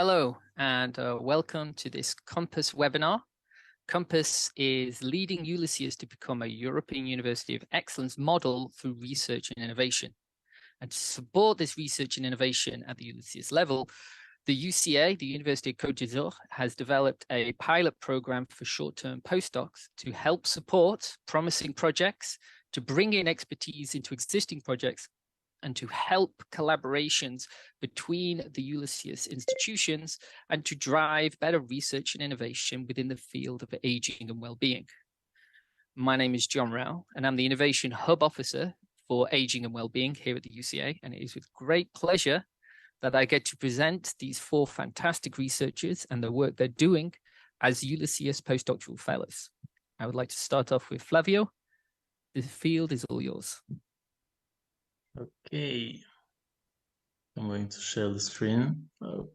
Hello, and welcome to this Compass webinar. Compass is leading Ulysseus to become a European University of Excellence model through research and innovation. And to support this research and innovation at the Ulysseus level, the UCA, the University of Côte d'Azur, has developed a pilot program for short-term postdocs to help support promising projects, to bring in expertise into existing projects, and to help collaborations between the Ulysseus institutions and to drive better research and innovation within the field of aging and well-being. My name is John Rao, and I'm the Innovation Hub Officer for Aging and Wellbeing here at the UCA, and it is with great pleasure that I get to present these four fantastic researchers and the work they're doing as Ulysseus postdoctoral fellows. I would like to start off with Flavio. The field is all yours. Okay, I'm going to share the screen. Okay,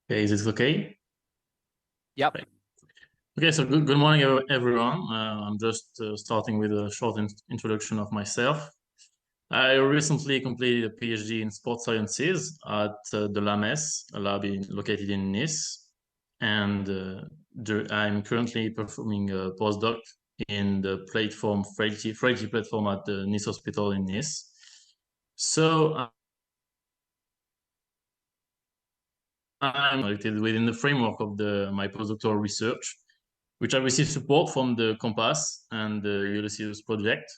is this okay? Yep. Okay, so good morning, everyone. I'm just starting with a short introduction of myself. I recently completed a PhD in sports sciences at the LAMES, a lab located in Nice, and I'm currently performing a postdoc in the frailty platform at the Nice Hospital in Nice. So I'm connected within the framework of my postdoctoral research, which I received support from the Compass and the Ulysseus project.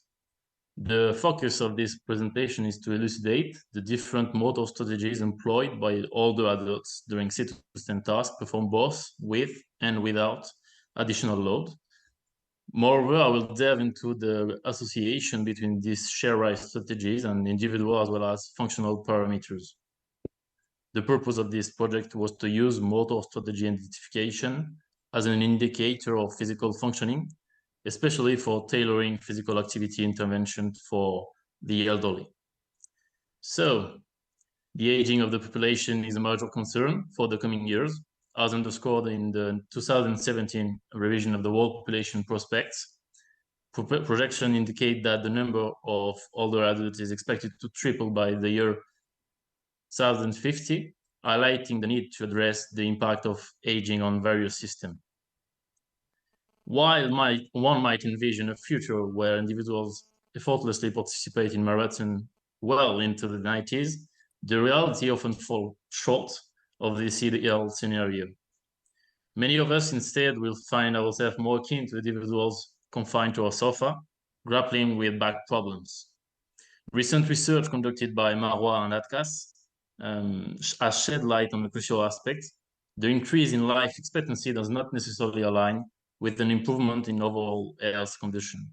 The focus of this presentation is to elucidate the different motor strategies employed by older adults during sit-to-stand tasks performed both with and without additional load. Moreover, I will delve into the association between these shared strategies and individual as well as functional parameters. The purpose of this project was to use motor strategy identification as an indicator of physical functioning, especially for tailoring physical activity intervention for the elderly. So, the aging of the population is a major concern for the coming years, as underscored in the 2017 revision of the World Population Prospects. Projections indicate that the number of older adults is expected to triple by the year 2050, highlighting the need to address the impact of aging on various systems. While one might envision a future where individuals effortlessly participate in marathon well into the 90s, the reality often falls short of this ideal scenario. Many of us instead will find ourselves more akin to individuals confined to a sofa, grappling with back problems. Recent research conducted by Marwa and Atkas has shed light on a crucial aspect. The increase in life expectancy does not necessarily align with an improvement in overall health condition.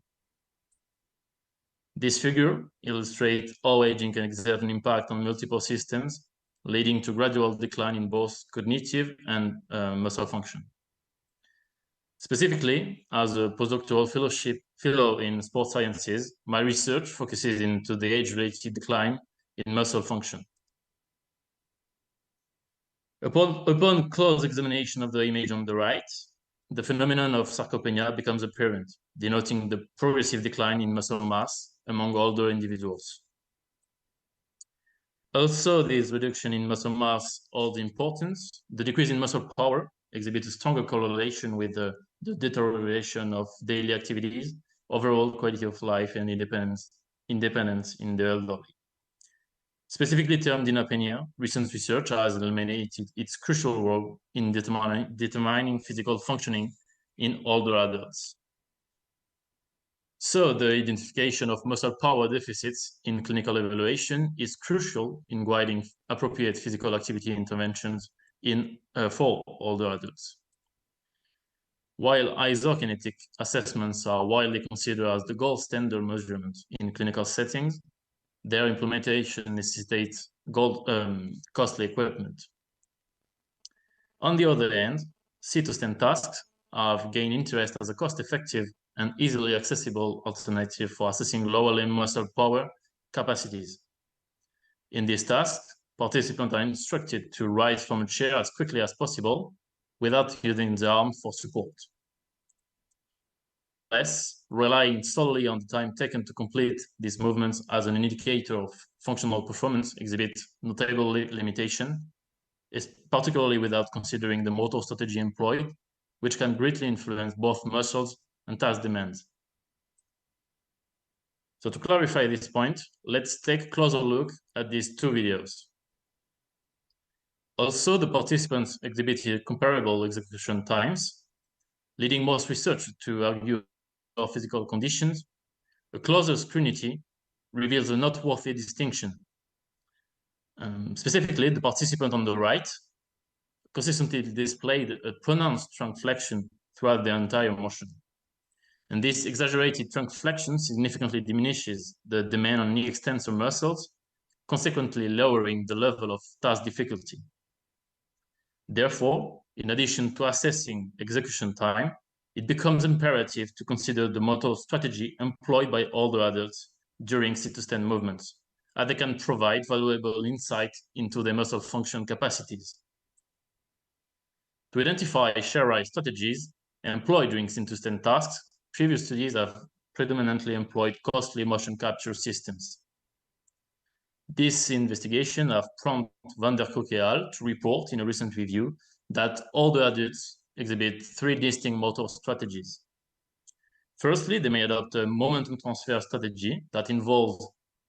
This figure illustrates how aging can exert an impact on multiple systems, leading to gradual decline in both cognitive and muscle function. Specifically, as a postdoctoral fellow in sports sciences, my research focuses into the age-related decline in muscle function. Upon close examination of the image on the right, the phenomenon of sarcopenia becomes apparent, denoting the progressive decline in muscle mass among older individuals. Also, this reduction in muscle mass holds importance. The decrease in muscle power exhibits a stronger correlation with the deterioration of daily activities, overall quality of life, and independence in the elderly. Specifically termed dynapenia, recent research has illuminated its crucial role in determining physical functioning in older adults. So the identification of muscle power deficits in clinical evaluation is crucial in guiding appropriate physical activity interventions for older adults. While isokinetic assessments are widely considered as the gold standard measurement in clinical settings, their implementation necessitates costly equipment. On the other hand, sit-to-stand tasks have gained interest as a cost-effective and easily accessible alternative for assessing lower limb muscle power capacities. In these tasks, participants are instructed to rise from a chair as quickly as possible without using the arm for support. Nonetheless, relying solely on the time taken to complete these movements as an indicator of functional performance exhibit notable limitation, particularly without considering the motor strategy employed, which can greatly influence both muscles and task demands. So to clarify this point, let's take a closer look at these two videos. Also, the participants exhibited comparable execution times, leading most research to argue our physical conditions. A closer scrutiny reveals a noteworthy distinction. Specifically, the participant on the right consistently displayed a pronounced trunk flexion throughout the entire motion. And this exaggerated trunk flexion significantly diminishes the demand on knee extensor muscles, consequently lowering the level of task difficulty. Therefore, in addition to assessing execution time, it becomes imperative to consider the motor strategy employed by older adults during sit-to-stand movements, as they can provide valuable insight into their muscle function capacities. To identify share-rise strategies employed during sit-to-stand tasks, previous studies have predominantly employed costly motion capture systems. This investigation have prompted Van der Kook et al. To report in a recent review that older adults exhibit three distinct motor strategies. Firstly, they may adopt a momentum transfer strategy that involves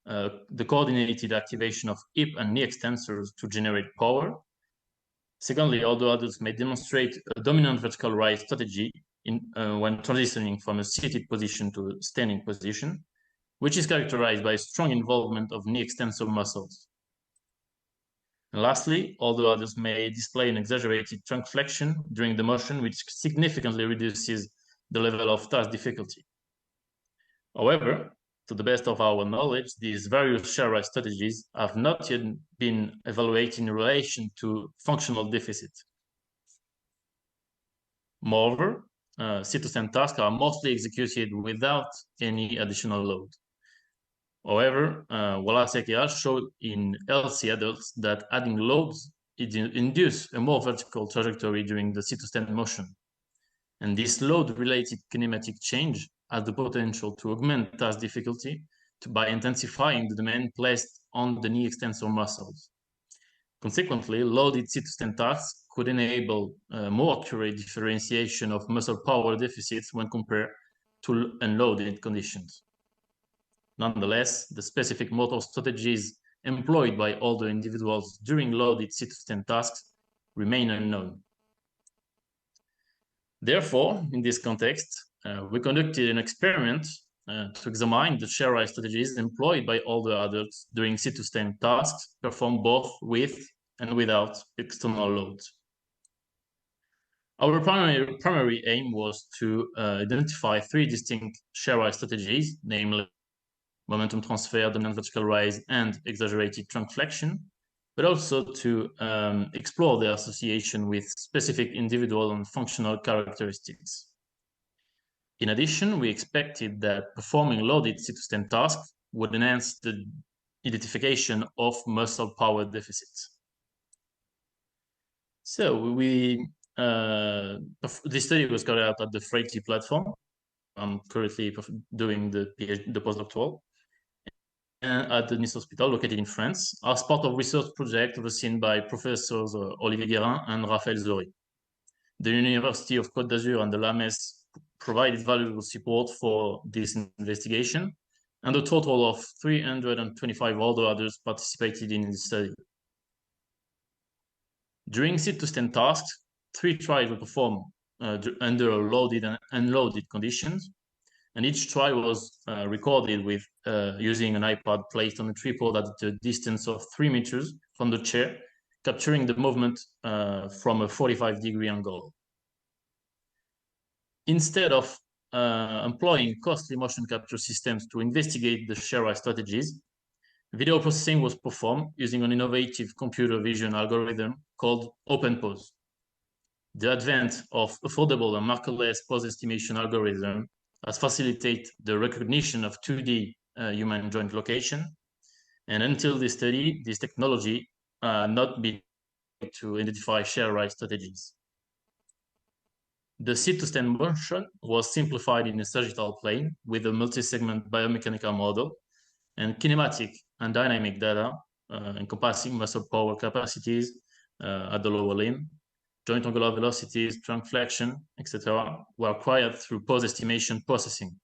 the coordinated activation of hip and knee extensors to generate power. Secondly, older adults may demonstrate a dominant vertical rise strategy when transitioning from a seated position to a standing position, which is characterized by strong involvement of knee extensor muscles. And lastly, older adults may display an exaggerated trunk flexion during the motion, which significantly reduces the level of task difficulty. However, to the best of our knowledge, these various share-rise strategies have not yet been evaluated in relation to functional deficit. Moreover, sit-to-stand tasks are mostly executed without any additional load. However, Wellbeing et al. Showed in healthy adults that adding loads induces a more vertical trajectory during the sit-to-stand motion. And this load-related kinematic change has the potential to augment task difficulty by intensifying the demand placed on the knee extensor muscles. Consequently, loaded sit-to-stand tasks could enable more accurate differentiation of muscle power deficits when compared to unloaded conditions. Nonetheless, the specific motor strategies employed by older individuals during loaded sit-to-stand tasks remain unknown. Therefore, in this context, we conducted an experiment to examine the share-rise strategies employed by older adults during sit-to-stand tasks performed both with and without external loads. Our primary aim was to identify three distinct share-rise strategies, namely momentum transfer, dominant vertical rise, and exaggerated trunk flexion, but also to explore their association with specific individual and functional characteristics. In addition, we expected that performing loaded sit-to-stand tasks would enhance the identification of muscle power deficits. So this study was carried out at the Freighty platform. I'm currently doing the postdoctoral at the Nice Hospital located in France as part of research project overseen by Professors Olivier Guérin and Raphaël Zori. The University of Côte d'Azur and the LAMES provided valuable support for this investigation, and a total of 325 older adults participated in the study. During sit-to-stand tasks, 3 trials were performed under loaded and unloaded conditions, and each trial was recorded with using an iPad placed on a tripod at a distance of 3 meters from the chair, capturing the movement from a 45-degree angle. Instead of employing costly motion capture systems to investigate the share-rise strategies, video processing was performed using an innovative computer vision algorithm called OpenPose. The advent of affordable and markerless pose estimation algorithm has facilitated the recognition of 2D human joint location. And until this study, this technology not been able to identify share-rise strategies. The seat-to-stand motion was simplified in a sagittal plane with a multi-segment biomechanical model and kinematic and dynamic data encompassing muscle power capacities at the lower limb, joint angular velocities, trunk flexion, etc., were acquired through post-estimation processing.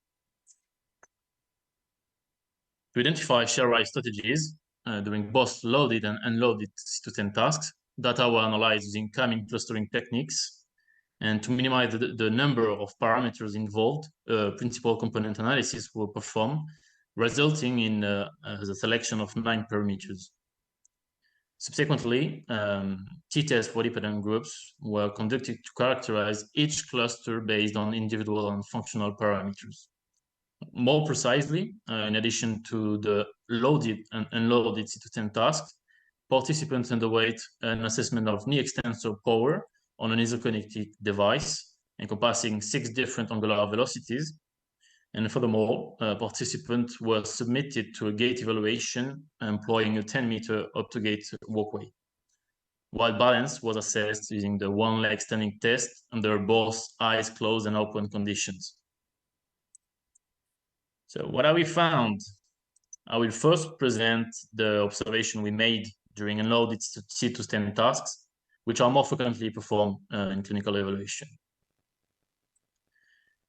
To identify shear rise strategies during both loaded and unloaded seat-to-stand tasks, data were analyzed using K-mean clustering techniques, and to minimize the number of parameters involved, principal component analysis were performed, resulting in the selection of 9 parameters. Subsequently, t-tests for dependent groups were conducted to characterize each cluster based on individual and functional parameters. More precisely, in addition to the loaded and unloaded seat-to-stand tasks, participants underwent an assessment of knee extensor power on an isokinetic device encompassing 6 different angular velocities. And furthermore, participants were submitted to a gait evaluation employing a 10-meter up-to-gait walkway, while balance was assessed using the one-leg standing test under both eyes closed and open conditions. So what have we found? I will first present the observation we made during unloaded seat-to-stand tasks, which are more frequently performed in clinical evaluation.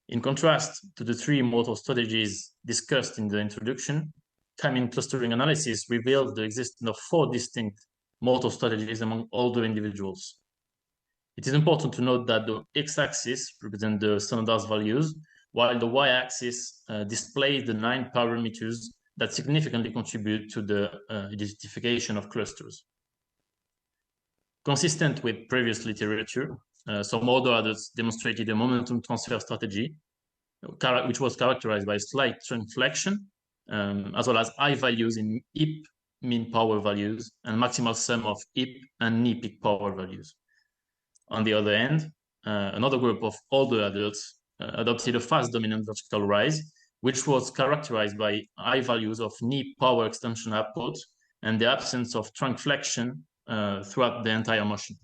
In contrast to the 3 motor strategies discussed in the introduction, K-mean clustering analysis revealed the existence of 4 distinct motor strategies among older individuals. It is important to note that the x-axis represents the standardized values, while the y-axis displays the 9 parameters that significantly contribute to the identification of clusters. Consistent with previous literature, some older adults demonstrated a momentum transfer strategy, which was characterized by slight trunk flexion, as well as high values in hip mean power values and maximal sum of hip and knee peak power values. On the other hand, another group of older adults adopted a fast dominant vertical rise, which was characterized by high values of knee power extension output and the absence of trunk flexion throughout the entire motion.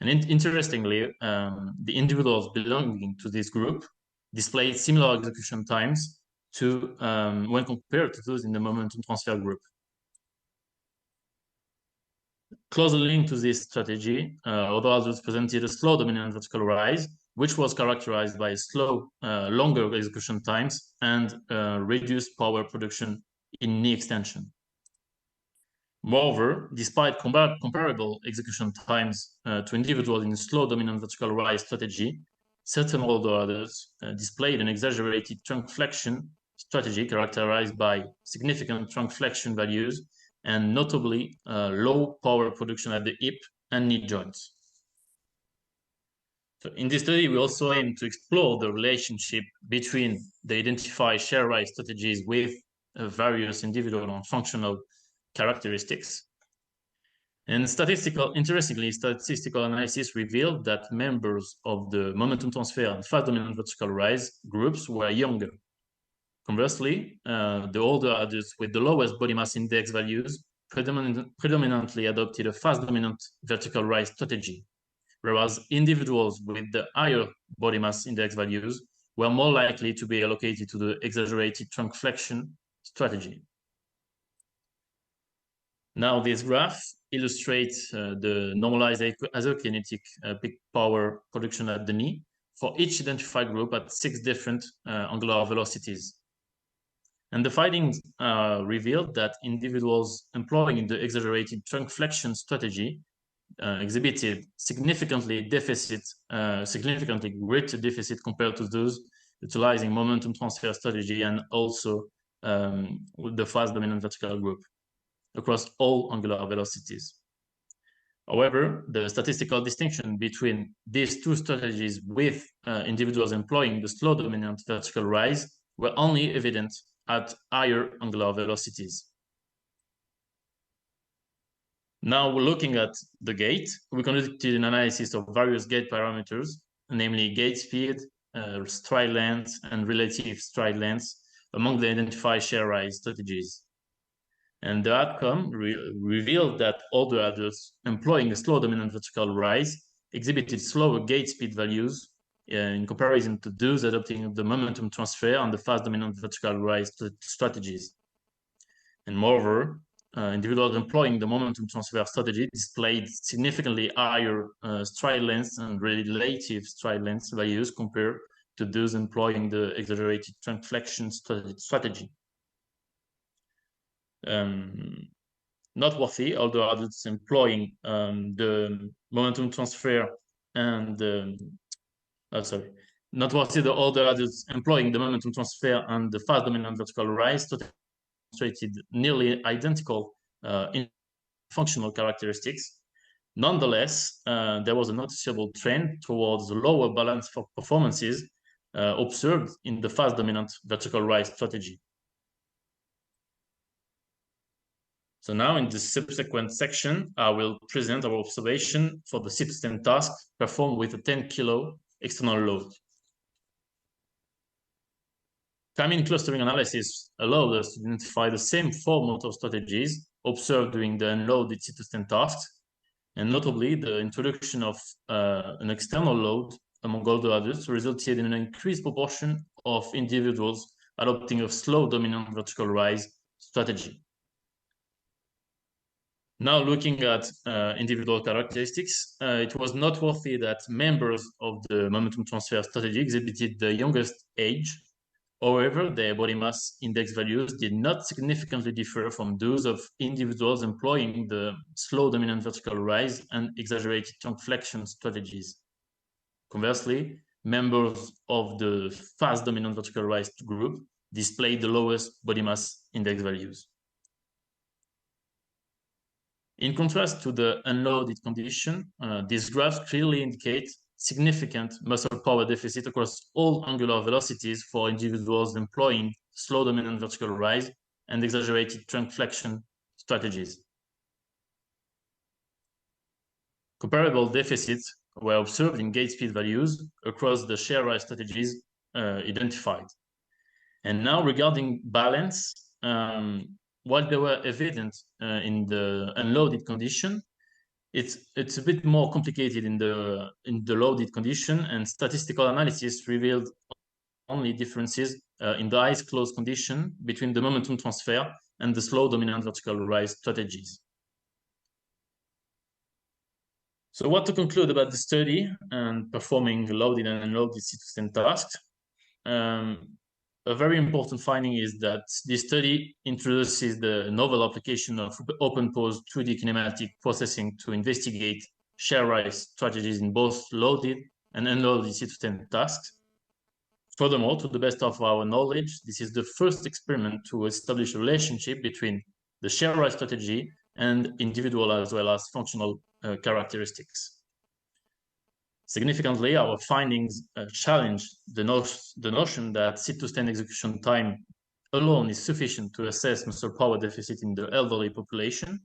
And interestingly, the individuals belonging to this group displayed similar execution times to when compared to those in the momentum transfer group. Closely linked to this strategy, other adults presented a slow dominant vertical rise, which was characterized by slow, longer execution times and reduced power production in knee extension. Moreover, despite comparable execution times to individuals in slow dominant vertical rise strategy, certain older adults displayed an exaggerated trunk flexion strategy characterized by significant trunk flexion values and notably low power production at the hip and knee joints. So in this study, we also aim to explore the relationship between the identified shear rise strategies with various individual and functional characteristics. And interestingly, statistical analysis revealed that members of the momentum transfer and fast dominant vertical rise groups were younger. Conversely, the older adults with the lowest body mass index values predominantly adopted a fast dominant vertical rise strategy, whereas individuals with the higher body mass index values were more likely to be allocated to the exaggerated trunk flexion strategy. Now, this graph illustrates the normalized isokinetic peak power production at the knee for each identified group at 6 different angular velocities. And the findings revealed that individuals employing the exaggerated trunk flexion strategy exhibited significantly greater deficit compared to those utilizing momentum transfer strategy and also the fast dominant vertical group across all angular velocities. However, the statistical distinction between these 2 strategies with individuals employing the slow dominant vertical rise were only evident at higher angular velocities. Now we're looking at the gait. We conducted an analysis of various gait parameters, namely gait speed, stride length, and relative stride length among the identified shear rise strategies. And the outcome revealed that older adults employing a slow dominant vertical rise exhibited slower gait speed values in comparison to those adopting the momentum transfer and the fast dominant vertical rise strategies. And moreover, individuals employing the momentum transfer strategy displayed significantly higher stride length and relative stride length values compared to those employing the exaggerated trunk flexion strategy. Noteworthy, although adults employing the momentum transfer and noteworthy, the older adults employing the momentum transfer and the fast dominant vertical rise demonstrated nearly identical in functional characteristics. Nonetheless, there was a noticeable trend towards lower balance for performances observed in the fast dominant vertical rise strategy. So now in the subsequent section, I will present our observation for the sit-to-stand task performed with a 10 kilo external load. Timing clustering analysis allowed us to identify the same 4 motor strategies observed during the unloaded sit-to-stand tasks, and notably the introduction of an external load among older adults resulted in an increased proportion of individuals adopting a slow dominant vertical rise strategy. Now looking at individual characteristics, it was noteworthy that members of the momentum transfer strategy exhibited the youngest age. However, their body mass index values did not significantly differ from those of individuals employing the slow dominant vertical rise and exaggerated trunk flexion strategies. Conversely, members of the fast dominant vertical rise group displayed the lowest body mass index values. In contrast to the unloaded condition, these graphs clearly indicate significant muscle power deficit across all angular velocities for individuals employing slow dominant vertical rise and exaggerated trunk flexion strategies. Comparable deficits were observed in gait speed values across the chair rise strategies identified. And now regarding balance, while they were evident in the unloaded condition, it's a bit more complicated in the loaded condition, and statistical analysis revealed only differences in the eyes closed condition between the momentum transfer and the slow dominant vertical rise strategies. So what to conclude about the study and performing loaded and unloaded sit-to-stand tasks? A very important finding is that this study introduces the novel application of open pose 2D kinematic processing to investigate chair rise strategies in both loaded and unloaded sit-to-stand tasks. Furthermore, to the best of our knowledge, this is the first experiment to establish a relationship between the chair rise strategy and individual as well as functional characteristics. Significantly, our findings challenge the notion that sit-to-stand execution time alone is sufficient to assess muscle power deficit in the elderly population.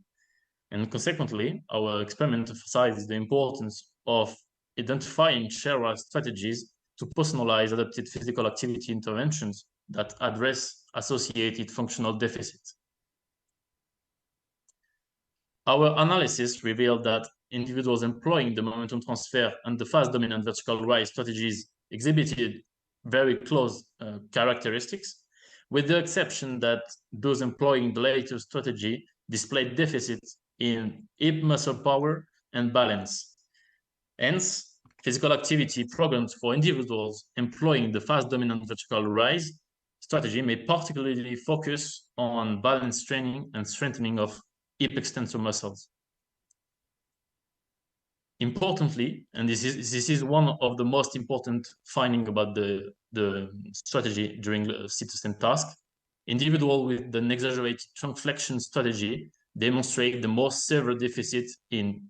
And consequently, our experiment emphasizes the importance of identifying chair rise strategies to personalize adapted physical activity interventions that address associated functional deficits. Our analysis revealed that individuals employing the momentum transfer and the fast dominant vertical rise strategies exhibited very close characteristics, with the exception that those employing the later strategy displayed deficits in hip muscle power and balance. Hence, physical activity programs for individuals employing the fast dominant vertical rise strategy may particularly focus on balance training and strengthening of hip extensor muscles. Importantly, and this is one of the most important findings about the strategy during the sit-to-stand task, individuals with an exaggerated trunk flexion strategy demonstrate the most severe deficit in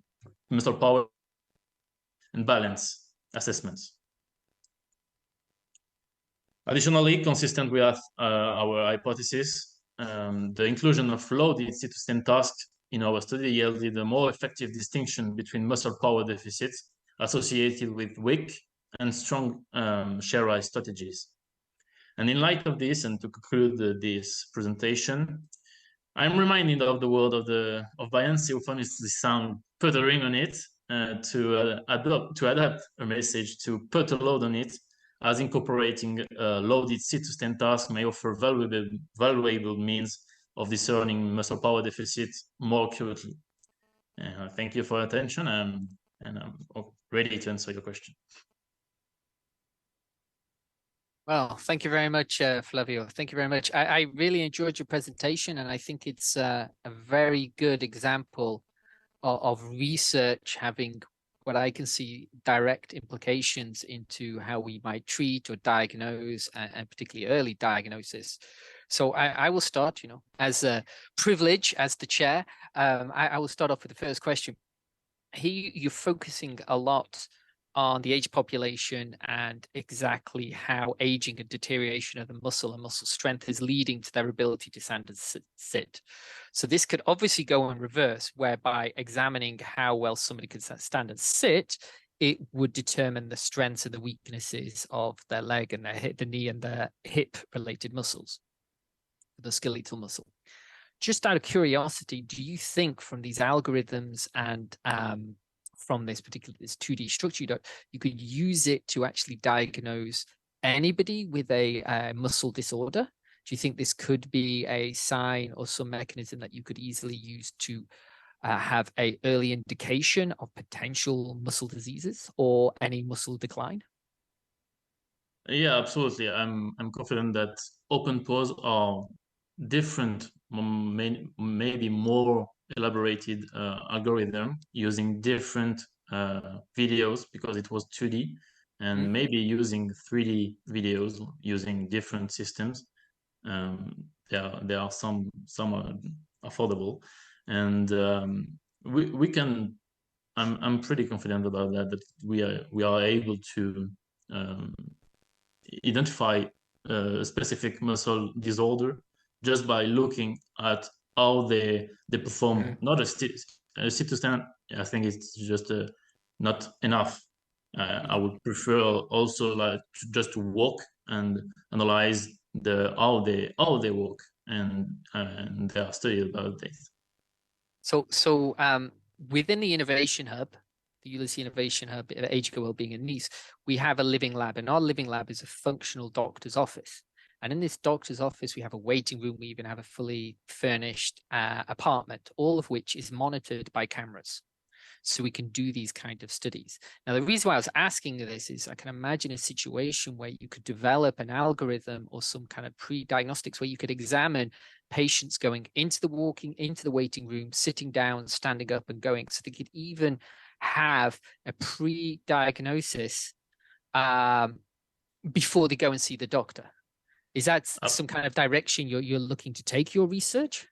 muscle power and balance assessments. Additionally, consistent with our hypothesis, the inclusion of loaded sit-to-stand tasks in our study yielded a more effective distinction between muscle power deficits associated with weak and strong chair rise strategies. And in light of this, and to conclude this presentation, I'm reminded of the word of buoyancy, who famously sang "Puttering on it," to adapt a message to put a load on it, as incorporating loaded sit-to-stand tasks may offer valuable means of discerning muscle power deficit more accurately. Thank you for your attention, and I'm ready to answer your question. Well, thank you very much, Flavio. Thank you very much. I really enjoyed your presentation, and I think it's a very good example of research having what I can see direct implications into how we might treat or diagnose, and particularly early diagnosis. So I will start, as a privilege as the chair. I will start off with the first question. Here you're focusing a lot on the age population and exactly how aging and deterioration of the muscle and muscle strength is leading to their ability to stand and sit. So this could obviously go in reverse, whereby examining how well somebody can stand and sit, it would determine the strengths and the weaknesses of their leg and their hip, the knee and the hip related muscles, the skeletal muscle. Just out of curiosity, do you think from these algorithms and from this 2D structure, you could use it to actually diagnose anybody with a muscle disorder? Do you think this could be a sign or some mechanism that you could easily use to have an early indication of potential muscle diseases or any muscle decline? Yeah, absolutely. I'm confident that open pose are different, maybe more elaborated algorithm using different videos, because it was 2D, and maybe using 3D videos using different systems. There are some affordable, and we can. I'm pretty confident about that we are able to identify a specific muscle disorder just by looking at how they perform. Not a sit-to-stand. I think it's just not enough. I would prefer also like just to walk and analyze how they walk, and there are studies about this. So within the Innovation Hub, the Ulysses Innovation Hub at Age Wellbeing in Nice, we have a living lab, and our living lab is a functional doctor's office. And in this doctor's office, we have a waiting room. We even have a fully furnished apartment, all of which is monitored by cameras. So we can do these kind of studies. Now, the reason why I was asking this is I can imagine a situation where you could develop an algorithm or some kind of pre-diagnostics where you could examine patients going into the waiting room, sitting down, standing up and going. So they could even have a pre-diagnosis before they go and see the doctor. Is that some kind of direction you're looking to take your research?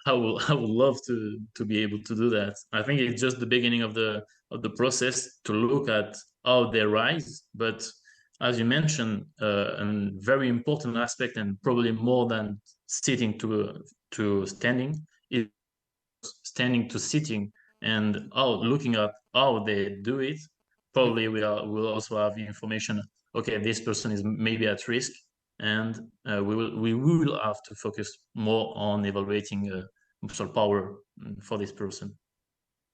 I would love to be able to do that. I think it's just the beginning of the process to look at how they rise. But as you mentioned, a very important aspect, and probably more than sitting to standing, is standing to sitting, and looking at how they do it. Probably we'll also have information. Okay, this person is maybe at risk, and we will have to focus more on evaluating muscle power for this person.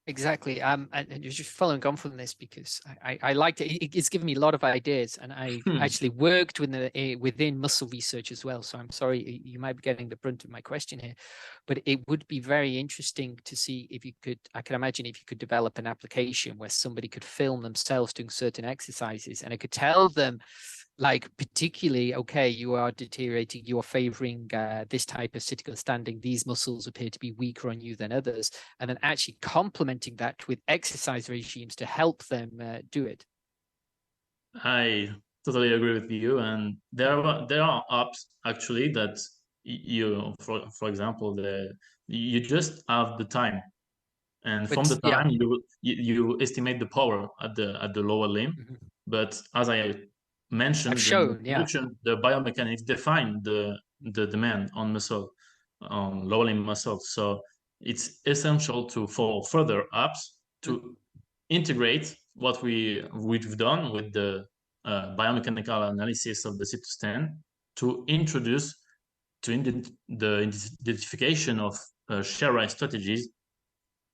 Exactly. And just following on from this, because I liked it. It's given me a lot of ideas, and I actually worked within muscle research as well. So I'm sorry, you might be getting the brunt of my question here, but it would be very interesting to see if you could, I can imagine if you could develop an application where somebody could film themselves doing certain exercises, and it could tell them, like, particularly, okay, you are deteriorating, you are favoring this type of sitting or standing, these muscles appear to be weaker on you than others, and then actually complementing that with exercise regimes to help them do it. I totally agree with you, and there are apps actually that you, for example, you just have the time, and from the time you estimate the power at the lower limb. But as I mentioned, the biomechanics define the demand on muscle, on lower limb muscles. So it's essential for further apps to integrate what we've done with the biomechanical analysis of the sit-to-stand to introduce the identification of share rise strategies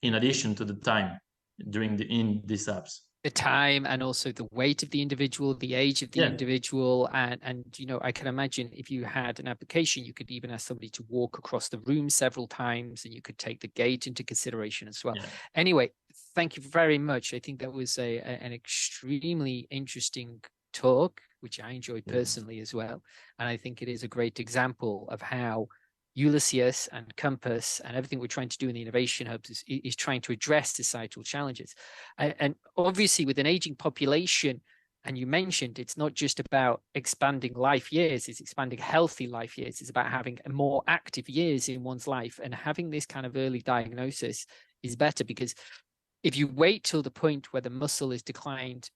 in addition to the time. in these apps. The time and also the weight of the individual, the age of the individual, and you know, I can imagine if you had an application, you could even ask somebody to walk across the room several times, and you could take the gait into consideration as well. Anyway, thank you very much. I think that was an extremely interesting talk, which I enjoyed personally as well, and I think it is a great example of how Ulysseus and Compass and everything we're trying to do in the innovation hubs is trying to address societal challenges. And obviously with an aging population, and you mentioned it's not just about expanding life years, it's expanding healthy life years. It's about having more active years in one's life, and having this kind of early diagnosis is better, because if you wait till the point where the muscle is declined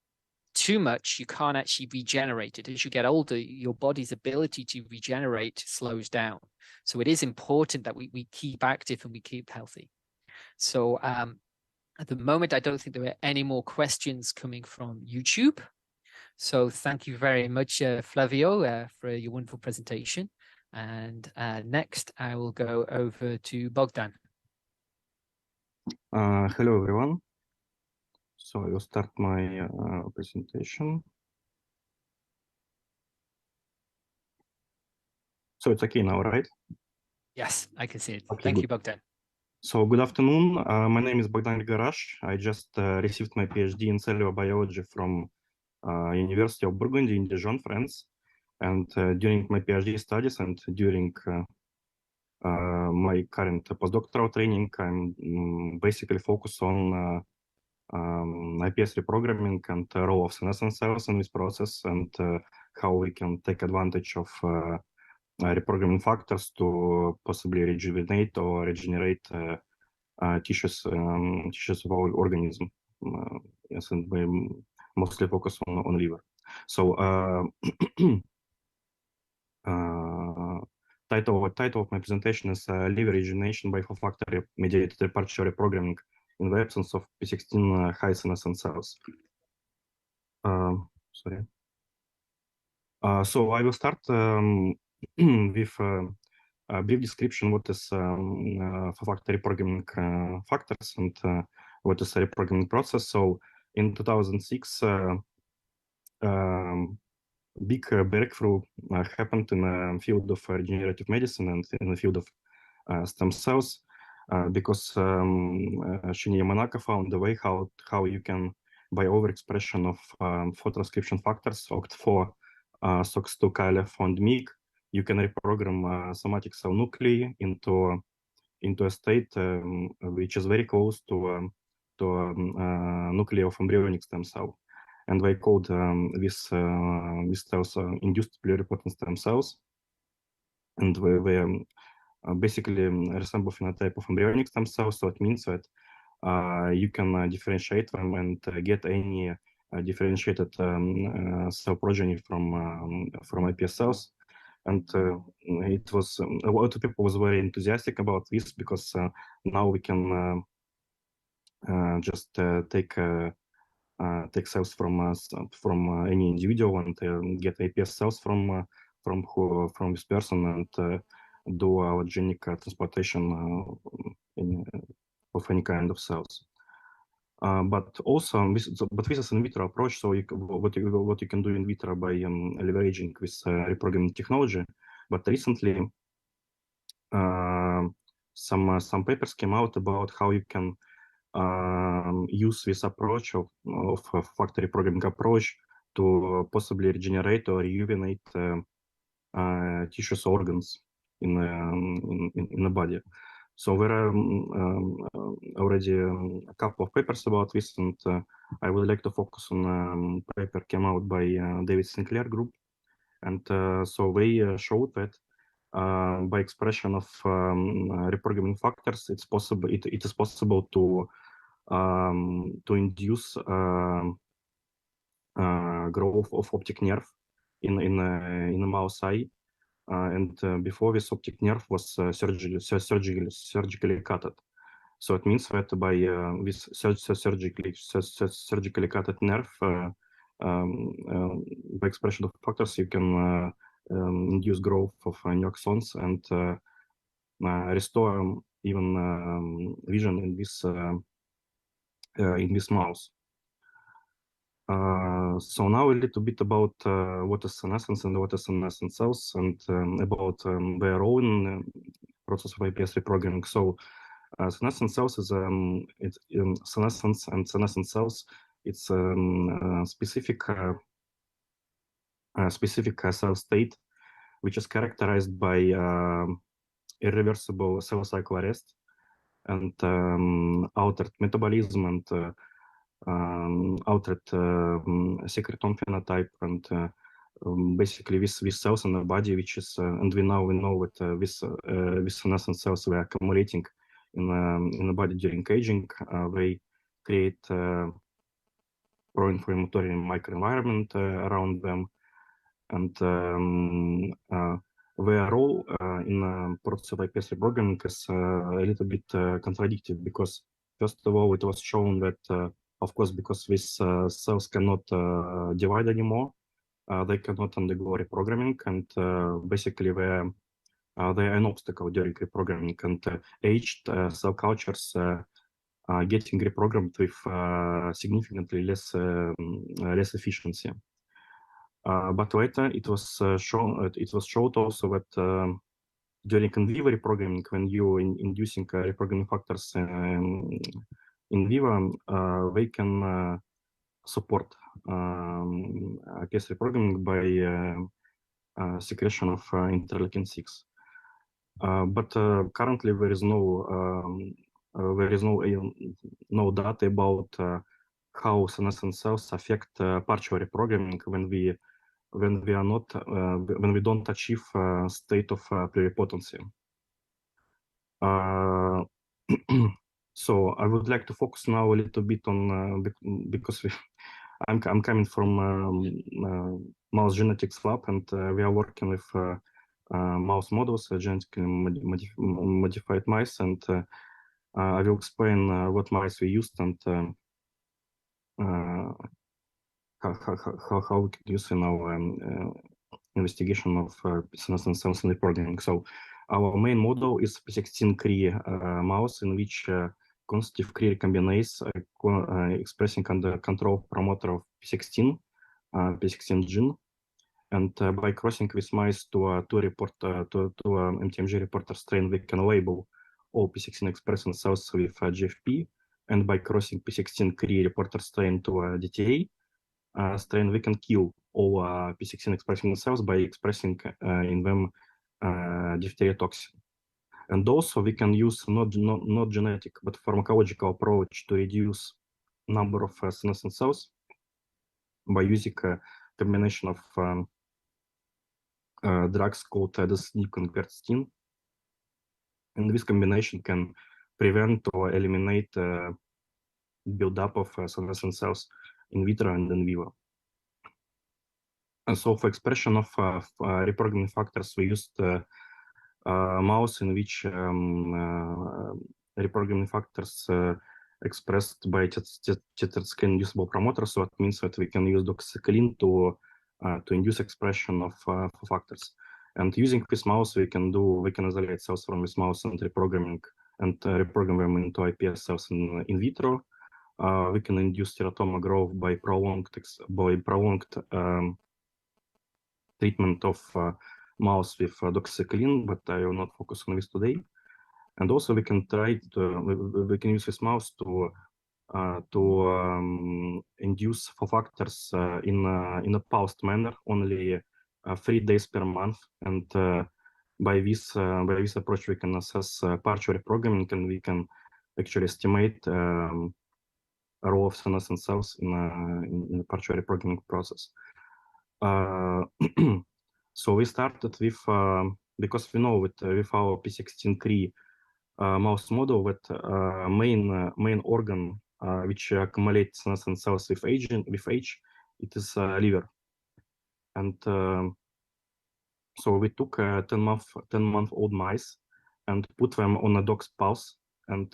too much, you can't actually regenerate it. As you get older, your body's ability to regenerate slows down. So it is important that we keep active and we keep healthy. So at the moment, I don't think there are any more questions coming from YouTube. So thank you very much, Flavio, for your wonderful presentation. And next, I will go over to Bogdan. Hello, everyone. So I will start my presentation. So it's okay now, right? Yes, I can see it. Okay, Thank good. you, Bogdan. So good afternoon. My name is Bogdan Garash. I just received my PhD in cellular biology from University of Burgundy in Dijon, France. And during my PhD studies and during my current postdoctoral training, I'm basically focused on iPS reprogramming and the role of senescent cells in this process, and how we can take advantage of reprogramming factors to possibly rejuvenate or regenerate tissues of our organism. Yes, and we mostly focus on liver. So title of my presentation is liver rejuvenation by four-factor mediated departure reprogramming in the absence of P16 high senescent cells. Sorry. So I will start with a brief description what is four-factor reprogramming factors and what is a reprogramming process. So in 2006, big breakthrough happened in the field of regenerative medicine and in the field of stem cells, because Shinya Yamanaka found a way how you can, by overexpression of four transcription factors, OCT4, SOX2, KLF, and MYC, you can reprogram somatic cell nuclei into a state which is very close to nuclei of embryonic stem cell. And they called these cells induced pluripotent stem cells. And they basically resemble phenotype of embryonic stem cells. So it means that you can differentiate them and get any differentiated cell progeny from iPS cells. And it was a lot of people was very enthusiastic about this, because now we can just take cells from any individual and get iPS cells from this person and do allogenic transplantation of any kind of cells. But also, this is in vitro approach. So what you can do in vitro by leveraging with reprogramming technology. But recently, some papers came out about how you can use this approach of factory programming approach to possibly regenerate or rejuvenate tissues, organs in the body. So there are already a couple of papers about this, and I would like to focus on a paper came out by David Sinclair group, and so they showed that by expression of reprogramming factors, it's possible. It is possible to induce growth of optic nerve in a mouse eye, and before this optic nerve was surgically cut. So it means that by this surgically cut nerve, by expression of factors, you can induce growth of new axons and restore even vision in this in this mouse. So now a little bit about what is senescence and what is senescent cells, and about their own process of iPS reprogramming. So senescent cells is it's senescence and senescent cells. It's specific cell state which is characterized by irreversible cell cycle arrest and altered metabolism and altered secretome phenotype, and basically these cells in the body, which is and we know that these senescent cells were accumulating in the body during aging. They create pro-inflammatory microenvironment around them, and their role in process of iPS reprogramming is a little bit contradictory, because first of all, it was shown that of course, because these cells cannot divide anymore, they cannot undergo reprogramming, and basically they are an obstacle during reprogramming, and aged cell cultures are getting reprogrammed with significantly less efficiency. But later it was shown. It was showed also that during in vivo reprogramming, when you inducing reprogramming factors in vivo, they can support iPS reprogramming by secretion of interleukin-6. But currently there is no data about how senescent cells affect partial reprogramming when we don't achieve state of pluripotency. So I would like to focus now a little bit on because I'm coming from mouse genetics lab, and we are working with mouse models, genetically modified mice, and I will explain what mice we used and how we can use in our investigation of senescent cells in reprogramming. So our main model is P16 Cre mouse, in which constitutive Cre recombinase expressing under control promoter of P16 gene, and by crossing with mice to MTMG reporter strain, we can label all P16 expressing cells with GFP, and by crossing P16 Cre reporter strain to DTA strain, we can kill all P16 expressing cells by expressing in them diphtheria toxin. And also we can use not genetic but pharmacological approach to reduce number of senescent cells by using a combination of drugs called desnip and quercetin. And this combination can prevent or eliminate buildup of senescent cells in vitro and in vivo. And so for expression of reprogramming factors, we used mouse in which reprogramming factors expressed by tetracycline inducible promoters. So that means that we can use doxycycline to induce expression of factors. And using this mouse, we can isolate cells from this mouse and reprogram them into iPS cells in vitro. We can induce teratoma growth by prolonged treatment of mouse with doxycycline, but I will not focus on this today. And also we can use this mouse to induce factors in a pulsed manner, only 3 days per month. And by this approach, we can assess partial reprogramming, and we can actually estimate role of senescent cells in the partial reprogramming process. So we started with because we know that with our P16 Cre mouse model that main organ which accumulates senescent cells with age, it is liver. And so we took 10-month-old mice and put them on a dog's pulse, and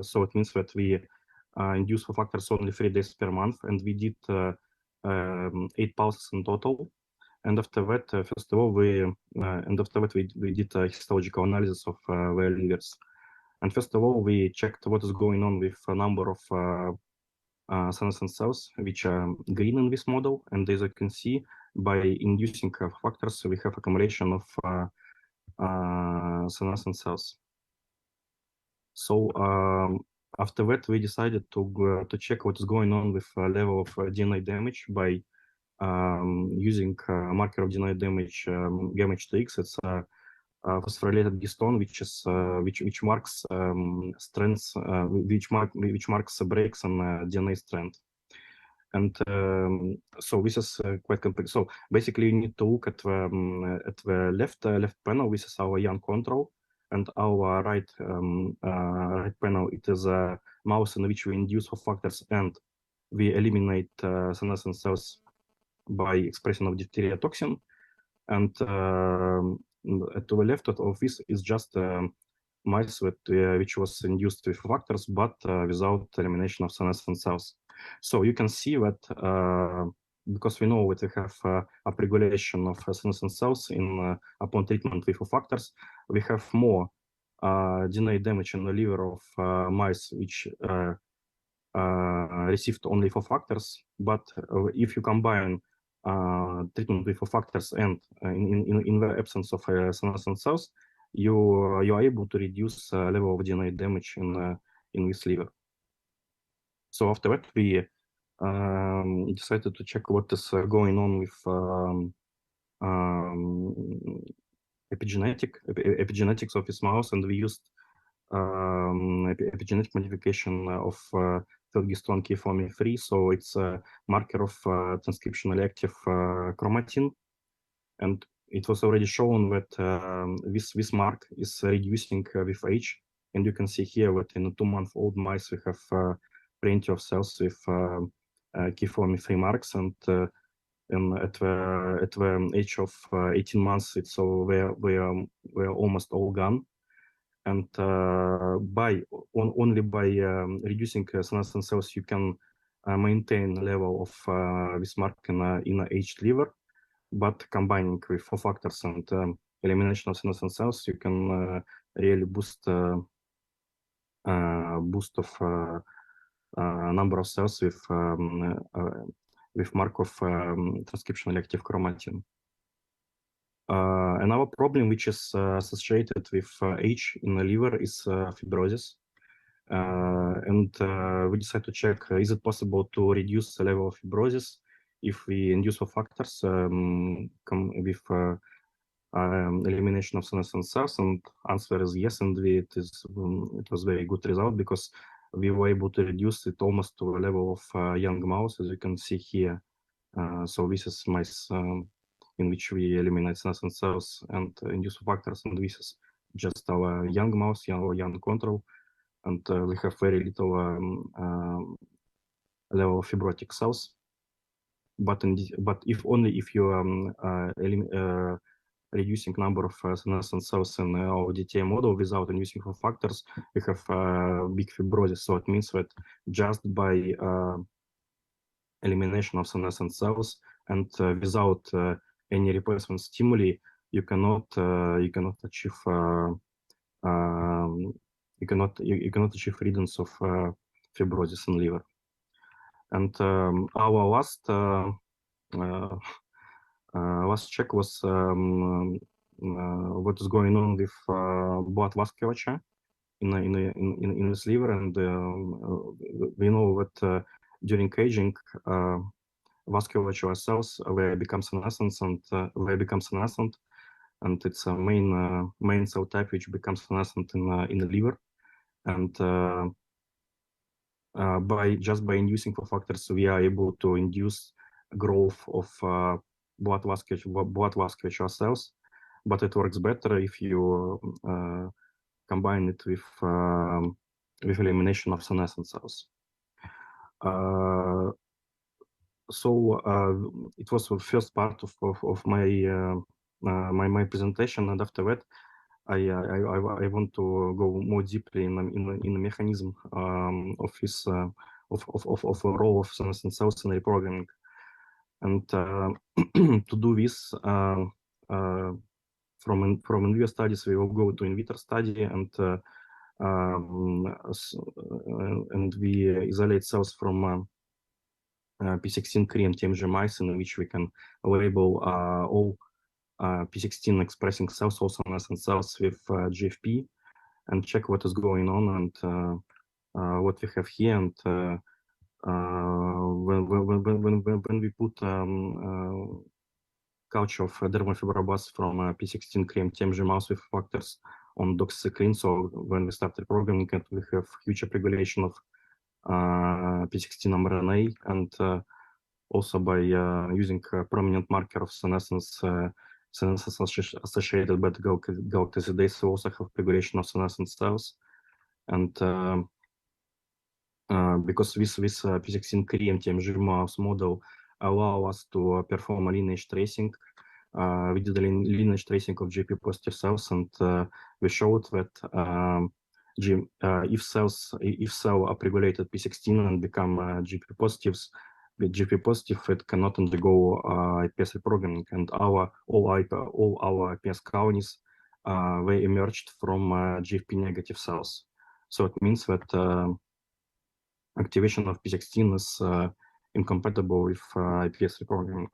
so it means that we induce factors only 3 days per month, and we did 8 pulses in total. And after that, first of all, we did a histological analysis of their livers. And first of all, we checked what is going on with a number of senescent cells, which are green in this model. And as you can see, by inducing factors, we have accumulation of senescent cells. So after that, we decided to check what is going on with level of DNA damage by using marker of DNA damage gamma H2X. It's phosphorylated histone, which marks strands, which marks breaks on DNA strand. And so this is quite complex. So basically, you need to look at the left panel. This is our young control, and our right panel, it is a mouse in which we induce factors and we eliminate senescent cells by expression of diphtheria toxin. And to the left of this is just mice which was induced with factors, but without elimination of senescent cells. So you can see that because we know that we have upregulation of senescent cells in upon treatment with factors, we have more DNA damage in the liver of mice which received only for factors. But if you combine treatment with factors and in the absence of senescent cells, you are able to reduce level of DNA damage in this liver. So after that, we decided to check what is going on with epigenetics of this mouse, and we used epigenetic modification of histone K4Me3. So it's a marker of transcriptionally active chromatin, and it was already shown that this mark is reducing with age. And you can see here that in 2-month-old mice we have plenty of cells with K4Me3 marks, and at the age of 18 months, it's so we're almost all gone. And only by reducing senescent cells, you can maintain level of this mark in a aged liver. But combining with factors and elimination of senescent cells, you can really boost of number of cells with mark of transcriptionally active chromatin. Another problem which is associated with age in the liver is fibrosis. And we decided to check, is it possible to reduce the level of fibrosis if we induce factors with elimination of senescent cells? And answer is yes, and it was very good result, because we were able to reduce it almost to a level of young mouse, as you can see here. So this is mice in which we eliminate senescent cells and induce factors, and this is just our young mouse, our young control, and we have very little level of fibrotic cells. But if you reducing number of senescent cells in our DTA model without inducing factors, we have big fibrosis. So it means that just by elimination of senescent cells and without any replacement stimuli, you cannot achieve you cannot achieve reducence of fibrosis in liver. And our last check was what is going on with blood vasculature in this liver, and we know that during aging, vascular cells become senescent, and it's a main cell type which becomes senescent in the liver. And by inducing factors, we are able to induce growth of blood vascular cells, but it works better if you combine it with elimination of senescent cells. So it was the first part of my my presentation, and after that, I want to go more deeply in the mechanism of this of a role of senescent cells in reprogramming. And to do this, from in vivo studies, we will go to in vitro study, and we isolate cells from P16 Cree and TMG mice, in which we can label all P16 expressing cells, also senescent cells, with GFP, and check what is going on and what we have here. And when we put culture of dermal fibroblasts from P16 Cree and TMG mouse with factors on doxycycline, so when we start reprogramming it, we have huge upregulation of P16 mRNA, and also by using a prominent marker of senescence, senescence associated with galactosidase, we also have regulation of senescent cells. And because this P16 Cree and TMG mouse model allow us to perform a lineage tracing, we did a lineage tracing of GP positive cells, and we showed that if cell upregulated P16 and become GP positives, with GP positive, it cannot undergo IPS reprogramming, and all our IPS colonies they emerged from GFP negative cells. So it means that activation of P16 is incompatible with IPS reprogramming.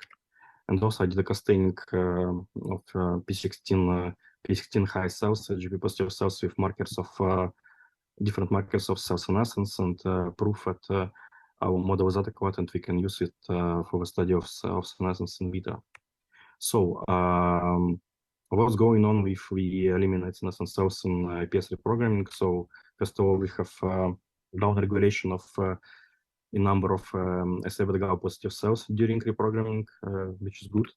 And also I did a casting of P16 high cells, GP positive cells, with markers of different markers of cell senescence, and proof that our model is adequate and we can use it for the study of senescence in vitro. So what's going on if we eliminate senescent cells in IPS reprogramming? So first of all, we have down regulation of a number of SAVDGAL positive cells during reprogramming, which is good.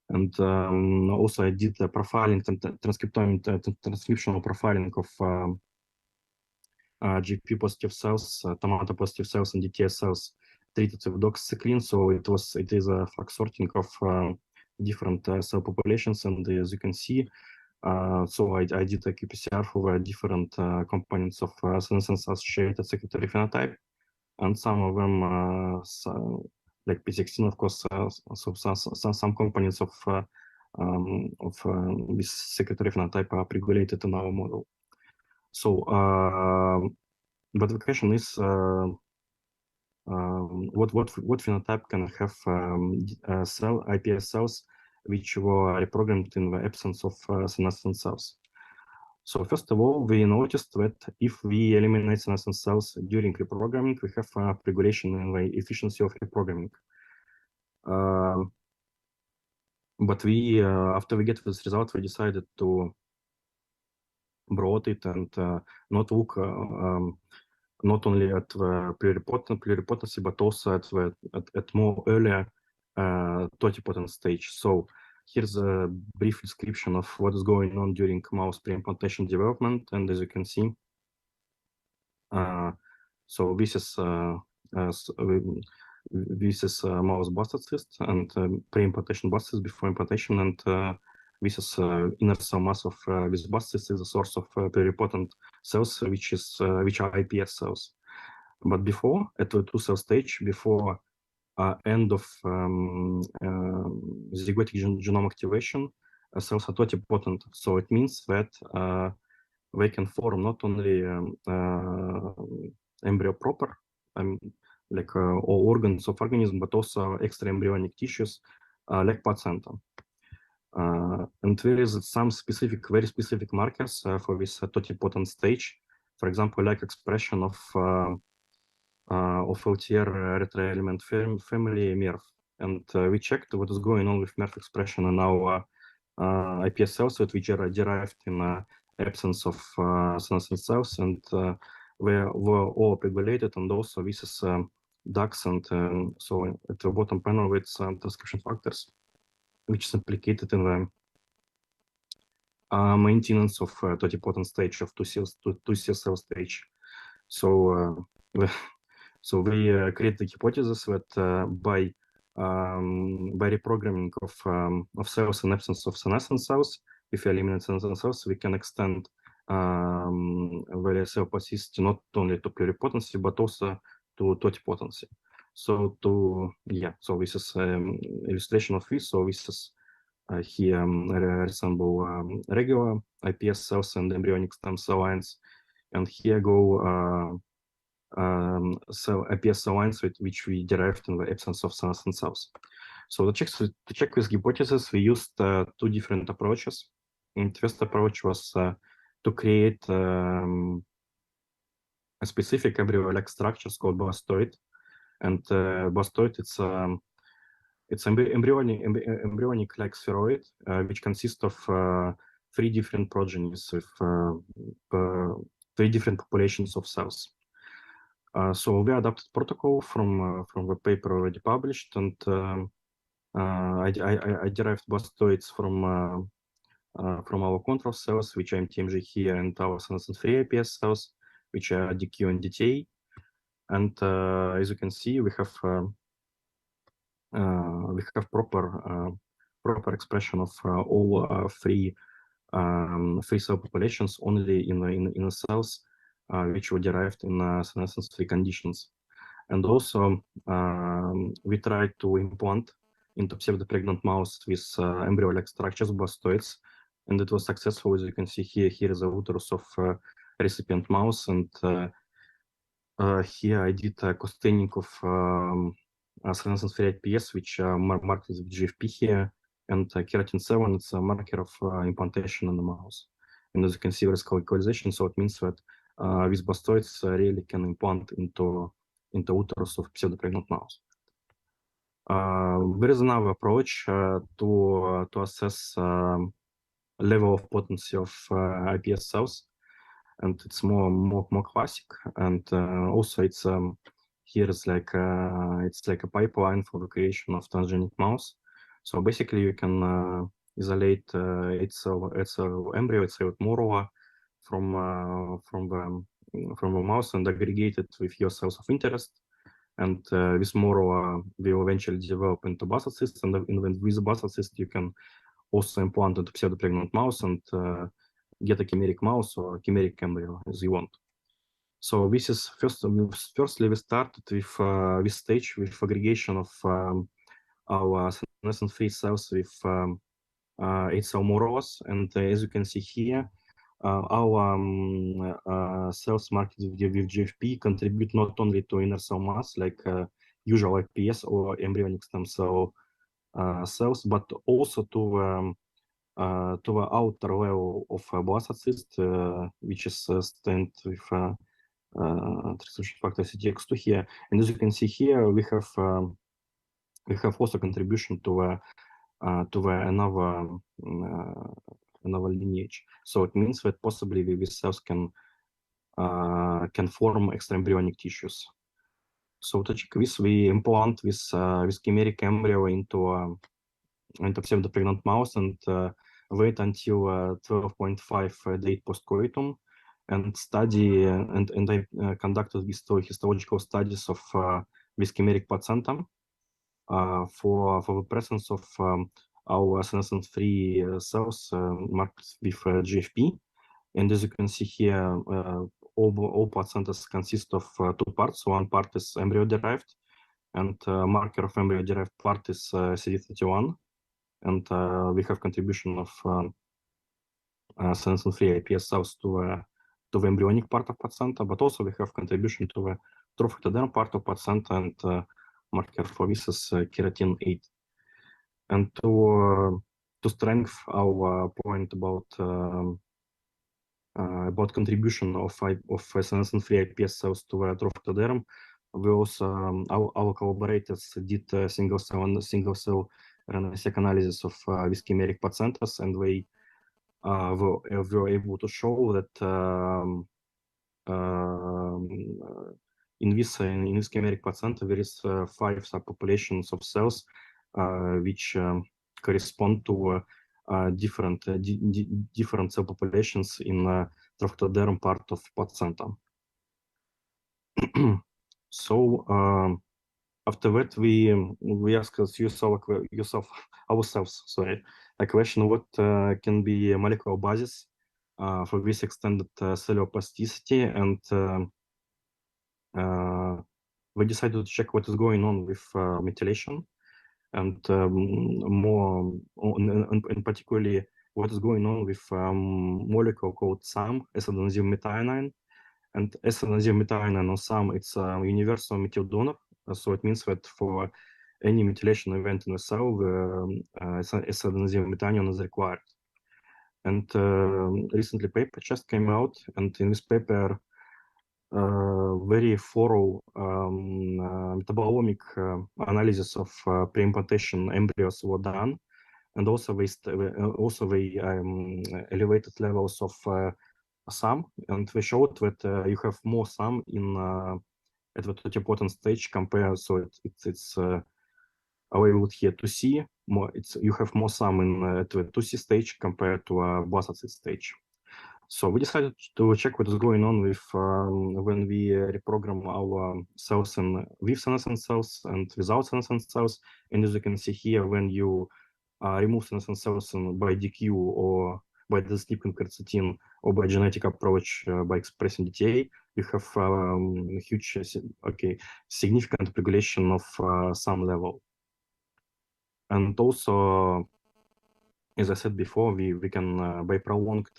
And also I did the profiling, transcriptional profiling of GP positive cells, tomato positive cells, and DTS cells treated with doxycycline. So it is a FAC sorting of different cell populations, and as you can see, so I did a qPCR for different components of senescence associated secretory phenotype, and some of them, like P16, of course, so some components of this secretory phenotype are regulated in our model. So, but the question is, what phenotype can have cell IPS cells which were reprogrammed in the absence of senescent cells? So first of all, we noticed that if we eliminate senescent cells during reprogramming, we have regulation in the efficiency of reprogramming. But we, after we get this result, we decided to broad it and not look not only at the pluripotency, but also at more earlier totipotent stage. So here's a brief description of what is going on during mouse pre-implantation development. And as you can see, so this is mouse blastocyst and pre-implantation blastocyst before implantation, and this is inner cell mass of this blastocyst is a source of pluripotent cells, which are IPS cells. But before, at the 2-cell stage, before end of zygotic genome activation, cells are totipotent. So it means that they can form not only embryo proper, like all organs of organism, but also extraembryonic tissues, like placenta. And there is some very specific markers for this totipotent stage. For example, like expression of LTR erythroid element family MERV. And we checked what is going on with MERV expression in our IPS cells, which are derived in absence of senescent cells, and were all regulated. And also this is DAX, and so at the bottom panel with some transcription factors, which is implicated in the maintenance of totipotent stage of 2C cell stage. So so we create the hypothesis that by reprogramming of cells in absence of senescent cells, if we eliminate senescent cells, we can extend cell plasticity not only to pluripotency but also to totipotency. So so this is illustration of this. So this is here resemble regular IPS cells and embryonic stem cell lines, and here go cell IPS cell lines which we derived in the absence of senescent cells. So to check this hypothesis, we used two different approaches. And the first approach was to create a specific embryo-like structures called blastoid. And blastoid, it's embryonic-like spheroid, which consists of three different progenies with three different populations of cells. So we adapted protocol from the paper already published, and I derived blastoids from our control cells, which are MTMG here, and our senescent-free IPS cells, which are DQ and DTA. And as you can see, we have proper expression of all three cell populations only in the cells which were derived in senescence-free conditions. And also, we tried to implant into pseudo-pregnant mouse with embryo-like structures, blastoids, and it was successful. As you can see here, here is the uterus of recipient mouse, and here I did co-staining of senescence-free IPS, which marked with GFP here, and keratin 7, it's a marker of implantation in the mouse. And as you can see, there is colocalization, so it means that these blastoids really can implant into uterus of pseudo-pregnant mouse. There is another approach to assess level of potency of IPS cells, and it's more classic. And also, it's here is like it's like a pipeline for the creation of transgenic mouse. So basically, you can isolate its embryo, its morula from the mouse and aggregate it with your cells of interest. And this morula will eventually develop into blastocysts, and with the blastocyst, you can also implant into pseudo-pregnant mouse and get a chimeric mouse or chimeric embryo as you want. So this is firstly we started with this stage with aggregation of our senescent-free cells with 8-cell morulas, and as you can see here, our cells marked with GFP contribute not only to inner cell mass like usual IPS or embryonic stem cell cells, but also to the outer level of blastocyst, which is stained with transcription factor CTX2 here. And as you can see here, we have also contribution to another lineage. So it means that possibly these cells can form extraembryonic tissues. So to check this, we implant this chimeric embryo into pseudo-pregnant mouse and wait until 12.5 days postcoitum and study and I conducted histological studies of this chimeric placenta for the presence of our senescence-free cells marked with GFP. And as you can see here, all placentas consist of two parts. One part is embryo-derived, and marker of embryo-derived part is CD31. And we have contribution of senescence-free IPS cells to the embryonic part of placenta, but also we have contribution to the trophoectoderm part of placenta, and marker for this is keratin 8. And to strengthen our point about contribution of senescence-free IPS cells to the trophoectoderm, we also our collaborators did single cell RNA-seq analysis of these chimeric placentas, and we were able to show that in this chimeric placenta there is 5 subpopulations of cells which correspond to different cell populations in trophoectoderm part of placenta. So after that, we asked ourselves, sorry, a question: what can be a molecular basis for this extended cellular plasticity? And we decided to check what is going on with methylation, and more, and particularly what is going on with molecule called SAM, adenosine methionine, And S-enantiomethionine it's a universal methyl donor. So it means that for any methylation event in the cell, S-enantiomethionine is required. And recently paper just came out, and in this paper, very thorough metabolomic analysis of pre-implantation embryos were done, and also they elevated levels of SAM, and we showed that you have more SAM in at the totipotent stage compared. So it's available here to see more. You have more SAM in at the 2C stage compared to blastocyst stage. So we decided to check what is going on with when we reprogram our cells with senescent cells and without senescent cells. And as you can see here, when you remove senescent cells by DQ or by the skipping quercetin or by genetic approach by expressing DTA, you have huge, significant regulation of some level. And also, as I said before, we can by prolonged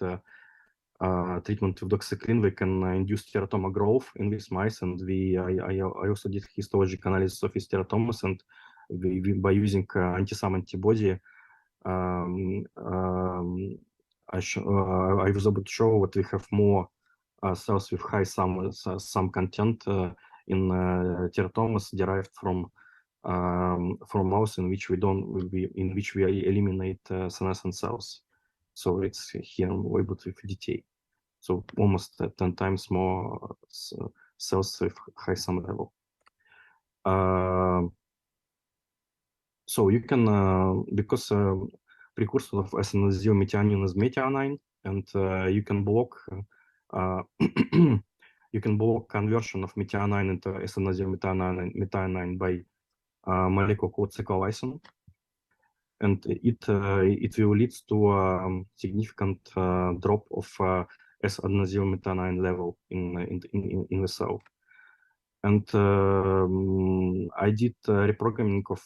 treatment with doxycycline, we can induce teratoma growth in these mice, and I also did histologic analysis of these teratomas, and by using anti-SAM antibody, I was able to show that we have more cells with high SAM content in teratomas derived from mouse in which we eliminate senescent cells. So it's here labeled with DTA. So almost 10 times more cells with high SAM level. So you can, because precursor of S-enantiomethionine is methionine, and you can block you can block conversion of methionine into S-enantiomethionine by molecule called cyclolysine, and it will lead to significant drop of S-enantiomethionine level in the cell. And I did reprogramming of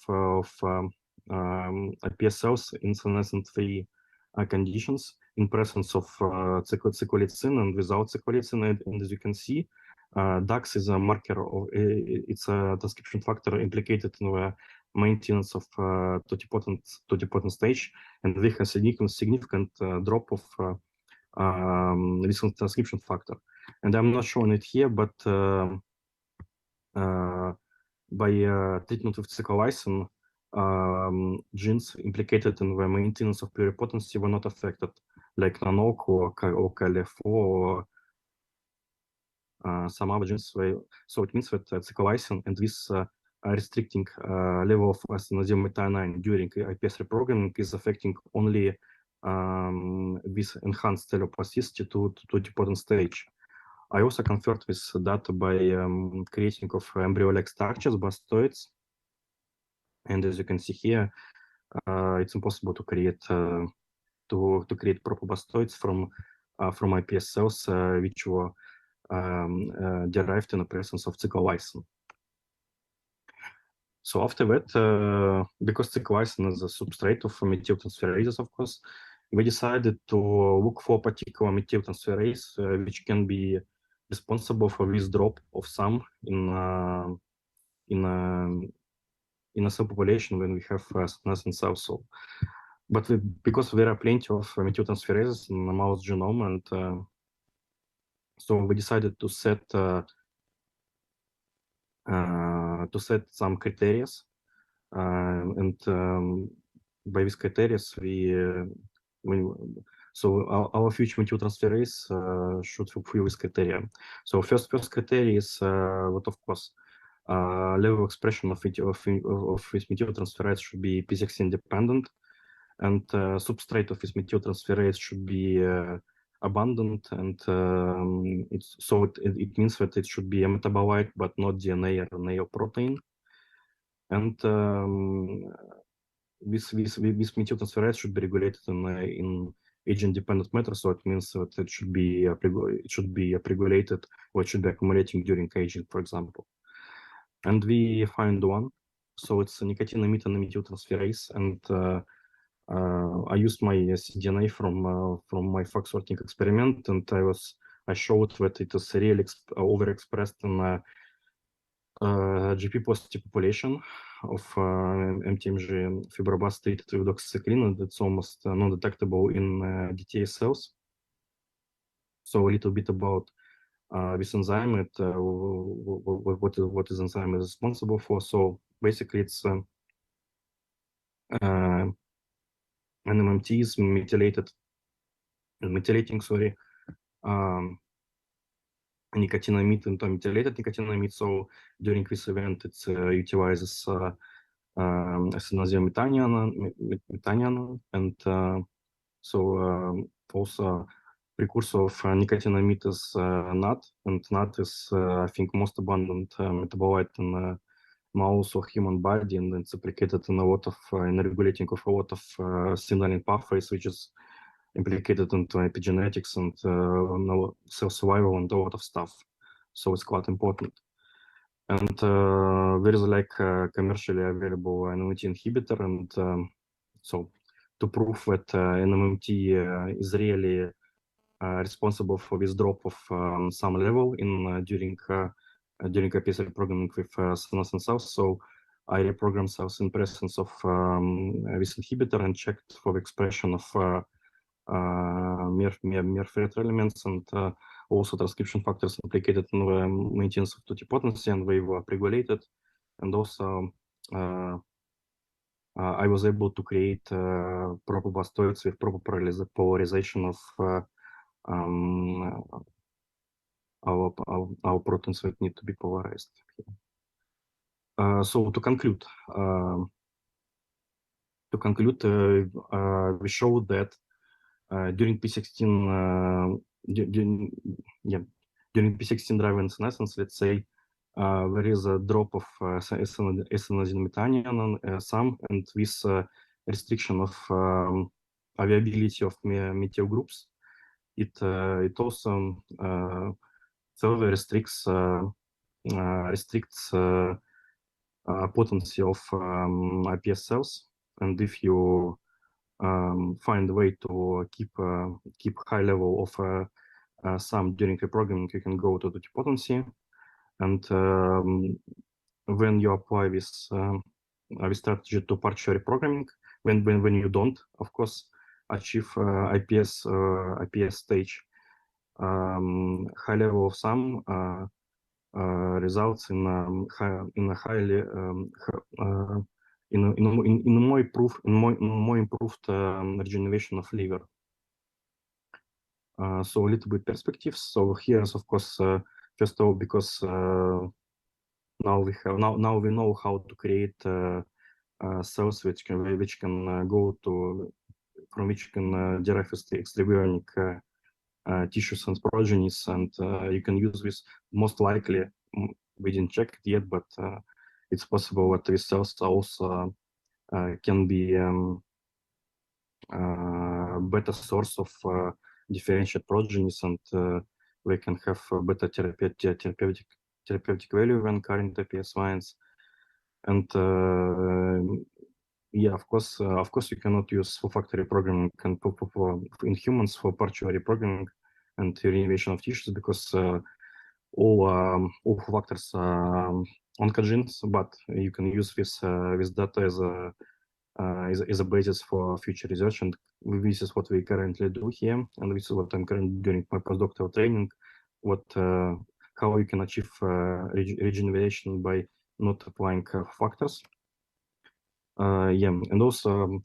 iPS cells in senescent-free conditions in presence of cyclolysin and without cyclolysin. And as you can see, DAX is a marker of it's a transcription factor implicated in the maintenance of totipotent stage, and we have significant drop of this transcription factor. And I'm not showing it here, but by treatment with cyclolysine, genes implicated in the maintenance of pluripotency were not affected, like NANOC or KLF4 or some other genes. So it means that cyclolysine and this restricting level of S-enantiomethionine during iPS reprogramming is affecting only this enhanced cellular plasticity to totipotent stage. I also confirmed this data by creating of embryo-like structures, blastoids, and as you can see here, it's impossible to create proper blastoids from iPS cells which were derived in the presence of cyclolysine. So after that, because cyclolysine is a substrate of methyltransferases, of course, we decided to look for a particular methyltransferase which can be responsible for this drop of SAM in a cell population when we have senescent cells. So, but because there are plenty of methyltransferases in the mouse genome, and so we decided to set some criteria, and by these criteria so our future methyltransferase should fulfill this criteria. So first criteria is what, of course, level of expression of this methyltransferase should be P16 independent, and substrate of this methyltransferase should be abundant, and it means that it should be a metabolite but not DNA or RNA or protein, and this methyltransferase should be regulated in age-independent manner. So it means that it should be upregulated, or it should be accumulating during aging, for example. And we find one. So it's a nicotine-emitting methyltransferase, and I used my cDNA from my FAC sorting experiment, and I was I showed that it is really overexpressed in GP-positive population of MTMG fibroblast treated with doxycycline, and it's almost non-detectable in DTA cells. So a little bit about this enzyme, what is enzyme is responsible for. So basically, it's NMMT is methylating, nicotinamide into methylated nicotinamide. So during this event, it utilizes methanion, and also precursor of nicotinamide is NAD, and NAD is I think most abundant metabolite in mouse or human body, and it's implicated in a lot of in regulating of a lot of signaling pathways, which is implicated into epigenetics and cell survival and a lot of stuff. So it's quite important. And there is like a commercially available NMT inhibitor, and so to prove that NMT is really responsible for this drop of some level in during iPS reprogramming with senescent cells. So I reprogrammed cells in presence of this inhibitor and checked for the expression of mere ferrite elements and also transcription factors implicated in the maintenance of totipotency, and they were regulated. And also I was able to create proper blastoids with proper polarization of our proteins that need to be polarized. So to conclude, we showed that during P16 during P16 driven senescence, let's say, there is a drop of adenosine methanion some, and with restriction of availability of methyl groups, it also further restricts potency of iPS cells. And if you find a way to keep high level of some during reprogramming, you can go to the potency. And when you apply this strategy to partial reprogramming, when you don't, of course, achieve IPS stage, high level of some results in a highly in more improved regeneration of liver. So a little bit perspectives. So here's of course first of all, because now we know how to create cells which can go to, from which can derive extraembryonic tissues and progenies, and you can use this. Most likely, we didn't check it yet, but it's possible that these cells also can be better source of differentiate progenies, and we can have better therapeutic value when current iPS lines. And yeah, of course, you cannot use full factor reprogramming in humans for partial reprogramming and reanimation of tissues, because all full factors are oncogenes, but you can use this data as a basis for future research, and this is what we currently do here, and this is what I'm currently doing my postdoctoral training. How you can achieve regeneration by not applying factors. And also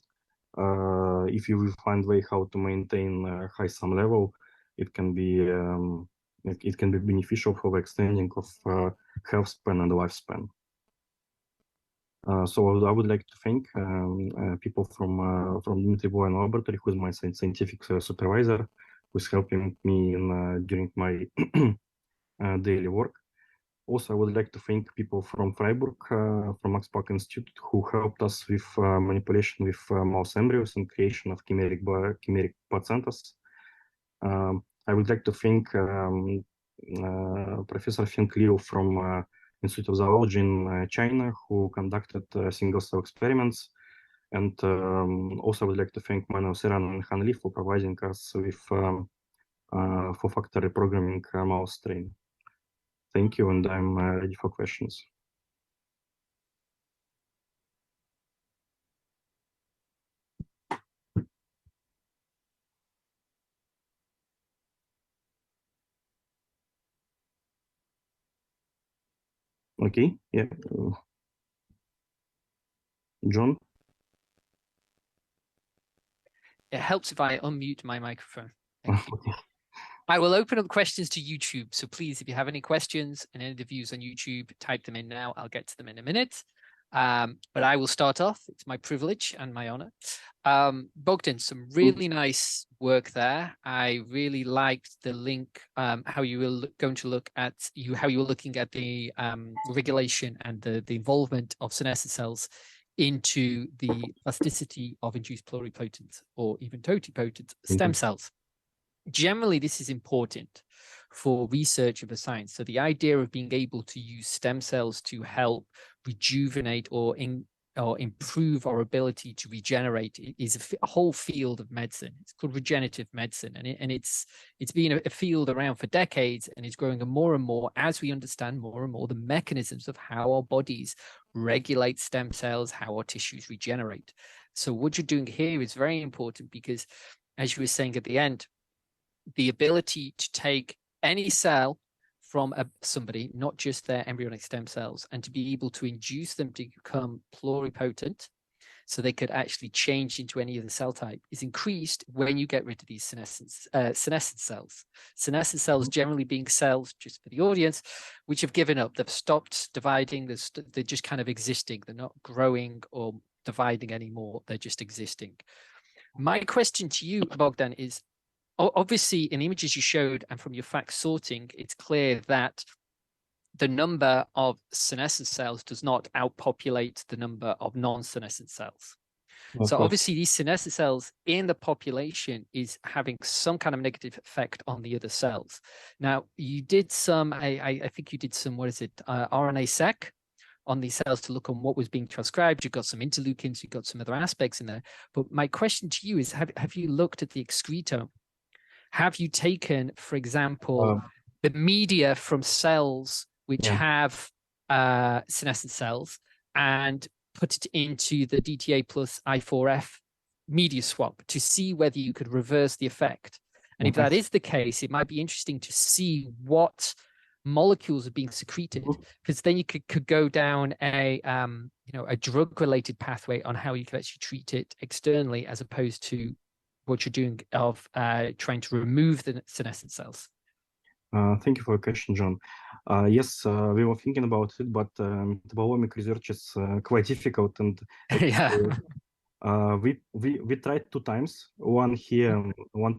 if you will find way how to maintain high sum level, it can be beneficial for the extending of health span and lifespan. So I would like to thank people from Dmitry Boyan laboratory, who is my scientific supervisor, who is helping me during my daily work. Also, I would like to thank people from Freiburg, from Max Planck Institute, who helped us with manipulation with mouse embryos and creation of chimeric placentas. I would like to thank Professor Feng Liu from Institute of Zoology in China, who conducted single-cell experiments. And also I would like to thank Manuel Serrano and Han Li for providing us with for factory reprogramming mouse strain. Thank you, and I'm ready for questions. Okay, yeah. John? It helps if I unmute my microphone. Thank you. I will open up questions to YouTube. So please, if you have any questions and any of the views on YouTube, type them in now. I'll get to them in a minute. But I will start off. It's my privilege and my honor. Bogdan, some really nice work there. I really liked the link, how you were going to look at how you were looking at the regulation and the involvement of senescent cells into the plasticity of induced pluripotent or even totipotent stem cells. Generally, this is important for research of a science. So the idea of being able to use stem cells to help rejuvenate or improve our ability to regenerate is a whole field of medicine. It's called regenerative medicine, and it's been a field around for decades, and it's growing more and more as we understand more and more the mechanisms of how our bodies regulate stem cells, how our tissues regenerate. So what you're doing here is very important because, as you were saying at the end, the ability to take any cell from somebody, not just their embryonic stem cells, and to be able to induce them to become pluripotent, so they could actually change into any other cell type, is increased when you get rid of these senescent cells. Senescent cells generally being cells, just for the audience, which have given up. They've stopped dividing. They're just kind of existing. They're not growing or dividing anymore. They're just existing. My question to you, Bogdan, is, obviously, in the images you showed and from your fact sorting, it's clear that the number of senescent cells does not outpopulate the number of non-senescent cells. So obviously, these senescent cells in the population is having some kind of negative effect on the other cells. Now, you did some, I think you did some, RNA-seq on these cells to look on what was being transcribed. You've got some interleukins, you've got some other aspects in there. But my question to you is, have you looked at the excretome? Have you taken, for example, the media from cells which have senescent cells and put it into the DTA plus I4F media swap to see whether you could reverse the effect? And if that is the case, it might be interesting to see what molecules are being secreted, because then you could go down a drug-related pathway on how you could actually treat it externally, as opposed to what you're doing of trying to remove the senescent cells. Thank you for your question, John. Yes, we were thinking about it, but metabolomic research is quite difficult, and we tried 2 times. One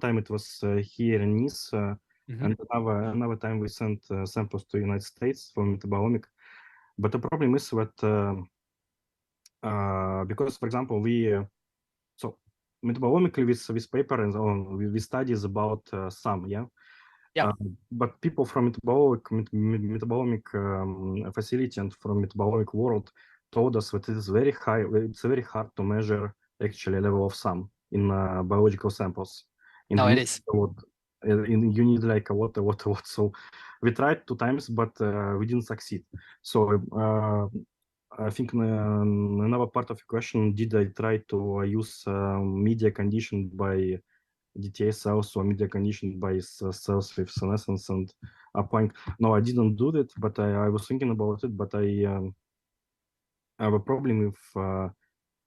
time it was here in Nice, and another time we sent samples to the United States for metabolomic. But the problem is that because, for example, metabolomically with paper and so on, we studies about some, but people from metabolomic facility and from metabolomic world told us that it is very high. It's very hard to measure actually level of some in biological samples. No, it is. You need like a what. So we tried 2 times, but we didn't succeed. So I think another part of the question, did I try to use media conditioned by DTA cells or media conditioned by cells with senescence and applying? No, I didn't do that, but I was thinking about it. But I have a problem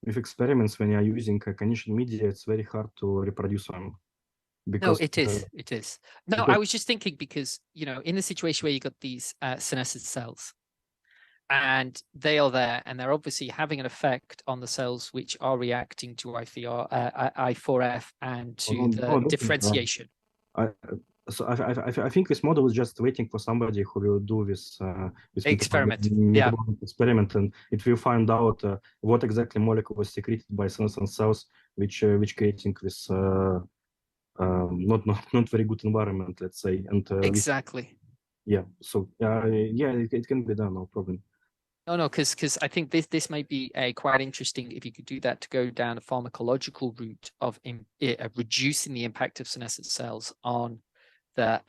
with experiments when you are using a conditioned media. It's very hard to reproduce them. Because, no, it is. No, I was just thinking because, in the situation where you got these senescent cells, and they are there, and they're obviously having an effect on the cells which are reacting to I4F and to the differentiation. I think this model is just waiting for somebody who will do this experiment. Experiment, and it will find out what exactly molecule was secreted by senescent cells, which creating this not very good environment, let's say. And exactly. So it can be done, no problem. No, because I think this might be quite interesting if you could do that, to go down a pharmacological route of reducing the impact of senescent cells on the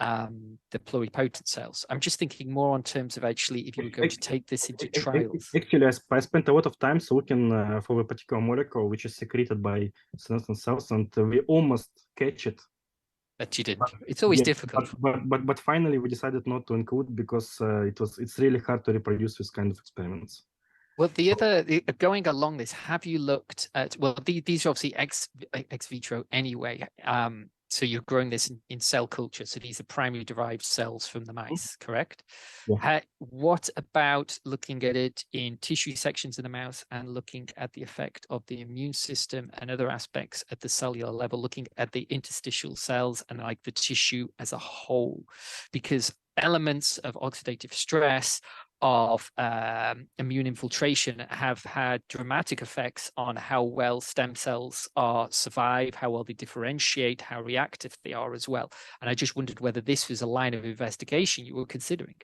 pluripotent cells. I'm just thinking more on terms of actually if you were going to take this into trials. Actually, I spent a lot of time looking for a particular molecule which is secreted by senescent cells, and we almost catch it. But you didn't. It's always difficult. But finally we decided not to include because it's really hard to reproduce this kind of experiments. Well, going along this, have you looked at, well, these are obviously ex vitro anyway. So you're growing this in cell culture. So these are primary derived cells from the mice, correct? Yeah. What about looking at it in tissue sections of the mouse and looking at the effect of the immune system and other aspects at the cellular level, looking at the interstitial cells and like the tissue as a whole? Because elements of oxidative stress, of immune infiltration have had dramatic effects on how well stem cells survive, how well they differentiate, how reactive they are as well. And I just wondered whether this was a line of investigation you were considering.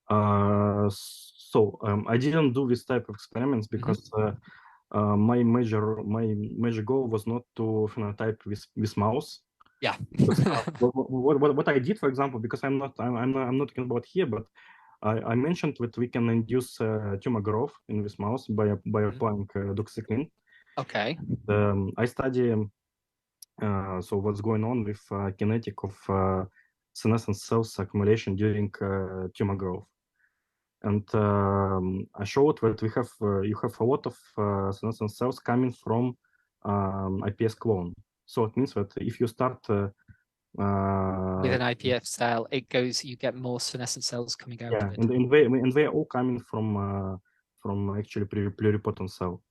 So I didn't do this type of experiments because my major goal was not to phenotype with mouse. Yeah. Because, what I did, for example, because I'm not talking about here, but I mentioned that we can induce tumor growth in this mouse by applying doxycycline. Okay. I study so what's going on with kinetic of senescent cells accumulation during tumor growth, and I showed that we have you have a lot of senescent cells coming from iPS clone. So it means that if you start with an IPF cell, you get more senescent cells coming out of it. And they're all coming from actually pluripotent cell.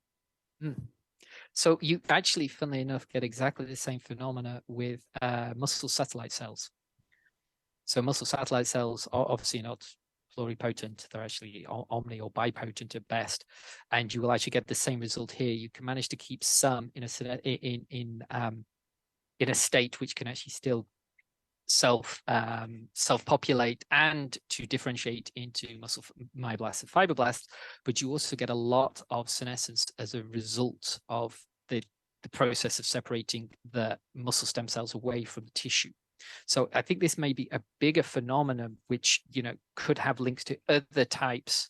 So you actually, funnily enough, get exactly the same phenomena with muscle satellite cells. So muscle satellite cells are obviously not pluripotent; they're actually omni or bipotent at best, and you will actually get the same result here. You can manage to keep some in a state which can actually still self-populate and to differentiate into muscle myoblasts and fibroblasts, but you also get a lot of senescence as a result of the process of separating the muscle stem cells away from the tissue. So I think this may be a bigger phenomenon which could have links to other types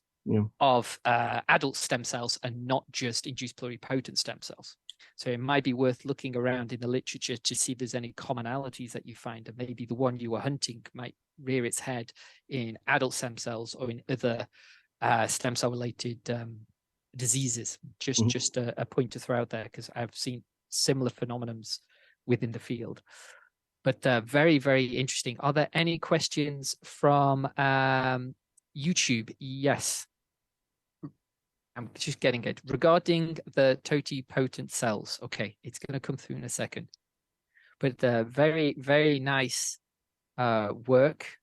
of adult stem cells and not just induced pluripotent stem cells. So it might be worth looking around in the literature to see if there's any commonalities that you find, and maybe the one you were hunting might rear its head in adult stem cells or in other stem cell related diseases. Just a point to throw out there, because I've seen similar phenomenons within the field. But very, very interesting. Are there any questions from YouTube? Yes. I'm just getting it. Regarding the totipotent cells. Okay, it's going to come through in a second. But very, very nice work,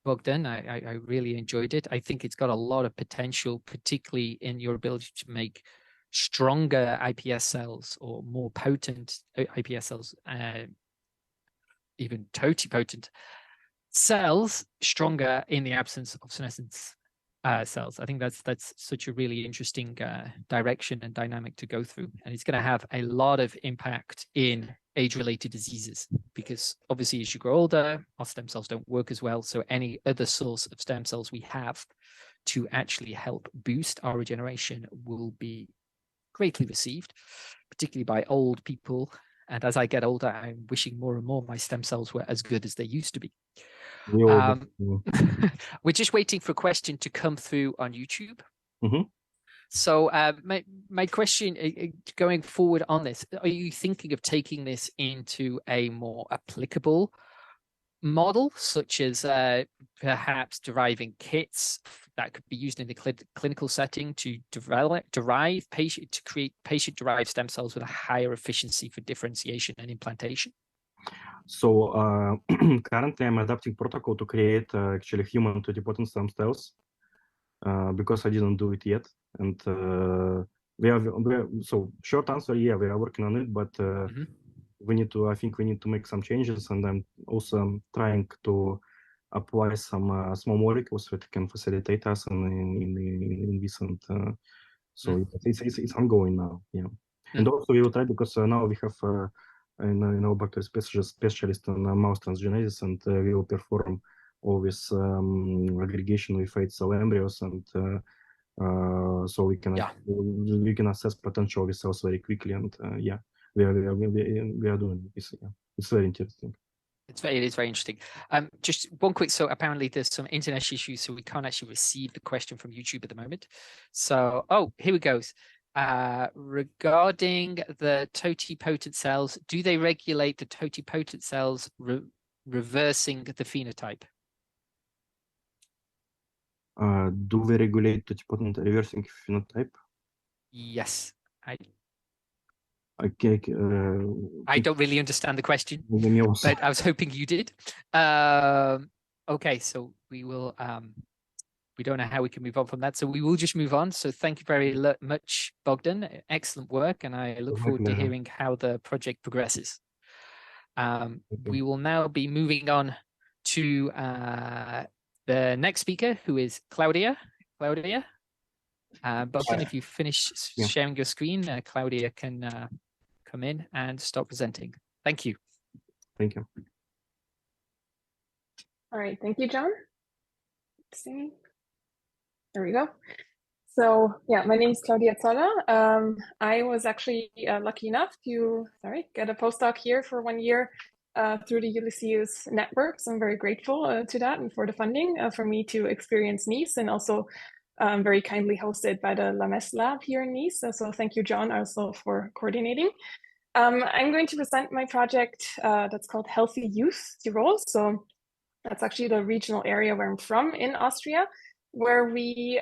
Bogdan. I really enjoyed it. I think it's got a lot of potential, particularly in your ability to make stronger iPS cells or more potent iPS cells, even totipotent cells, stronger in the absence of senescence cells. I think that's such a really interesting direction and dynamic to go through, and it's going to have a lot of impact in age-related diseases, because obviously as you grow older, our stem cells don't work as well. So any other source of stem cells we have to actually help boost our regeneration will be greatly received, particularly by old people. And as I get older, I'm wishing more and more my stem cells were as good as they used to be. We're just waiting for a question to come through on YouTube. So my question going forward on this, are you thinking of taking this into a more applicable model, such as perhaps deriving kits that could be used in the clinical setting to create patient-derived stem cells with a higher efficiency for differentiation and implantation? So currently I'm adapting protocol to create actually human totipotent stem cells because I didn't do it yet. And so short answer, yeah, we are working on it, but I think we need to make some changes, and I'm also trying to apply some small molecules that can facilitate us in this, and so it's ongoing now, yeah. And also we will try, because now we have an bacterial specialist on mouse transgenesis, and we will perform all this aggregation with 8 cell embryos, and so we can assess potential of the cells very quickly. And yeah, we are doing this. Yeah. It's very interesting. It is very interesting. Just one quick, so apparently there's some internet issues, so we can't actually receive the question from YouTube at the moment. So, oh, here we go. Regarding the totipotent cells, do they regulate the totipotent cells reversing the phenotype? Do we regulate totipotent reversing phenotype? Yes. Okay. I don't really understand the question, but I was hoping you did. Okay, so we will. We don't know how we can move on from that, so we will just move on. So thank you very much, Bogdan. Excellent work, and I look forward to hearing how the project progresses. We will now be moving on to the next speaker, who is Claudia. Claudia, Bogdan, if you finish sharing your screen, Claudia can come in and start presenting. Thank you. Thank you. All right, thank you, John. Let's see. There we go. So yeah, my name is Claudia Zoller. I was actually lucky enough to get a postdoc here for 1 year through the Ulysseus network. So I'm very grateful to that and for the funding for me to experience Nice, and also very kindly hosted by the Lames Lab here in Nice. So thank you, John, also for coordinating. I'm going to present my project that's called Healthy Youth Tyrol. So that's actually the regional area where I'm from in Austria, where we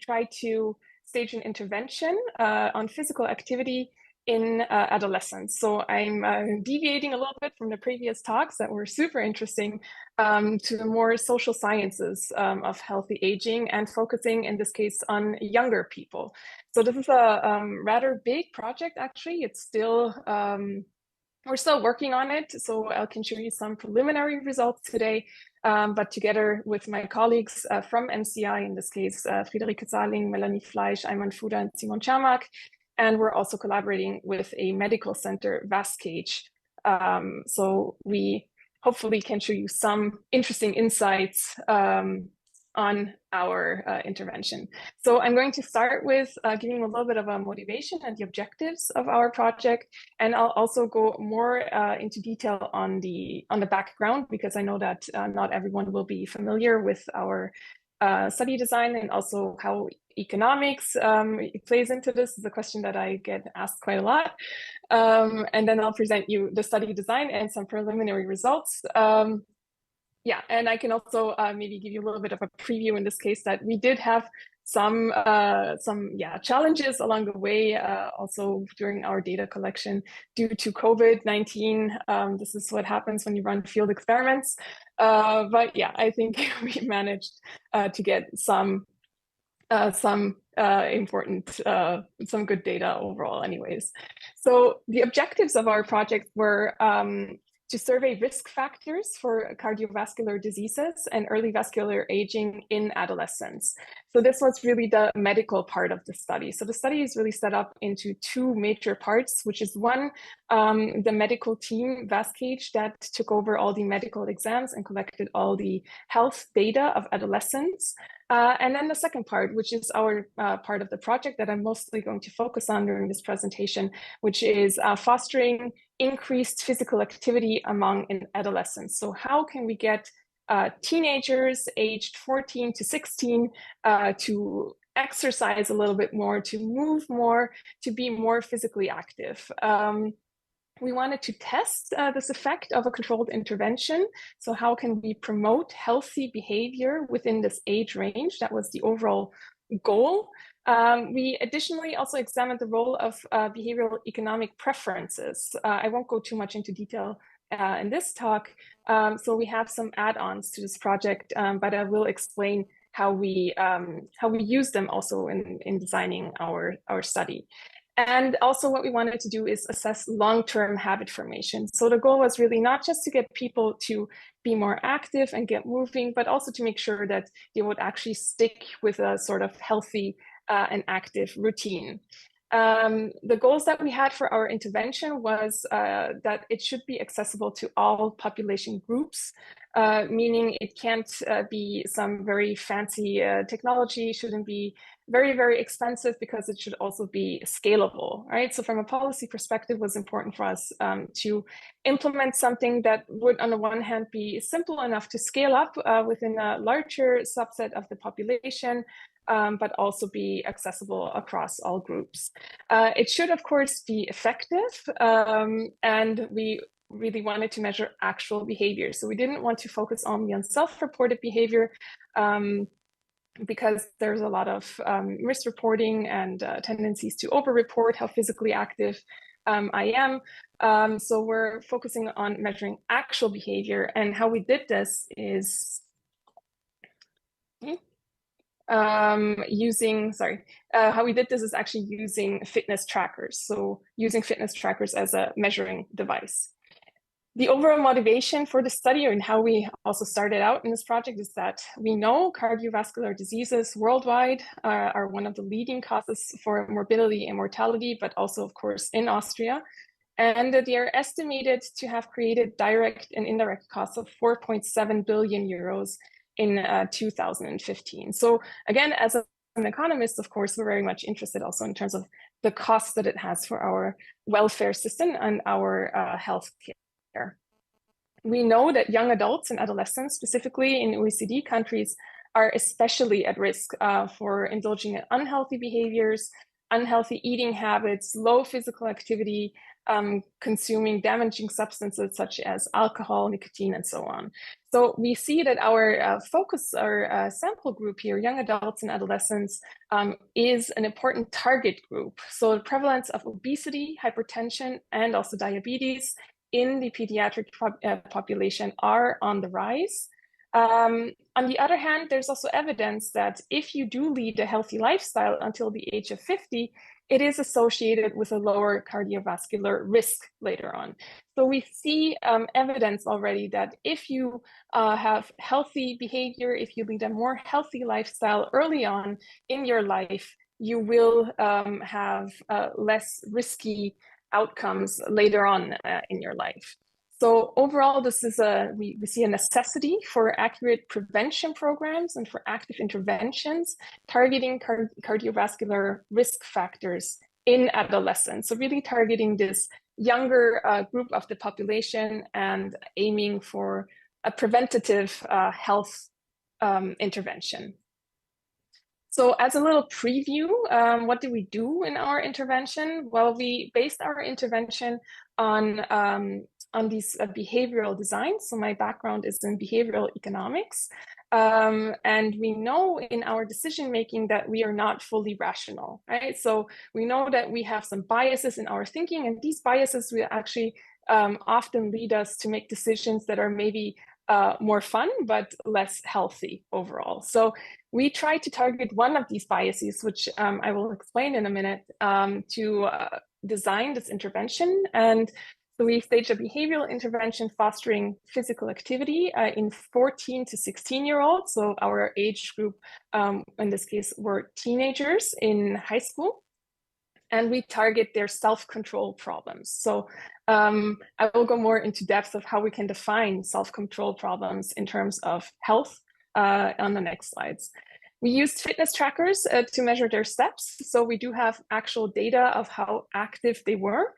try to stage an intervention on physical activity in adolescence. So I'm deviating a little bit from the previous talks that were super interesting to the more social sciences of healthy aging, and focusing in this case on younger people. So this is a rather big project, actually. It's still, we're still working on it. So I can show you some preliminary results today. But together with my colleagues from MCI, in this case, Friederike Zahling, Melanie Fleisch, Ayman Fuda, and Simon Czarmak. And we're also collaborating with a medical center, VASCAGE. So we hopefully can show you some interesting insights on our intervention. So I'm going to start with giving a little bit of a motivation and the objectives of our project, and I'll also go more into detail on the background, because I know that not everyone will be familiar with our study design, and also how economics plays into this. Is a question that I get asked quite a lot. And then I'll present you the study design and some preliminary results. Yeah, and I can also maybe give you a little bit of a preview in this case that we did have some challenges along the way, also during our data collection due to COVID-19. This is what happens when you run field experiments. But yeah, I think we managed to get some important, some good data overall anyways. So the objectives of our project were to survey risk factors for cardiovascular diseases and early vascular aging in adolescents. So this was really the medical part of the study. So the study is really set up into two major parts, which is one, the medical team, VASCAGE, that took over all the medical exams and collected all the health data of adolescents. And then the second part, which is our part of the project that I'm mostly going to focus on during this presentation, which is fostering increased physical activity among adolescents. So how can we get teenagers aged 14 to 16 to exercise a little bit more, to move more, to be more physically active? We wanted to test this effect of a controlled intervention. So how can we promote healthy behavior within this age range? That was the overall goal. We additionally also examined the role of behavioral economic preferences. I won't go too much into detail in this talk. So we have some add-ons to this project, but I will explain how we use them also in designing our study. And also what we wanted to do is assess long-term habit formation. So the goal was really not just to get people to be more active and get moving, but also to make sure that they would actually stick with a sort of healthy and active routine. The goals that we had for our intervention was that it should be accessible to all population groups, meaning it can't be some very fancy technology, shouldn't be very, very expensive, because it should also be scalable, right? So from a policy perspective, it was important for us to implement something that would, on the one hand, be simple enough to scale up within a larger subset of the population, but also be accessible across all groups. It should, of course, be effective, and we really wanted to measure actual behavior. So we didn't want to focus only on self-reported behavior, because there's a lot of misreporting and tendencies to over-report how physically active I am. So we're focusing on measuring actual behavior, and how we did this is how we did this is actually using fitness trackers. So using fitness trackers as a measuring device. The overall motivation for the study, and how we also started out in this project, is that we know cardiovascular diseases worldwide are one of the leading causes for morbidity and mortality, but also, of course, in Austria. And they are estimated to have created direct and indirect costs of 4.7 billion euros in 2015. So again, as an economist, of course, we're very much interested also in terms of the cost that it has for our welfare system and our healthcare. We know that young adults and adolescents, specifically in OECD countries, are especially at risk for indulging in unhealthy behaviors, unhealthy eating habits, low physical activity, consuming damaging substances such as alcohol, nicotine, and so on. So we see that our focus, our sample group here, young adults and adolescents, is an important target group. So the prevalence of obesity, hypertension, and also diabetes in the pediatric population are on the rise. On the other hand, there's also evidence that if you do lead a healthy lifestyle until the age of 50, it is associated with a lower cardiovascular risk later on. So we see evidence already that if you have healthy behavior, if you lead a more healthy lifestyle early on in your life, you will have less risky outcomes later on in your life. So overall, this is we see a necessity for accurate prevention programs and for active interventions targeting cardiovascular risk factors in adolescence. So really targeting this younger group of the population and aiming for a preventative health intervention. So as a little preview, what did we do in our intervention? Well, we based our intervention on these behavioral designs. So my background is in behavioral economics. And we know in our decision-making that we are not fully rational, right? So we know that we have some biases in our thinking, and these biases will actually often lead us to make decisions that are maybe more fun, but less healthy overall. So we try to target one of these biases, which I will explain in a minute, to design this intervention. And so we staged a behavioral intervention fostering physical activity in 14 to 16-year-olds. So our age group, in this case, were teenagers in high school. And we target their self-control problems. So I will go more into depth of how we can define self-control problems in terms of health on the next slides. We used fitness trackers to measure their steps. So we do have actual data of how active they were.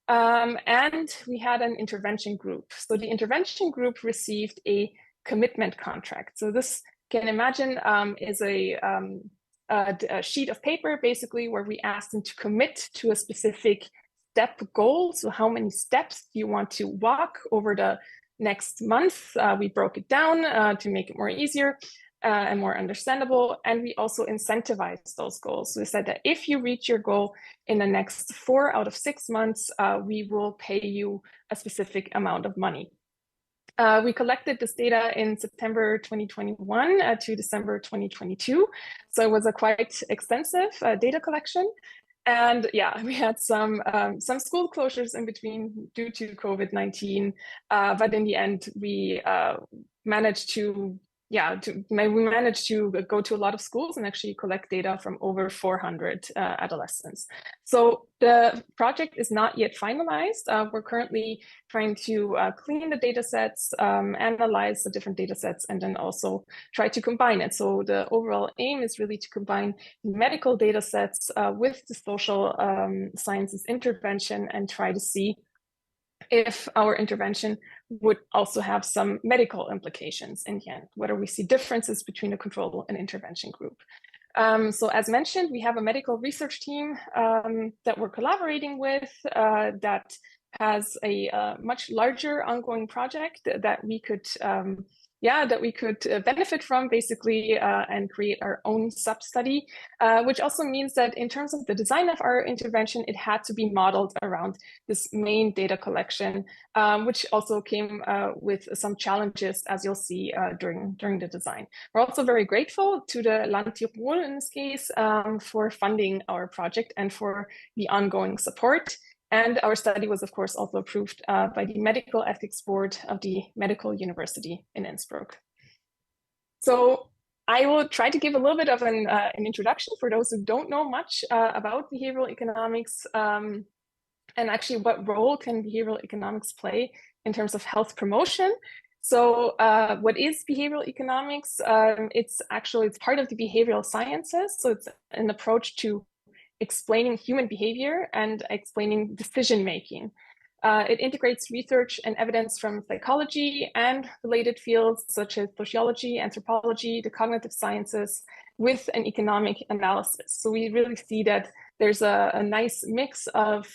And we had an intervention group. So the intervention group received a commitment contract. So this, can imagine, is a sheet of paper, basically, where we asked them to commit to a specific step goal. So how many steps do you want to walk over the next month? We broke it down to make it more easier and more understandable. And we also incentivized those goals. So we said that if you reach your goal in the next 4 out of 6 months, we will pay you a specific amount of money. We collected this data in September 2021 to December 2022. So it was a quite extensive data collection. And yeah, we had some school closures in between due to COVID-19. But in the end, we managed to we managed to go to a lot of schools and actually collect data from over 400 adolescents. So the project is not yet finalized. We're currently trying to clean the data sets, analyze the different data sets, and then also try to combine it. So the overall aim is really to combine medical data sets with the social sciences intervention and try to see if our intervention would also have some medical implications in the end, whether we see differences between a control and intervention group. So as mentioned, we have a medical research team that we're collaborating with that has a much larger ongoing project that we could benefit from basically and create our own sub-study, which also means that in terms of the design of our intervention, it had to be modeled around this main data collection, which also came with some challenges, as you'll see during the design. We're also very grateful to the Land Tirol in this case for funding our project and for the ongoing support. And our study was, of course, also approved by the Medical Ethics Board of the Medical University in Innsbruck. So I will try to give a little bit of an introduction for those who don't know much about behavioral economics and actually what role can behavioral economics play in terms of health promotion. So what is behavioral economics? It's part of the behavioral sciences. So it's an approach to explaining human behavior and explaining decision-making. It integrates research and evidence from psychology and related fields such as sociology, anthropology, the cognitive sciences with an economic analysis. So we really see that there's a nice mix of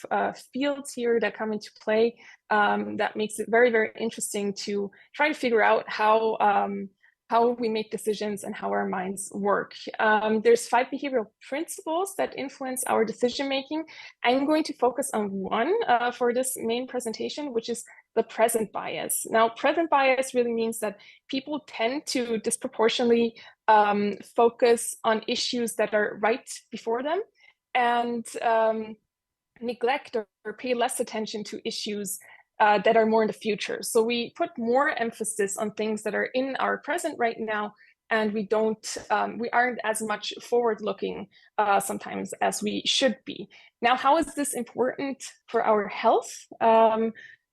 fields here that come into play that makes it very, very interesting to try to figure out how we make decisions and how our minds work. There's 5 behavioral principles that influence our decision-making. I'm going to focus on one for this main presentation, which is the present bias. Now, present bias really means that people tend to disproportionately focus on issues that are right before them and neglect or pay less attention to issues that are more in the future. So we put more emphasis on things that are in our present right now, and we aren't as much forward-looking sometimes as we should be. Now, how is this important for our health?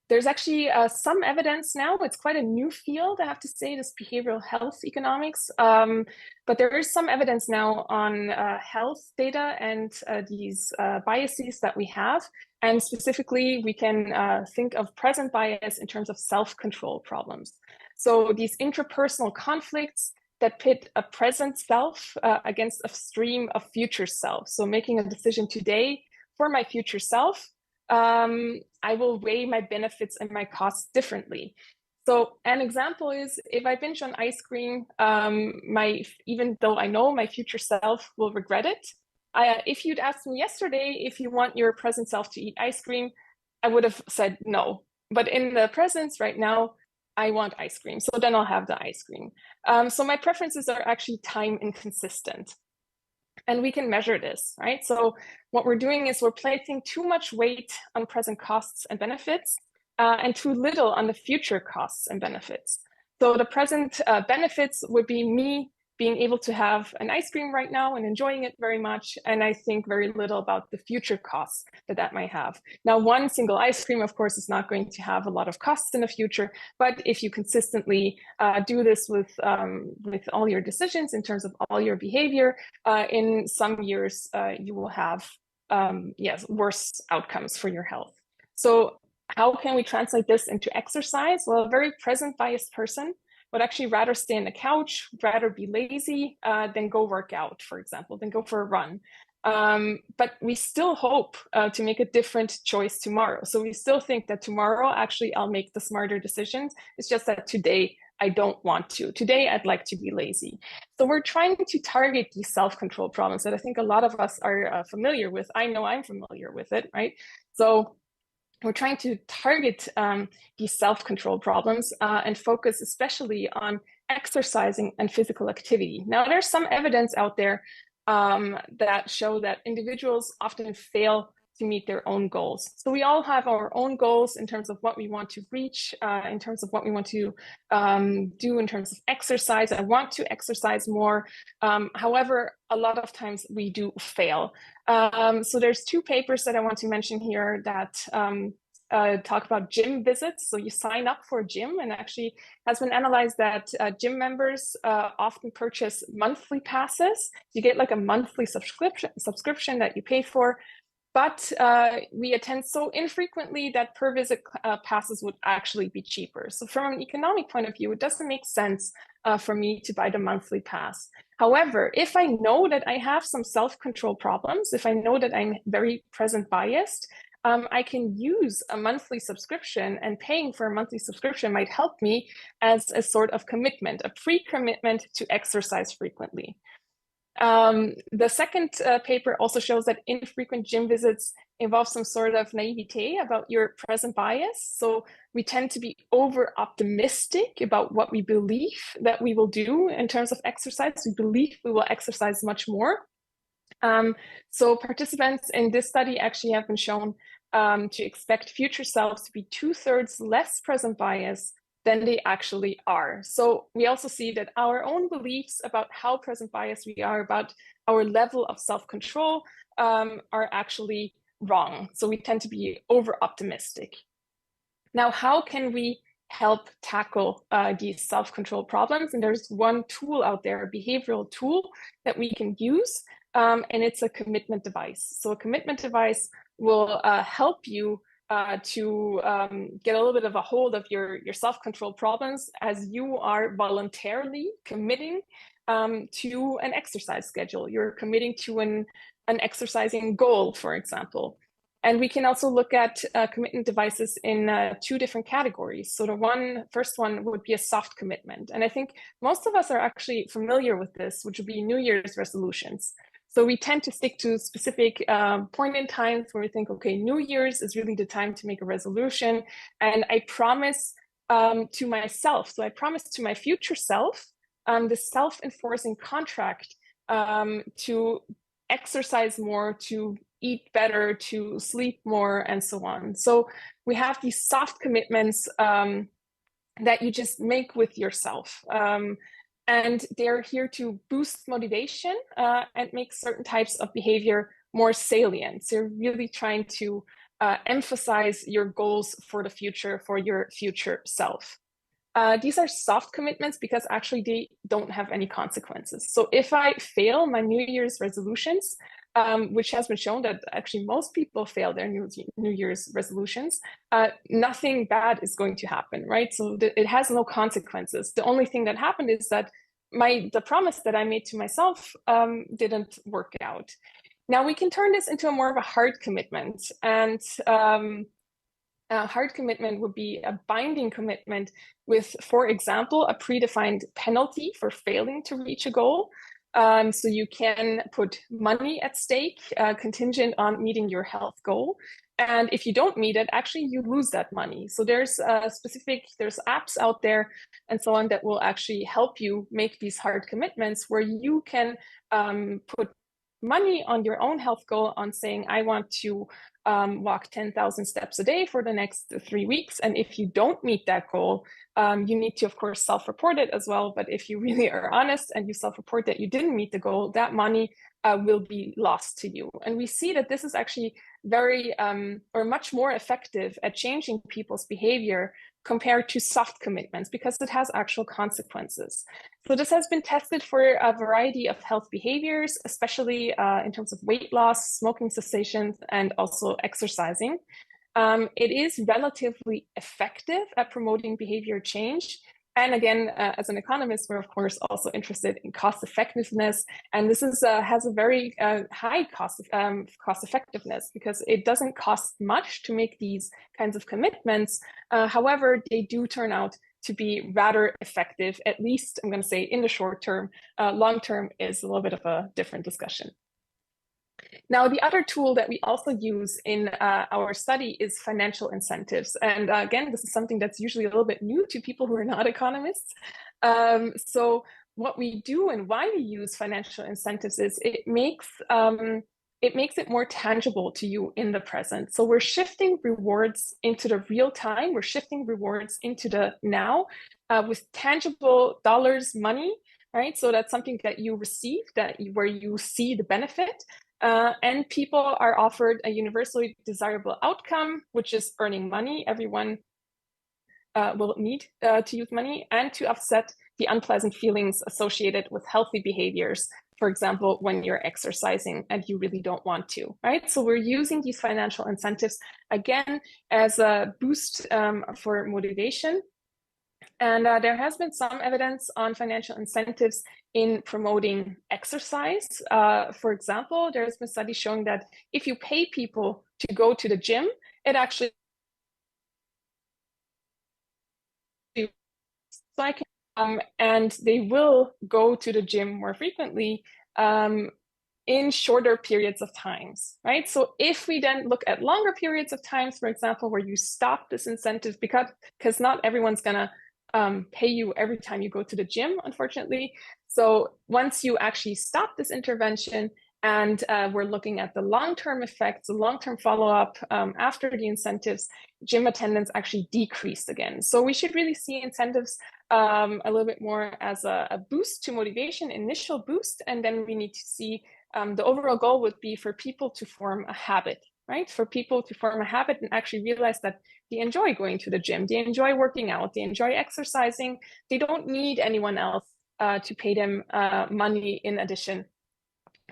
There's actually some evidence now. It's quite a new field, I have to say, this behavioral health economics. But there is some evidence now on health data and these biases that we have. And specifically, we can think of present bias in terms of self-control problems. So these intrapersonal conflicts that pit a present self against a stream of future self. So making a decision today for my future self, I will weigh my benefits and my costs differently. So an example is if I binge on ice cream, even though I know my future self will regret it, if you'd asked me yesterday if you want your present self to eat ice cream, I would have said no. But in the present right now, I want ice cream. So then I'll have the ice cream. So my preferences are actually time inconsistent. And we can measure this, right? So what we're doing is we're placing too much weight on present costs and benefits and too little on the future costs and benefits. So the present benefits would be me being able to have an ice cream right now and enjoying it very much. And I think very little about the future costs that might have. Now, one single ice cream, of course, is not going to have a lot of costs in the future. But if you consistently do this with all your decisions in terms of all your behavior, in some years, you will have, worse outcomes for your health. So how can we translate this into exercise? Well, a very present biased person would actually rather stay on the couch, rather be lazy than go work out, for example, than go for a run. But we still hope to make a different choice tomorrow. So we still think that tomorrow, actually, I'll make the smarter decisions. It's just that today, I don't want to. Today, I'd like to be lazy. So we're trying to target these self-control problems that I think a lot of us are familiar with. I know I'm familiar with it, right? So we're trying to target these self-control problems and focus especially on exercising and physical activity. Now, there's some evidence out there that show that individuals often fail to meet their own goals. So we all have our own goals in terms of what we want to reach, in terms of what we want to do in terms of exercise. I want to exercise more. However, a lot of times we do fail. So there's two papers that I want to mention here that talk about gym visits. So you sign up for a gym, and actually has been analyzed that gym members often purchase monthly passes. You get like a monthly subscription that you pay for, but we attend so infrequently that per visit passes would actually be cheaper. So from an economic point of view, it doesn't make sense for me to buy the monthly pass. However, if I know that I have some self-control problems, if I know that I'm very present biased, I can use a monthly subscription, and paying for a monthly subscription might help me as a sort of commitment, a pre-commitment to exercise frequently. The second paper also shows that infrequent gym visits involve some sort of naivete about your present bias. So we tend to be over-optimistic about what we believe that we will do in terms of exercise. We believe we will exercise much more. So participants in this study actually have been shown to expect future selves to be 2/3 less present bias than they actually are. So we also see that our own beliefs about how present bias we are, about our level of self-control, are actually wrong. So we tend to be over-optimistic. Now, how can we help tackle these self-control problems? And there's one tool out there, a behavioral tool that we can use, and it's a commitment device. So a commitment device will help you to get a little bit of a hold of your self-control problems as you are voluntarily committing to an exercise schedule. You're committing to an exercising goal, for example. And we can also look at commitment devices in two different categories. So the first one would be a soft commitment. And I think most of us are actually familiar with this, which would be New Year's resolutions. So we tend to stick to specific point in times where we think, okay, New Year's is really the time to make a resolution. And I promise to myself, so I promise to my future self, the self-enforcing contract to exercise more, to eat better, to sleep more, and so on. So we have these soft commitments that you just make with yourself. And they're here to boost motivation and make certain types of behavior more salient. So you're really trying to emphasize your goals for the future, for your future self. These are soft commitments because actually they don't have any consequences. So if I fail my New Year's resolutions, which has been shown that actually most people fail their New Year's resolutions, nothing bad is going to happen, right? So it has no consequences. The only thing that happened is that the promise that I made to myself didn't work out. Now we can turn this into more of a hard commitment, and a hard commitment would be a binding commitment with, for example, a predefined penalty for failing to reach a goal. So you can put money at stake contingent on meeting your health goal. And if you don't meet it, actually you lose that money. So there's there's apps out there and so on that will actually help you make these hard commitments where you can put money on your own health goal on saying, I want to walk 10,000 steps a day for the next 3 weeks. And if you don't meet that goal, you need to, of course, self-report it as well. But if you really are honest and you self-report that you didn't meet the goal, that money will be lost to you. And we see that this is actually very or much more effective at changing people's behavior compared to soft commitments because it has actual consequences. So this has been tested for a variety of health behaviors, especially in terms of weight loss, smoking cessation, and also exercising. It is relatively effective at promoting behavior change. And again, as an economist, we're of course also interested in cost effectiveness. And this is has a very high cost effectiveness because it doesn't cost much to make these kinds of commitments. However, they do turn out to be rather effective, at least I'm going to say in the short term. Long term is a little bit of a different discussion. Now, the other tool that we also use in our study is financial incentives. And again, this is something that's usually a little bit new to people who are not economists. So what we do and why we use financial incentives is it makes it makes it more tangible to you in the present. So we're shifting rewards into the real time. We're shifting rewards into the now with tangible dollars, money, right? So that's something that you receive, where you see the benefit. And people are offered a universally desirable outcome, which is earning money. Everyone will need to use money, and to offset the unpleasant feelings associated with healthy behaviors. For example, when you're exercising and you really don't want to, right? So we're using these financial incentives, again, as a boost for motivation. And there has been some evidence on financial incentives in promoting exercise. For example, there's been studies showing that if you pay people to go to the gym, it actually and they will go to the gym more frequently in shorter periods of times, right? So if we then look at longer periods of times, for example, where you stop this incentive, because not everyone's gonna pay you every time you go to the gym, unfortunately. So once you actually stop this intervention, and we're looking at the long-term effects, the long-term follow-up after the incentives, gym attendance actually decreased again. So we should really see incentives a little bit more as a boost to motivation, initial boost, and then we need to see the overall goal would be for people to form a habit, right? For people to form a habit and actually realize that they enjoy going to the gym, they enjoy working out, they enjoy exercising, they don't need anyone else to pay them money in addition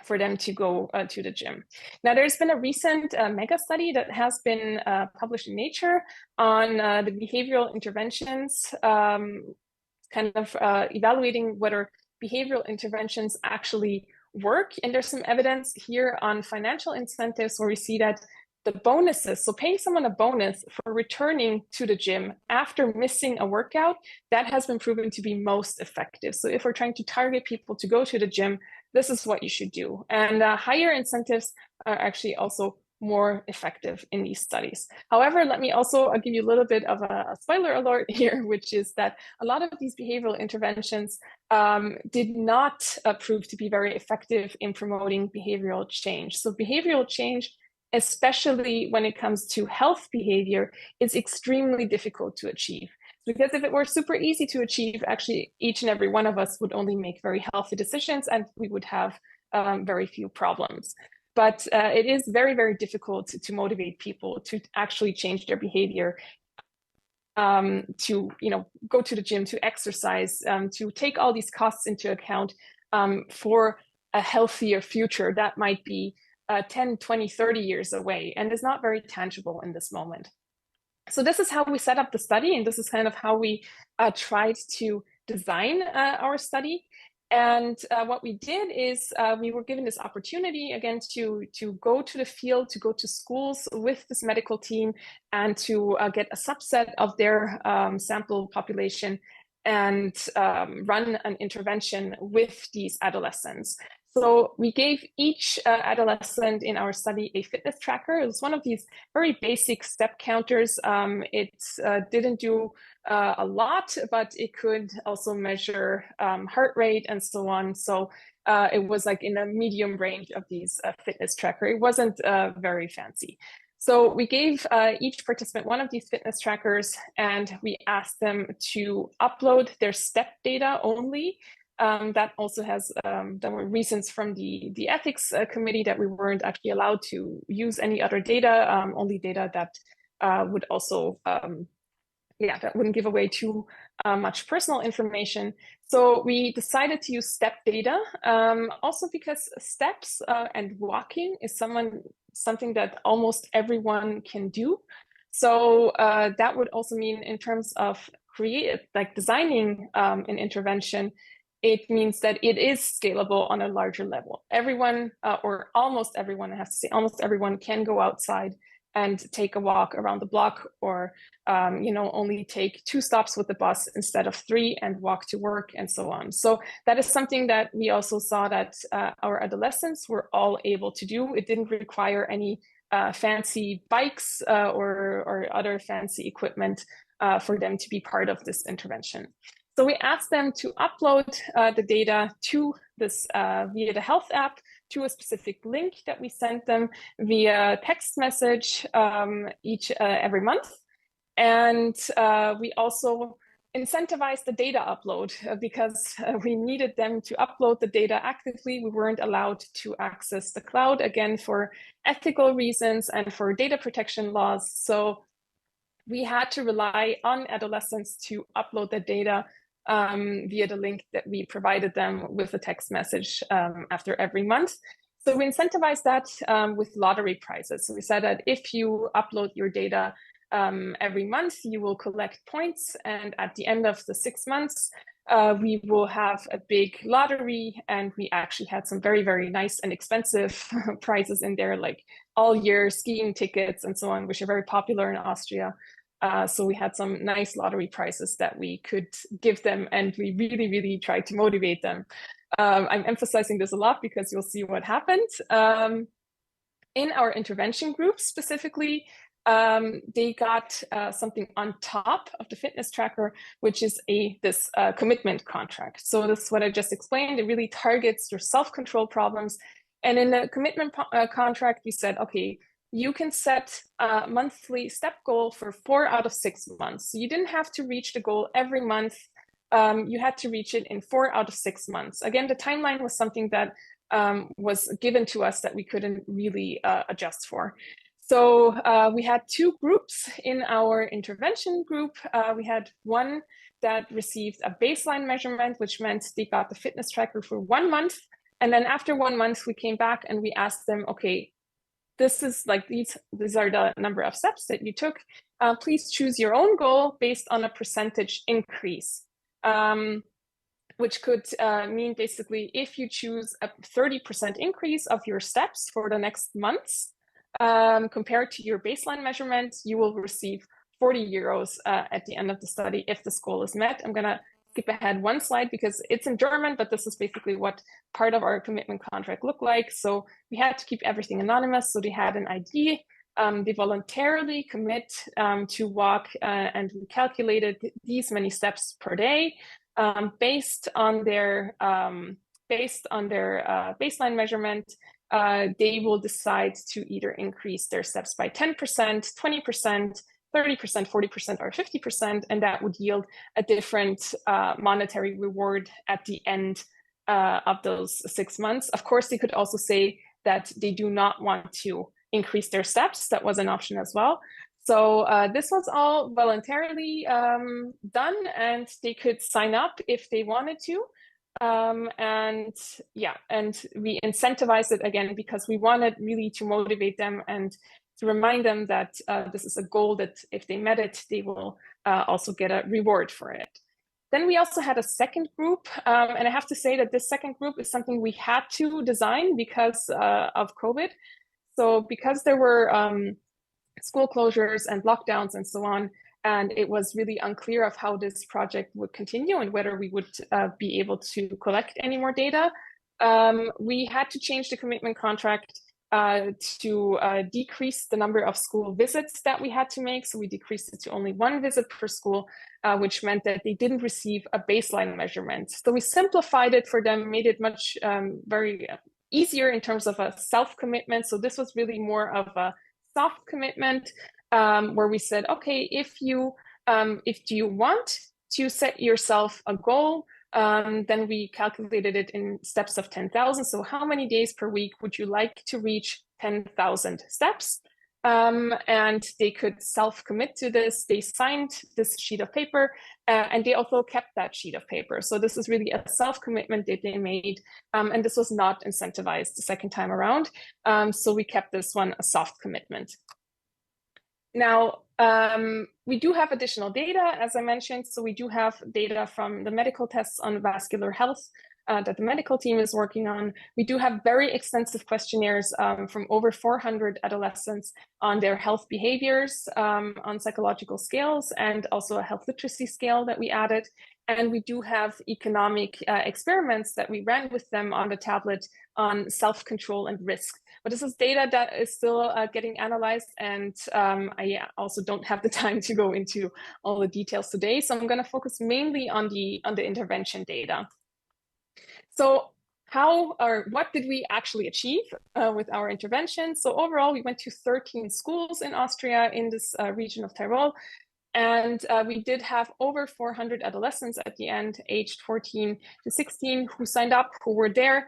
for them to go to the gym. Now, there's been a recent mega study that has been published in Nature on the behavioral interventions, kind of evaluating whether behavioral interventions actually work. And there's some evidence here on financial incentives where we see that the bonuses, so paying someone a bonus for returning to the gym after missing a workout, that has been proven to be most effective. So if we're trying to target people to go to the gym, this is what you should do. And higher incentives are actually also more effective in these studies. However, let me also give you a little bit of a spoiler alert here, which is that a lot of these behavioral interventions did not prove to be very effective in promoting behavioral change. So behavioral change, especially when it comes to health behavior, is extremely difficult to achieve. Because if it were super easy to achieve, actually each and every one of us would only make very healthy decisions and we would have very few problems. But it is very, very difficult to motivate people to actually change their behavior, to go to the gym, to exercise, to take all these costs into account for a healthier future that might be 10, 20, 30 years away and is not very tangible in this moment. So this is how we set up the study, and this is kind of how we tried to design our study. And what we did is we were given this opportunity again to go to the field, to go to schools with this medical team, and to get a subset of their sample population and run an intervention with these adolescents. So we gave each adolescent in our study a fitness tracker. It was one of these very basic step counters. It didn't do a lot, but it could also measure heart rate and so on. So it was like in a medium range of these fitness tracker. It wasn't very fancy. So we gave each participant one of these fitness trackers, and we asked them to upload their step data only. That also has, there were reasons from the ethics committee that we weren't actually allowed to use any other data, only data that would also, that wouldn't give away too much personal information. So we decided to use step data, also because steps and walking is something that almost everyone can do. So that would also mean in terms of designing an intervention, it means that it is scalable on a larger level. Everyone, or almost everyone, I have to say, almost everyone can go outside and take a walk around the block, or only take 2 stops with the bus instead of 3 and walk to work and so on. So that is something that we also saw that our adolescents were all able to do. It didn't require any fancy bikes or other fancy equipment for them to be part of this intervention. So we asked them to upload the data to this via the health app to a specific link that we sent them via text message every month. And we also incentivized the data upload because we needed them to upload the data actively. We weren't allowed to access the cloud, again, for ethical reasons and for data protection laws. So we had to rely on adolescents to upload the data via the link that we provided them with a text message after every month. So we incentivized that with lottery prizes. So we said that if you upload your data every month, you will collect points, and at the end of the 6 months, we will have a big lottery. And we actually had some very, very nice and expensive prizes in there, like all year skiing tickets and so on, which are very popular in Austria. So we had some nice lottery prizes that we could give them, and we really, really tried to motivate them. I'm emphasizing this a lot because you'll see what happened. In our intervention group specifically, they got something on top of the fitness tracker, which is this commitment contract. So this is what I just explained. It really targets your self-control problems. And in the commitment contract, we said, okay, you can set a monthly step goal for 4 out of 6 months. So you didn't have to reach the goal every month. You had to reach it in 4 out of 6 months. Again, the timeline was something that was given to us that we couldn't really adjust for. So we had 2 groups in our intervention group. We had one that received a baseline measurement, which meant they got the fitness tracker for 1 month. And then after 1 month, we came back and we asked them, okay, this is like these are the number of steps that you took. Please choose your own goal based on a percentage increase, which could mean basically if you choose a 30% increase of your steps for the next months, compared to your baseline measurement, you will receive 40 euros at the end of the study if this goal is met. I'm going to skip ahead 1 slide because it's in German, but this is basically what part of our commitment contract looked like. So we had to keep everything anonymous. So they had an ID. They voluntarily commit to walk, and we calculated these many steps per day based on their baseline measurement. They will decide to either increase their steps by 10%, 20%, 30%, 40%, or 50%, and that would yield a different monetary reward at the end of those 6 months. Of course, they could also say that they do not want to increase their steps. That was an option as well. So this was all voluntarily done, and they could sign up if they wanted to. And we incentivized it again because we wanted really to motivate them and to remind them that this is a goal that if they met it, they will also get a reward for it. Then we also had a second group, and I have to say that this second group is something we had to design because of COVID. So because there were school closures and lockdowns and so on, and it was really unclear of how this project would continue and whether we would be able to collect any more data, we had to change the commitment contract to decrease the number of school visits that we had to make. So we decreased it to only 1 visit per school, which meant that they didn't receive a baseline measurement. So we simplified it for them, made it much very easier in terms of a self-commitment. So this was really more of a soft commitment, where we said, okay, if you want to set yourself a goal, then we calculated it in steps of 10,000. So how many days per week would you like to reach 10,000 steps? And they could self-commit to this. They signed this sheet of paper, and they also kept that sheet of paper. So this is really a self-commitment that they made, and this was not incentivized the second time around. So we kept this one a soft commitment. Now, we do have additional data, as I mentioned. So we do have data from the medical tests on vascular health that the medical team is working on. We do have very extensive questionnaires from over 400 adolescents on their health behaviors, on psychological scales, and also a health literacy scale that we added. And we do have economic experiments that we ran with them on the tablet on self-control and risk. But this is data that is still getting analyzed, and I also don't have the time to go into all the details today. So I'm going to focus mainly on the intervention data. So how or what did we actually achieve with our intervention? So overall, we went to 13 schools in Austria in this region of Tyrol. And we did have over 400 adolescents at the end, aged 14 to 16, who signed up, who were there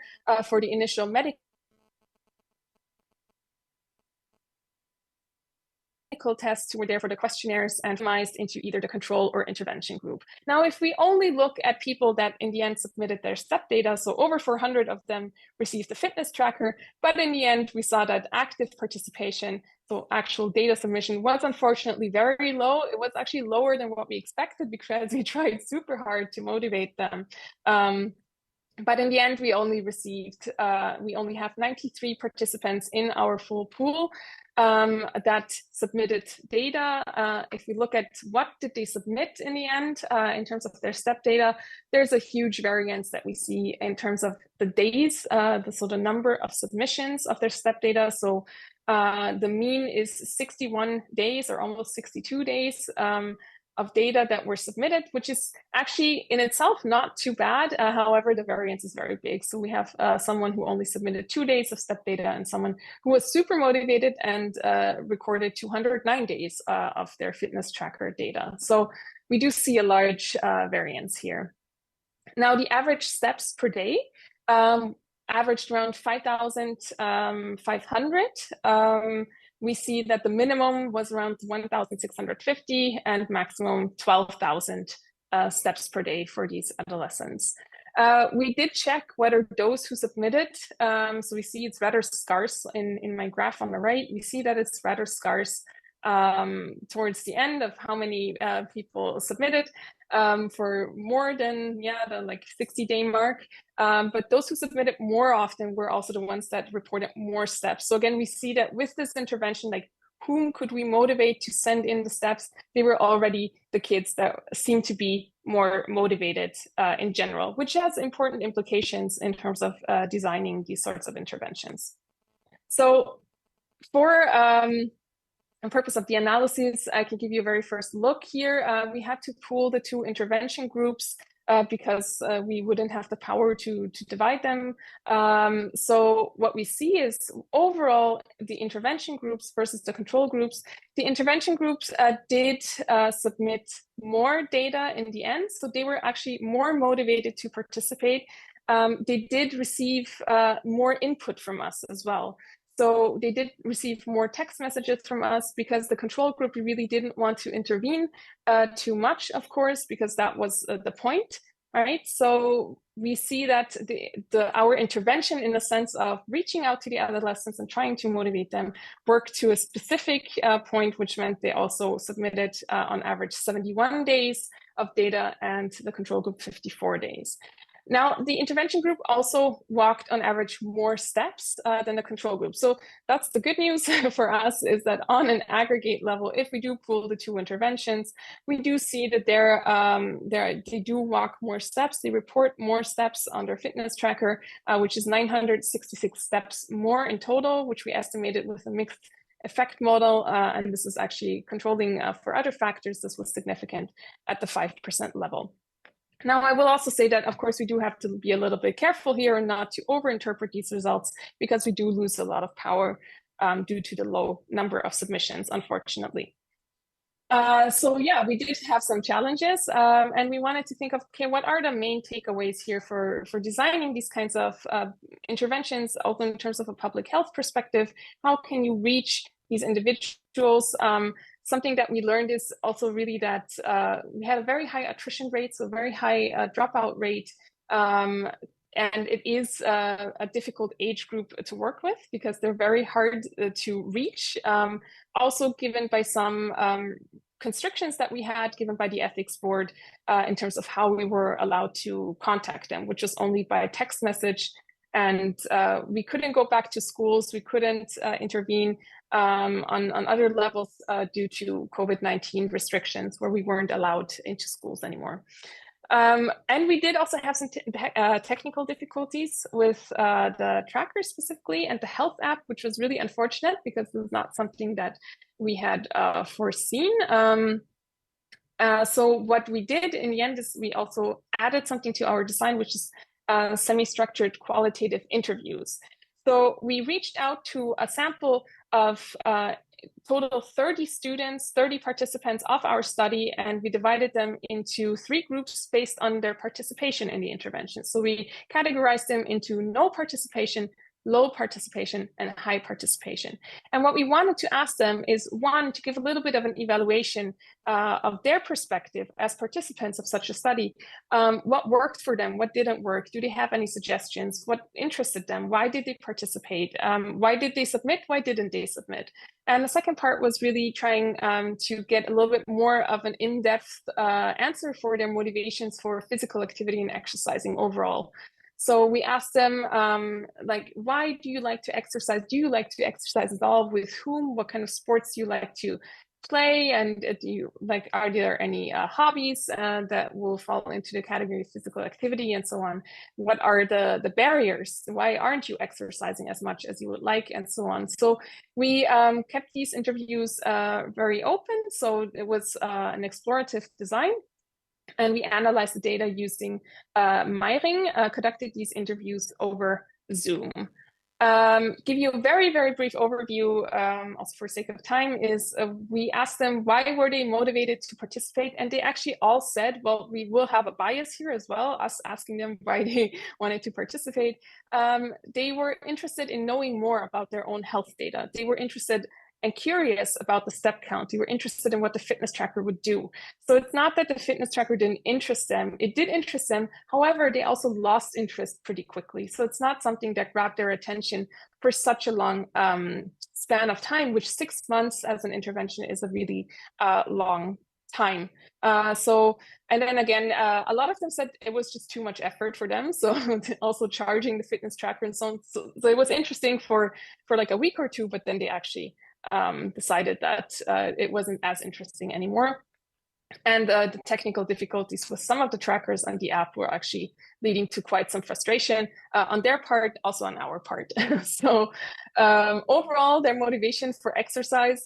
for the initial medical tests, who were there for the questionnaires, and randomized into either the control or intervention group. Now, if we only look at people that in the end submitted their step data, so over 400 of them received the fitness tracker, but in the end, we saw that active participation, so actual data submission, was unfortunately very low. It was actually lower than what we expected because we tried super hard to motivate them. But in the end, we only have 93 participants in our full pool that submitted data. If we look at what did they submit in the end, in terms of their step data, there's a huge variance that we see in terms of the days, so the number of submissions of their step data. So the mean is 61 days or almost 62 days of data that were submitted, which is actually in itself not too bad. However, the variance is very big. So we have someone who only submitted 2 days of step data and someone who was super motivated and recorded 209 days of their fitness tracker data. So we do see a large variance here. Now, the average steps per day averaged around 5,500. We see that the minimum was around 1,650 and maximum 12,000 steps per day for these adolescents. We did check whether those who submitted, so we see it's rather scarce in my graph on the right. We see that it's rather scarce towards the end of how many people submitted for more than the like 60-day mark. But those who submitted more often were also the ones that reported more steps. So again, we see that with this intervention, like whom could we motivate to send in the steps? They were already the kids that seem to be more motivated in general, which has important implications in terms of designing these sorts of interventions. So for the purpose of the analysis, I can give you a very first look here. We had to pool the two intervention groups because we wouldn't have the power to divide them. So what we see is overall the intervention groups versus the control groups. The intervention groups did submit more data in the end, so they were actually more motivated to participate. They did receive more input from us as well. So they did receive more text messages from us because the control group, we really didn't want to intervene too much, of course, because that was the point, right? So we see that our intervention in the sense of reaching out to the adolescents and trying to motivate them worked to a specific point, which meant they also submitted on average 71 days of data and the control group 54 days. Now, the intervention group also walked on average more steps than the control group. So that's the good news for us, is that on an aggregate level, if we do pool the two interventions, we do see that they do walk more steps. They report more steps on their fitness tracker, which is 966 steps more in total, which we estimated with a mixed effect model. And this is actually controlling for other factors. This was significant at the 5% level. Now, I will also say that, of course, we do have to be a little bit careful here and not to overinterpret these results, because we do lose a lot of power due to the low number of submissions, unfortunately. So yeah, we did have some challenges, and we wanted to think of, okay, what are the main takeaways here for designing these kinds of interventions, also in terms of a public health perspective? How can you reach these individuals? Something that we learned is also really that we had a very high attrition rate, so very high dropout rate. And it is a difficult age group to work with because they're very hard to reach. Also given by some constrictions that we had given by the ethics board in terms of how we were allowed to contact them, which was only by text message. And we couldn't go back to schools. We couldn't intervene on other levels due to COVID-19 restrictions, where we weren't allowed into schools anymore. And we did also have some technical difficulties with the tracker specifically and the health app, which was really unfortunate because it was not something that we had foreseen. So what we did in the end is we also added something to our design, which is semi-structured qualitative interviews. So we reached out to a sample of total 30 students, 30 participants of our study, and we divided them into 3 groups based on their participation in the intervention. So we categorized them into no participation, low participation, and high participation. And what we wanted to ask them is, one, to give a little bit of an evaluation of their perspective as participants of such a study. What worked for them? What didn't work? Do they have any suggestions? What interested them? Why did they participate? Why did they submit? Why didn't they submit? And the second part was really trying to get a little bit more of an in-depth answer for their motivations for physical activity and exercising overall. So we asked them, like, why do you like to exercise? Do you like to exercise at all? With whom? What kind of sports do you like to play? And do you like, are there any hobbies that will fall into the category of physical activity and so on? What are the barriers? Why aren't you exercising as much as you would like, and so on? So we kept these interviews very open. So it was an explorative design. And we analyzed the data using Meiring, conducted these interviews over Zoom. Give you a very, very brief overview, also for sake of time, is we asked them why were they motivated to participate, and they actually all said, well, we will have a bias here as well, us asking them why they wanted to participate. They were interested in knowing more about their own health data. They were interested and curious about the step count. They were interested in what the fitness tracker would do. So it's not that the fitness tracker didn't interest them. It did interest them. However, they also lost interest pretty quickly. So it's not something that grabbed their attention for such a long span of time, which 6 months as an intervention is a really long time. And then again, a lot of them said it was just too much effort for them. So also charging the fitness tracker and so on. So it was interesting for like a week or two, but then they actually decided that it wasn't as interesting anymore. And the technical difficulties with some of the trackers on the app were actually leading to quite some frustration on their part, also on our part. So overall, their motivation for exercise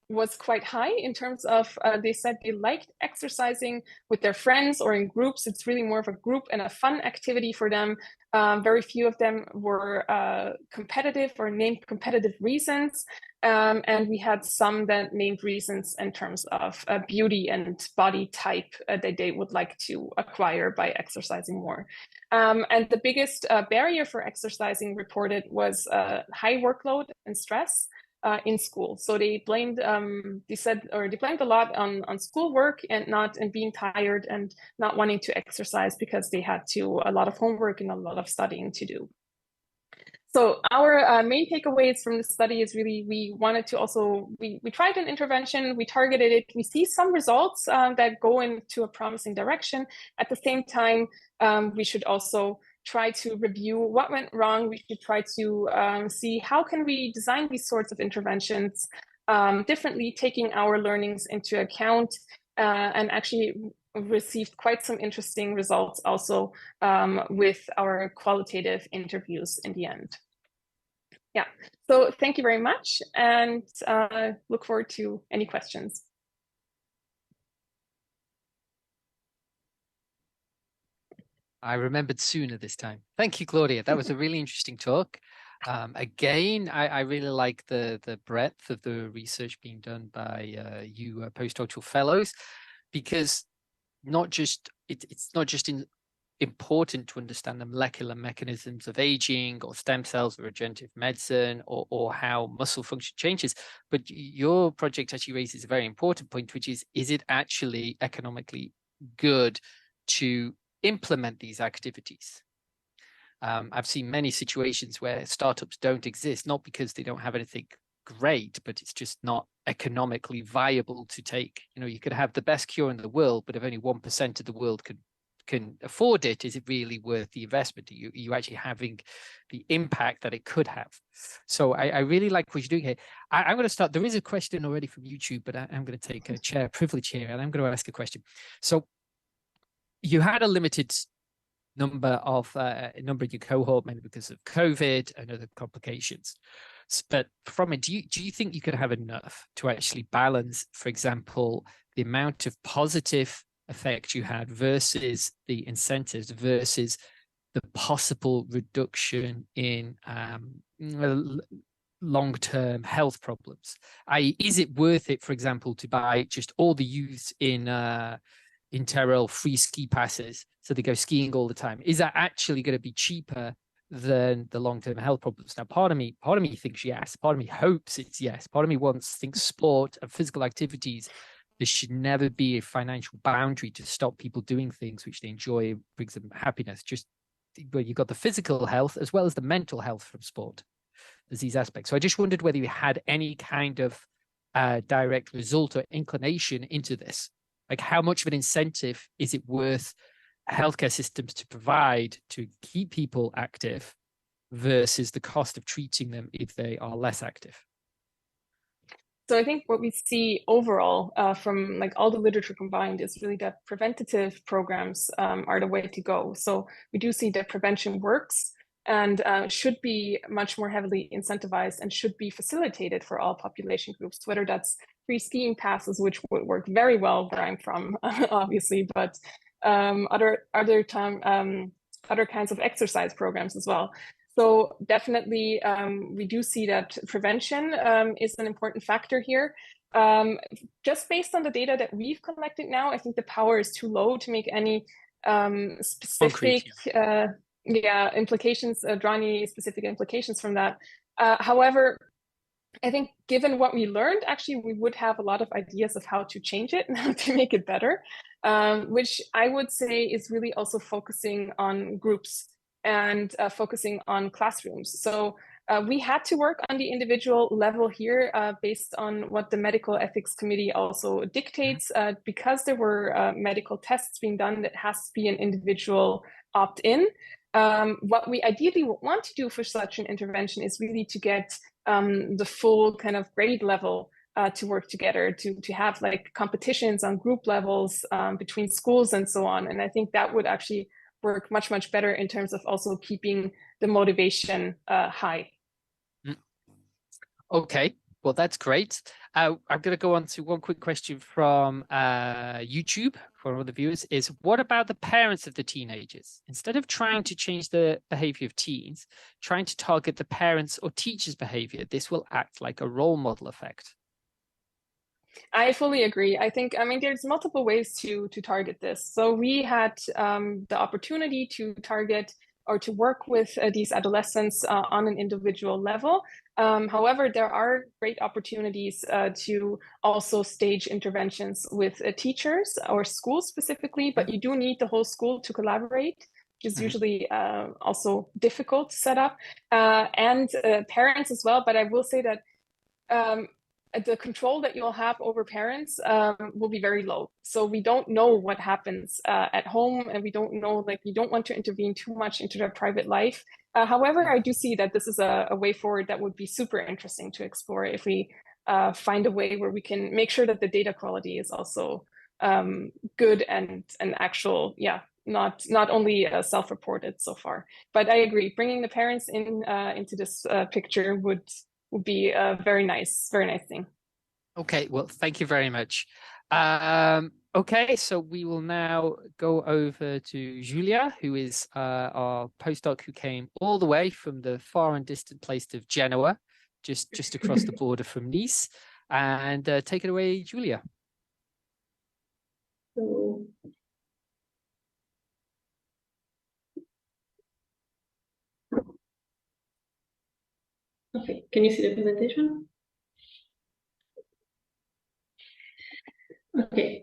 was quite high in terms of, they said they liked exercising with their friends or in groups. It's really more of a group and a fun activity for them. Very few of them were competitive or named competitive reasons. And we had some that named reasons in terms of beauty and body type that they would like to acquire by exercising more. And the biggest barrier for exercising reported was high workload and stress in school. So they blamed, they blamed a lot on schoolwork and being tired and not wanting to exercise because they had a lot of homework and a lot of studying to do. So our main takeaways from the study is really, we wanted to also, we tried an intervention, we targeted it, we see some results that go into a promising direction. At the same time, we should also try to review what went wrong. We should try to see how can we design these sorts of interventions differently, taking our learnings into account, and actually received quite some interesting results also with our qualitative interviews in the end. Yeah, so thank you very much, and look forward to any questions. I remembered sooner this time. Thank you, Claudia. That was a really interesting talk. Again, I really like the breadth of the research being done by you postdoctoral fellows, because it's not just important to understand the molecular mechanisms of aging or stem cells or regenerative medicine or how muscle function changes, but your project actually raises a very important point, which is it actually economically good to implement these activities? I've seen many situations where startups don't exist, not because they don't have anything great, but it's just not economically viable to take. You know, you could have the best cure in the world, but if only 1% of the world can afford it, is it really worth the investment? Are you actually having the impact that it could have? So I really like what you're doing here. I'm going to start. There is a question already from YouTube, but I'm going to take a chair privilege here, and I'm going to ask a question. So you had a limited number in your cohort, maybe because of COVID and other complications. But from it, do you think you could have enough to actually balance, for example, the amount of positive effect you had versus the incentives versus the possible reduction in long-term health problems? Is it worth it, for example, to buy just all the youths in Teruel free ski passes so they go skiing all the time? Is that actually going to be cheaper than the long-term health problems? Now, part of me thinks yes. Part of me hopes it's yes. Part of me thinks sport and physical activities, there should never be a financial boundary to stop people doing things which they enjoy, brings them happiness. Just where you've got the physical health as well as the mental health from sport. There's these aspects. So I just wondered whether you had any kind of direct result or inclination into this. Like, how much of an incentive is it worth healthcare systems to provide to keep people active versus the cost of treating them if they are less active? So I think what we see overall from like all the literature combined is really that preventative programs are the way to go. So we do see that prevention works and should be much more heavily incentivized and should be facilitated for all population groups, whether that's free skiing passes, which would work very well where I'm from, obviously, but other kinds of exercise programs as well. So definitely, we do see that prevention is an important factor here. Just based on the data that we've collected now, I think the power is too low to make any specific implications, draw any specific implications from that. However, I think given what we learned, actually, we would have a lot of ideas of how to change it, to make it better, which I would say is really also focusing on groups and focusing on classrooms. So we had to work on the individual level here based on what the medical ethics committee also dictates, because there were medical tests being done that has to be an individual opt-in. What we ideally would want to do for such an intervention is really to get the full kind of grade level to work together, to have like competitions on group levels between schools and so on. And I think that would actually work much, much better in terms of also keeping the motivation high. Okay, well, that's great. I'm going to go on to one quick question from YouTube for all the viewers is, what about the parents of the teenagers? Instead of trying to change the behavior of teens, trying to target the parents or teachers' behavior, this will act like a role model effect. I fully agree. I think, I mean, there's multiple ways to target this. So we had the opportunity to target or to work with these adolescents on an individual level. However, there are great opportunities to also stage interventions with teachers or schools specifically, but you do need the whole school to collaborate, which is usually also difficult to set up, and parents as well. But I will say that the control that you'll have over parents will be very low. So we don't know what happens at home, and we don't know, like, we don't want to intervene too much into their private life. However, I do see that this is a way forward that would be super interesting to explore if we find a way where we can make sure that the data quality is also good and actual, not only self-reported so far. But I agree, bringing the parents in into this picture would be a very nice thing. Okay, well, thank you very much. Okay, so we will now go over to Julia, who is our postdoc who came all the way from the far and distant place of Genoa, just across the border from Nice. And take it away, Julia. So, okay, can you see the presentation? Okay.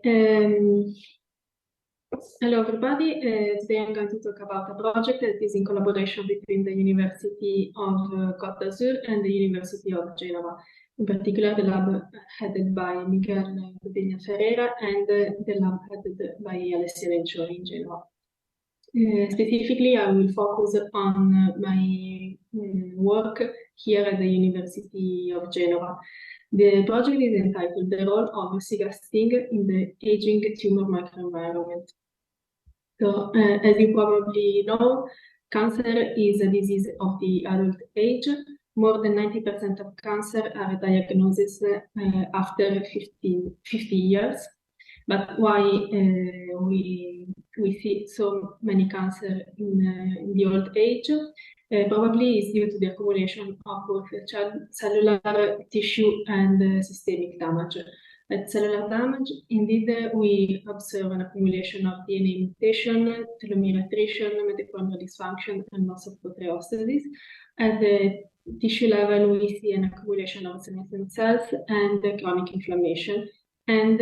Hello, everybody. Today I'm going to talk about a project that is in collaboration between the University of Côte d'Azur and the University of Genova. In particular, the lab headed by Miguel Godinha Ferreira and the lab headed by Alessio in Genova. Specifically, I will focus on my work here at the University of Genova. The project is entitled The Role of Cigasting in the Aging Tumor Microenvironment. So, as you probably know, cancer is a disease of the adult age. More than 90% of cancer are diagnosed after 50 years. But why we see so many cancer in the old age? Probably is due to the accumulation of both cellular tissue and systemic damage. At cellular damage, indeed, we observe an accumulation of DNA mutation, telomere attrition, mitochondrial dysfunction, and loss of proteostasis. At the tissue level, we see an accumulation of senescent cells and chronic inflammation. And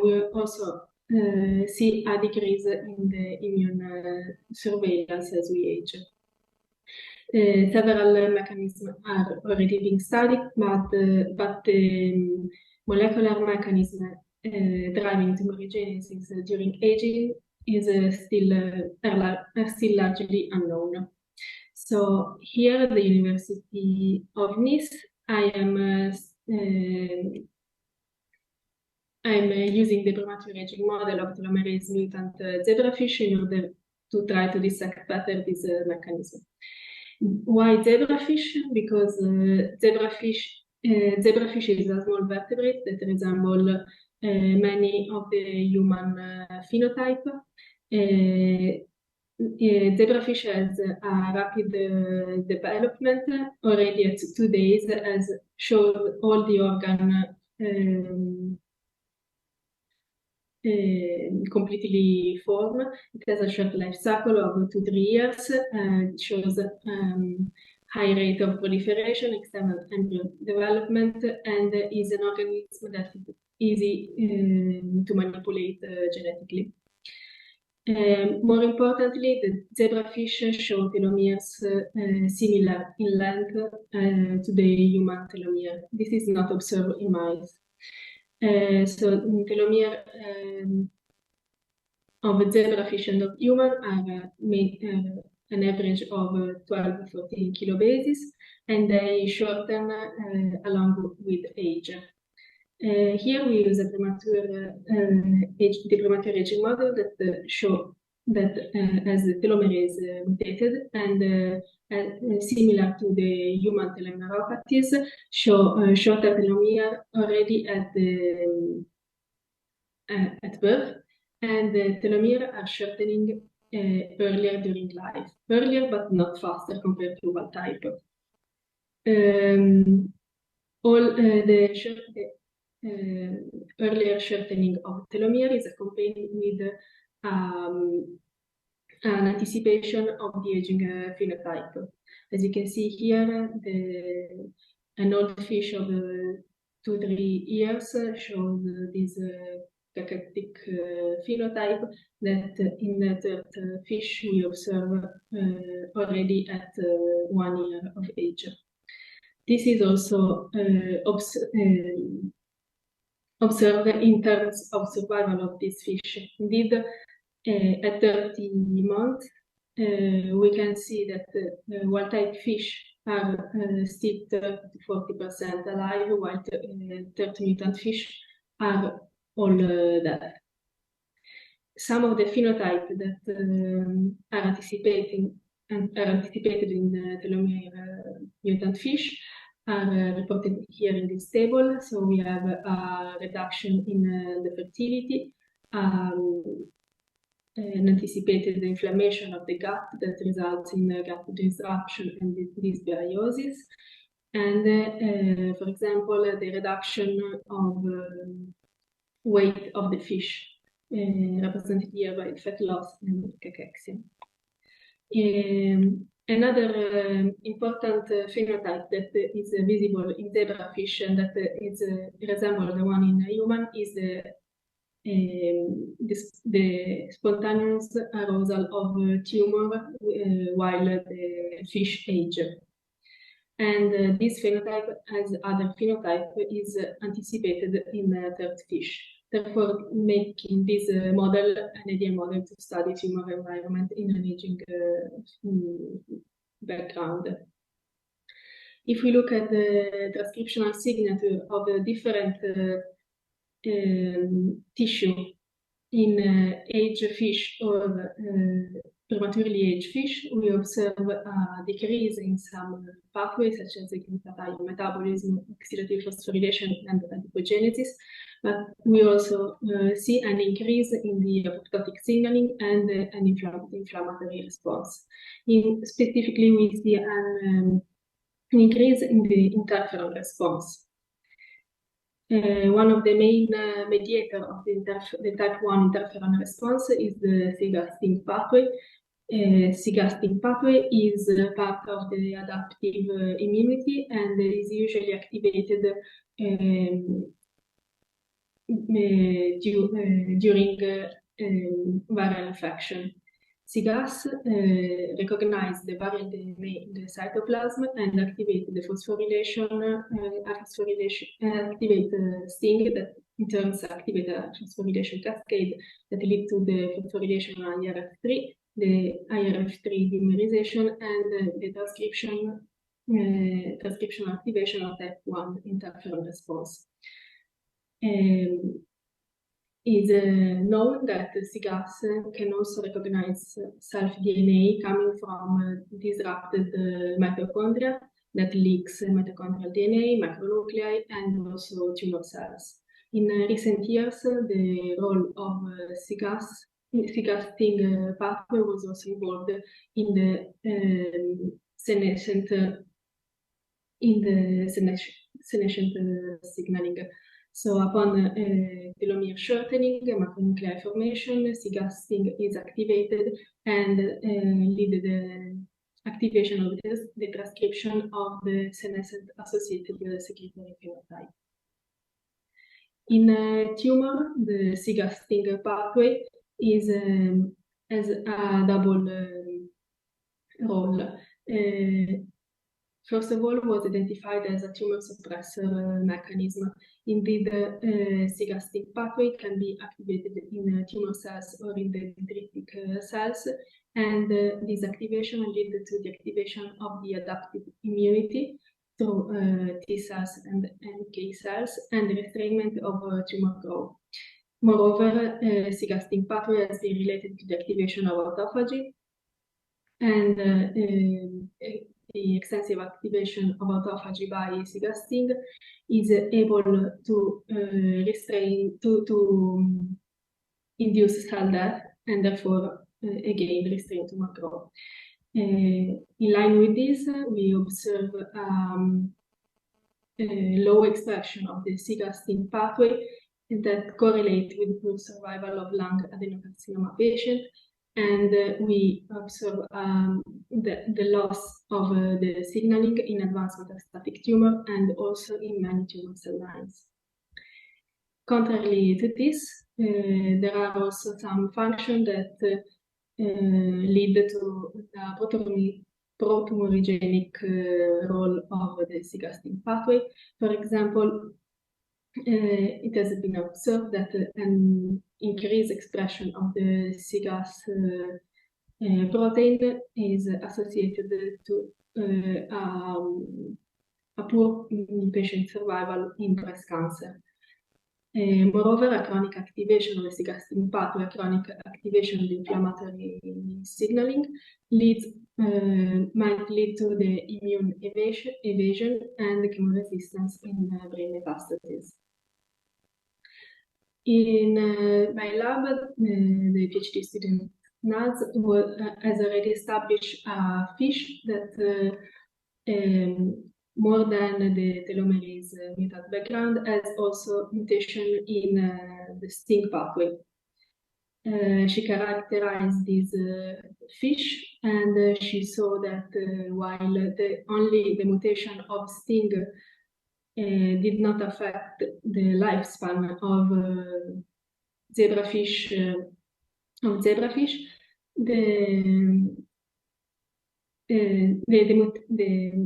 we also see a decrease in the immune surveillance as we age. Several mechanisms are already being studied, but the molecular mechanism driving tumorigenesis during aging is still largely unknown. So here at the University of Nice, I'm using the premature aging model of telomerase mutant zebrafish in order to try to dissect better this mechanism. Why zebrafish? Because zebrafish is a small vertebrate that resemble many of the human phenotype. Zebrafish has a rapid development already at 2 days, as showed all the organ completely formed. It has a short life cycle of 2-3 years. It shows high rate of proliferation, external embryo development, and is an organism that is easy to manipulate genetically. More importantly, the zebrafish show telomeres similar in length to the human telomere. This is not observed in mice. So telomere of zebrafish and of human are an average of 12-14 kilobases, and they shorten along with age. Here we use a premature aging model that show that as the telomerase mutated and similar to the human telomeropathies, show shorter telomere already at birth, and the telomere are shortening earlier during life, earlier but not faster compared to wild type. All the earlier shortening of telomere is accompanied with an anticipation of the aging phenotype. As you can see here, an old fish of 2-3 years shows this cachectic phenotype that in the third fish we observe already at 1 year of age. This is also observed in terms of survival of this fish. Indeed, at 30 months, we can see that wild-type fish are still 30-40% alive, while 30 mutant fish are all dead. Some of the phenotypes that are anticipated in the telomere mutant fish are reported here in this table. So we have a reduction in the fertility, an anticipated inflammation of the gut that results in gut disruption and dysbiosis, and for example, the reduction of weight of the fish, represented here by fat loss and cachexia. Another important phenotype that is visible in zebrafish and that is resembles the one in human is the spontaneous arousal of tumor while the fish age. And this phenotype, as other phenotype, is anticipated in the third fish, therefore making this model an ideal model to study tumor environment in an aging background. If we look at the transcriptional signature of the different tissue in aged fish or prematurely aged fish, we observe a decrease in some pathways such as glutathione metabolism, oxidative phosphorylation, and adipogenesis, but we also see an increase in the apoptotic signaling and an inflammatory response. Specifically, we see an increase in the interferon response. One of the main mediators of the type 1 interferon response is the SIGA-STING pathway. SIGA-STING pathway is part of the adaptive immunity and is usually activated during viral infection. SIGAS recognize the viral DNA in the cytoplasm and activate the phosphorylation, activate STING that in turn activate a phosphorylation cascade that lead to the phosphorylation on IRF3, the IRF3 dimerization, and the transcription activation of type 1 interferon response. It's known that SIGAS can also recognize self-DNA coming from disrupted mitochondria that leaks mitochondrial DNA, macronuclei, and also tumor cells. In recent years, the role of SIGA-STING pathway was also involved in the senescent signaling. So upon telomere shortening, macronuclei formation, SIGA-STING is activated and lead the activation of the transcription of the senescent associated secretory phenotype. In a tumor, the SIGA-STING pathway has a double role. First of all, was identified as a tumor suppressor mechanism. Indeed, SIGA-STING pathway can be activated in tumor cells or in the dendritic cells, and this activation will lead to the activation of the adaptive immunity through T cells and NK cells and the restrainment of tumor growth. Moreover, SIGA-STING pathway has been related to the activation of autophagy, and the extensive activation of autophagy by SIGA-STING is able to induce cell death and therefore again restrain tumor growth. In line with this, we observe low expression of the SIGA-STING pathway that correlate with poor survival of lung adenocarcinoma patient, and we observe the loss of the signaling in advanced metastatic tumor and also in many tumor cell lines. Contrary to this, there are also some functions that lead to the protumorigenic role of the SIGA-STING pathway. For example, it has been observed that an increased expression of the SIGAS protein is associated to a poor patient survival in breast cancer. Moreover, a chronic activation of the SIGA-STING pathway, a chronic activation of the inflammatory signaling might lead to the immune evasion and chemoresistance in brain metastases. In my lab, the PhD student Naz has already established a fish that more than the telomerase mutant background has also mutation in the STING pathway. She characterized this fish, and she saw that while only the mutation of STING did not affect the lifespan of zebrafish, the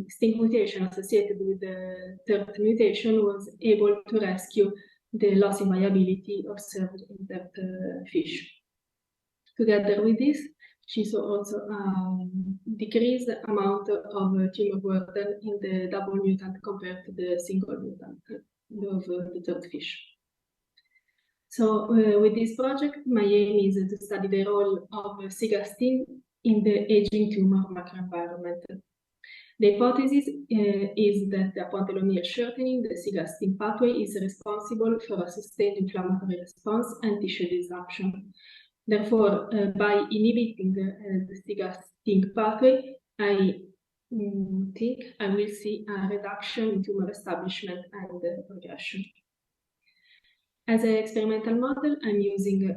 STING mutation associated with the third mutation was able to rescue the loss in viability observed in that fish. Together with this, she saw also a decreased amount of tumor burden in the double mutant compared to the single mutant of the third fish. So with this project, my aim is to study the role of SIGA-STING in the aging tumor microenvironment. The hypothesis is that upon telomere shortening, the SIGA-STING pathway is responsible for a sustained inflammatory response and tissue disruption. Therefore, by inhibiting the SIGA-STING pathway, I think I will see a reduction in tumor establishment and progression. As an experimental model, I'm using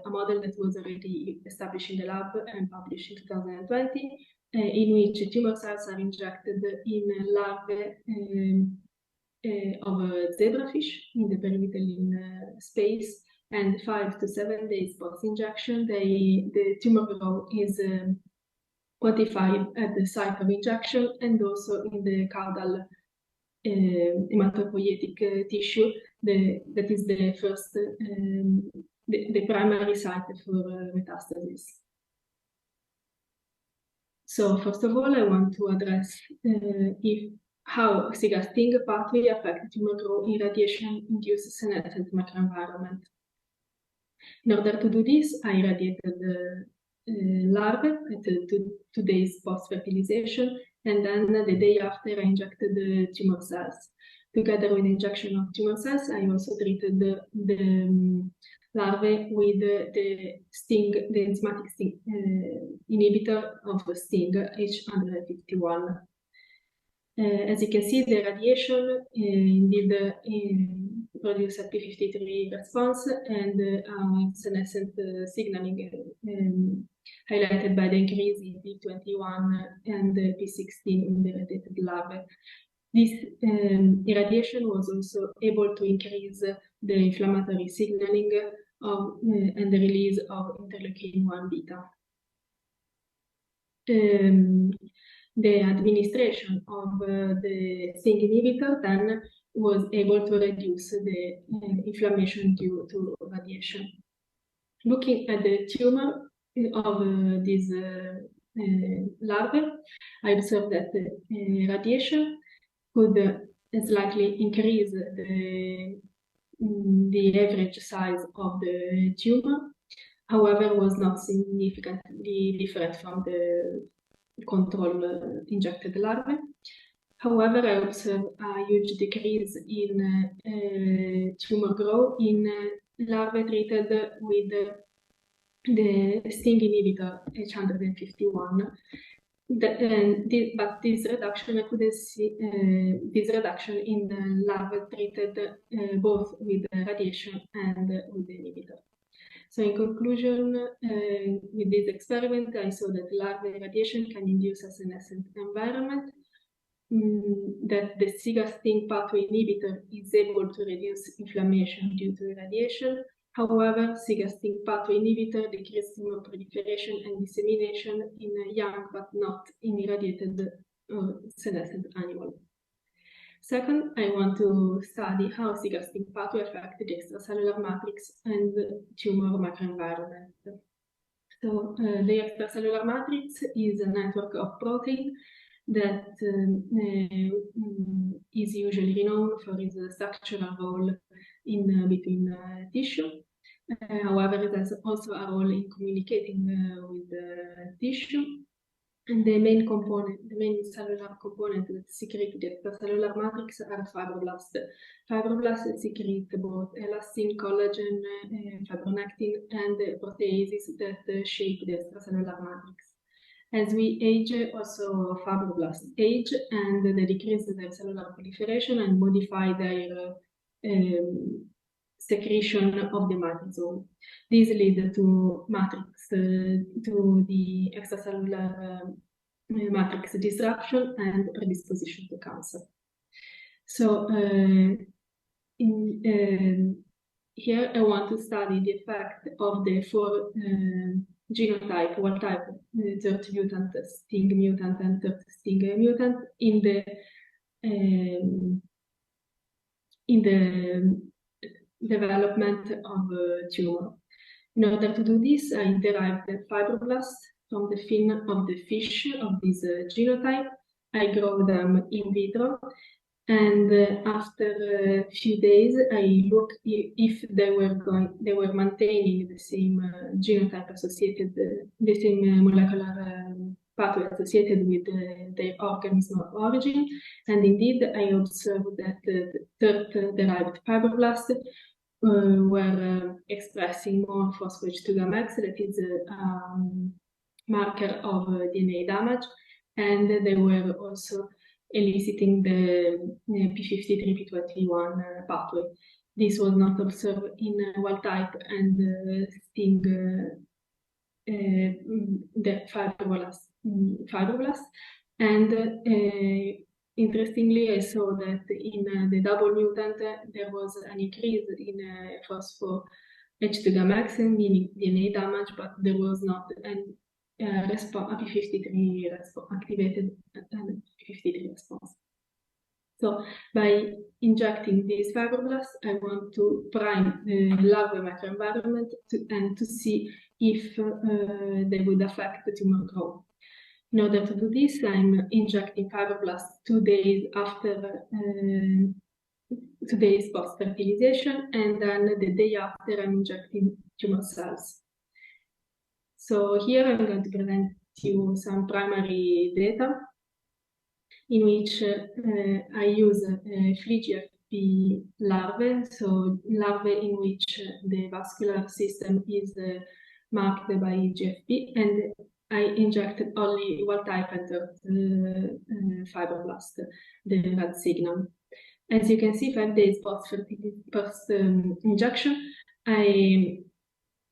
a model that was already established in the lab and published in 2020, in which tumor cells are injected in larvae of zebrafish in the perivitelline space, and 5 to 7 days post-injection, the tumor growth is quantified at the site of injection and also in the caudal hematopoietic tissue, that is the first, the primary site for metastasis. So first of all, I want to address how SIGA-STING pathway affects tumor growth in radiation-induced senescent microenvironment. In order to do this, I irradiated the larvae at 2 days post-fertilization, and then the day after I injected the tumor cells. Together with the injection of tumor cells, I also treated the larvae with the enzymatic STING inhibitor of STING, H151. As you can see, the radiation indeed produce a p53 response and senescent signaling highlighted by the increase in p21 and p16 in the irradiated larvae. This irradiation was also able to increase the inflammatory signaling and the release of interleukin-1 beta. The administration of the STING inhibitor then was able to reduce the inflammation due to radiation. Looking at the tumor of these larvae, I observed that radiation could slightly increase the average size of the tumor, however, was not significantly different from the control injected larvae. However, I observed a huge decrease in tumor growth in larvae treated with the STING inhibitor H151. But this reduction, I couldn't see this reduction in the larvae treated both with radiation and with the inhibitor. So in conclusion, with this experiment, I saw that larvae radiation can induce a senescent environment, that the SIGA-STING pathway inhibitor is able to reduce inflammation due to radiation. However, SIGA-STING pathway inhibitor decreases tumor proliferation and dissemination in young but not in irradiated senescent animal. Second, I want to study how SIGA-STING pathway affects the extracellular matrix and tumor microenvironment. So the extracellular matrix is a network of protein that is usually renowned for its structural role in between tissue. However, it has also a role in communicating with the tissue. And the main cellular component that secrete the extracellular matrix are fibroblasts. Fibroblasts secrete both elastin, collagen, fibronectin, and proteases that shape the extracellular matrix. As we age, also fibroblasts age, and they decrease their cellular proliferation and modify their secretion of the matrizome. These lead to the extracellular matrix disruption and predisposition to cancer. So here I want to study the effect of the 4 genotype, wild type, 30 mutant, STING mutant, and 30 STING mutant in the development of tumor. In order to do this, I derived the fibroblasts from the fin of the fish of this genotype. I grow them in vitro, and after a few days, I look if they were maintaining the same genotype associated, the same molecular pathway associated with their organism of origin. And indeed, I observed that the third-derived fibroblasts were expressing more phospho-H2 gametes, that is a marker of DNA damage, and they were also eliciting the p53-p21 pathway. This was not observed in wild type and STING the fibroblasts. And interestingly, I saw that in the double mutant there was an increase in phospho-H2 gametes, meaning DNA damage, but there was not an p53 activated p53 response. So by injecting these fibroblasts, I want to prime the larval microenvironment and to see if they would affect the tumor growth. In order to do this, I'm injecting fibroblasts 2 days after 2 days post-fertilization, and then the day after I'm injecting tumor cells. So here I'm going to present you some primary data in which I use free GFP larvae, so larvae in which the vascular system is marked by GFP, and I injected only wild-type entered fibroblast, the red signal. As you can see, 5 days post injection,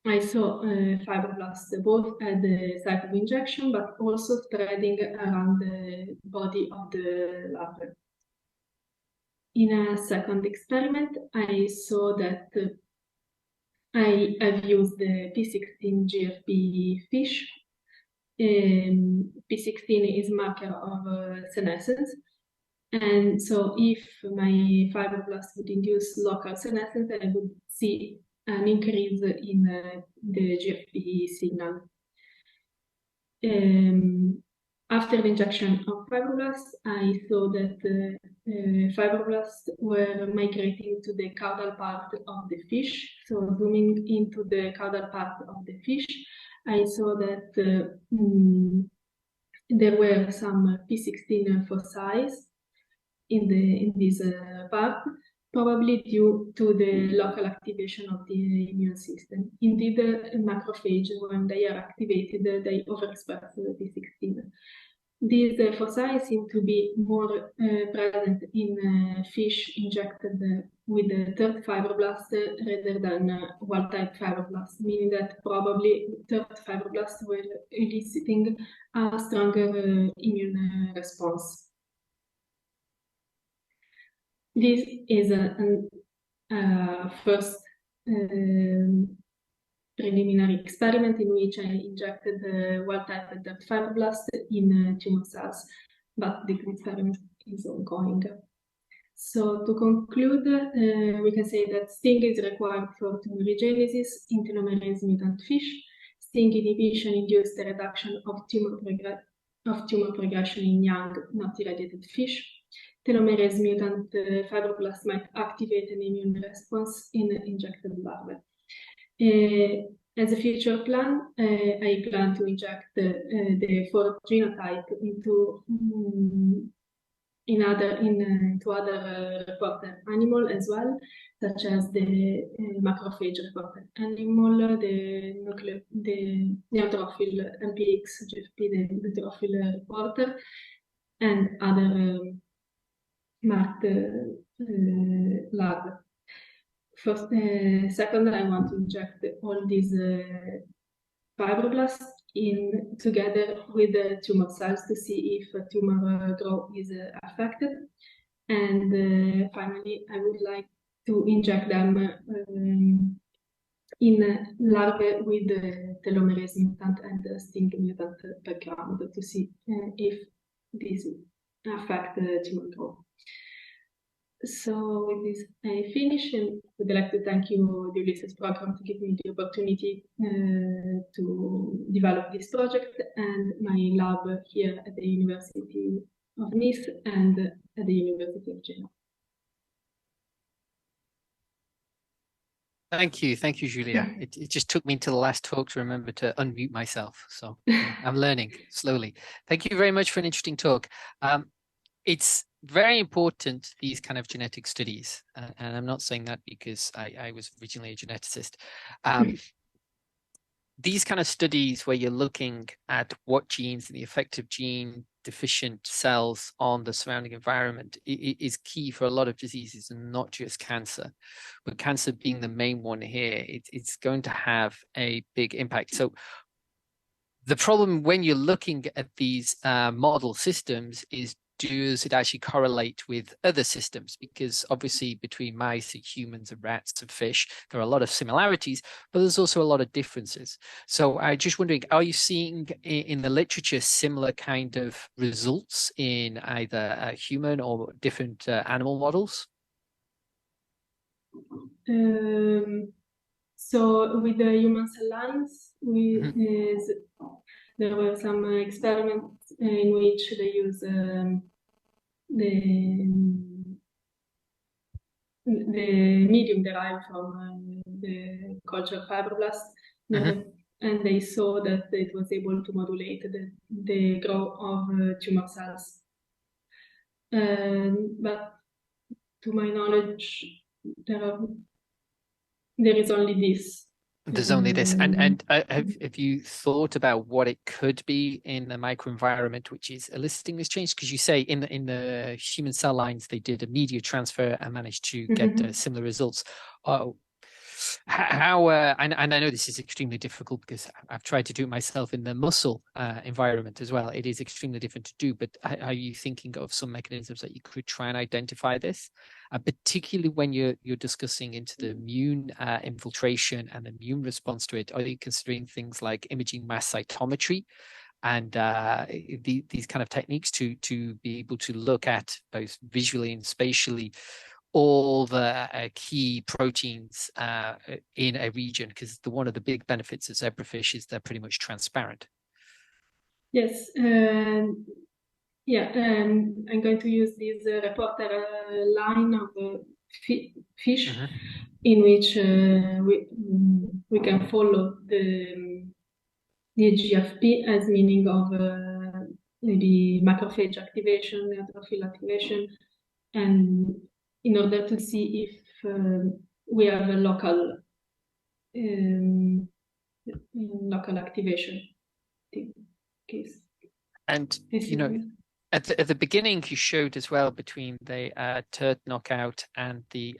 I saw fibroblasts both at the site of injection, but also spreading around the body of the larvae. In a second experiment, I saw that I have used the P16 GFP fish. P16 is marker of senescence. And so if my fibroblasts would induce local senescence, I would see an increase in the GFP signal. After the injection of fibroblasts, I saw that fibroblasts were migrating to the caudal part of the fish. So zooming into the caudal part of the fish, I saw that there were some P16 foci in this part, probably due to the local activation of the immune system. Indeed, macrophages, when they are activated, they overexpress the P16. These foci seem to be more present in fish injected with the third fibroblast rather than wild-type fibroblasts, meaning that probably third fibroblasts were eliciting a stronger immune response. This is a first preliminary experiment in which I injected the wild-type entered fibroblast in tumor cells, but the experiment is ongoing. So to conclude, we can say that STING is required for tumorigenesis in telomerase mutant fish. STING inhibition induced the reduction of tumor progression in young, not irradiated fish. Telomerase mutant fibroblasts might activate an immune response in injected larvae. As a future plan, I plan to inject the fourth genotype into other reporter animal as well, such as the macrophage reporter animal, the neutrophil MPX GFP, the neutrophil reporter, and other marked larvae. First, second, I want to inject all these fibroblasts together with the tumor cells to see if tumor growth is affected. And finally, I would like to inject them in larvae with the telomerase mutant and the STING mutant background to see if this affect the tumor growth. So with this, I finish, and would like to thank you, the Ulysseus program, to give me the opportunity to develop this project, and my lab here at the University of Nice and at the University of Genoa. Thank you, Julia. It just took me until the last talk to remember to unmute myself. So I'm learning slowly. Thank you very much for an interesting talk. It's very important, these kind of genetic studies, and I'm not saying that because I was originally a geneticist. These kind of studies where you're looking at what genes and the effect of gene deficient cells on the surrounding environment is key for a lot of diseases, and not just cancer, but cancer being the main one here. It's going to have a big impact. So the problem when you're looking at these model systems is, does it actually correlate with other systems? Because obviously between mice and humans and rats and fish, there are a lot of similarities, but there's also a lot of differences. So I'm just wondering, are you seeing in the literature similar kind of results in either human or different animal models? So with the human cell lines, there were some experiments in which they use the medium derived from the culture fibroblasts, and they saw that it was able to modulate the growth of tumor cells. But to my knowledge, there is only this. There's only this, and have you thought about what it could be in the microenvironment which is eliciting this change? Because you say in the human cell lines they did a media transfer and managed to get similar results. How and I know this is extremely difficult because I've tried to do it myself in the muscle environment as well. It is extremely different to do, but are you thinking of some mechanisms that you could try and identify this, particularly when you're discussing into the immune infiltration and the immune response to it? Are you considering things like imaging mass cytometry and these kind of techniques to be able to look at both visually and spatially all the key proteins in a region? Because one of the big benefits of zebrafish is they're pretty much transparent. Yes, I'm going to use this reporter line of fish in which we can follow the GFP as meaning of maybe macrophage activation, neutrophil activation, and in order to see if we have a local activation case. And at the beginning, you showed as well between the TERT knockout and the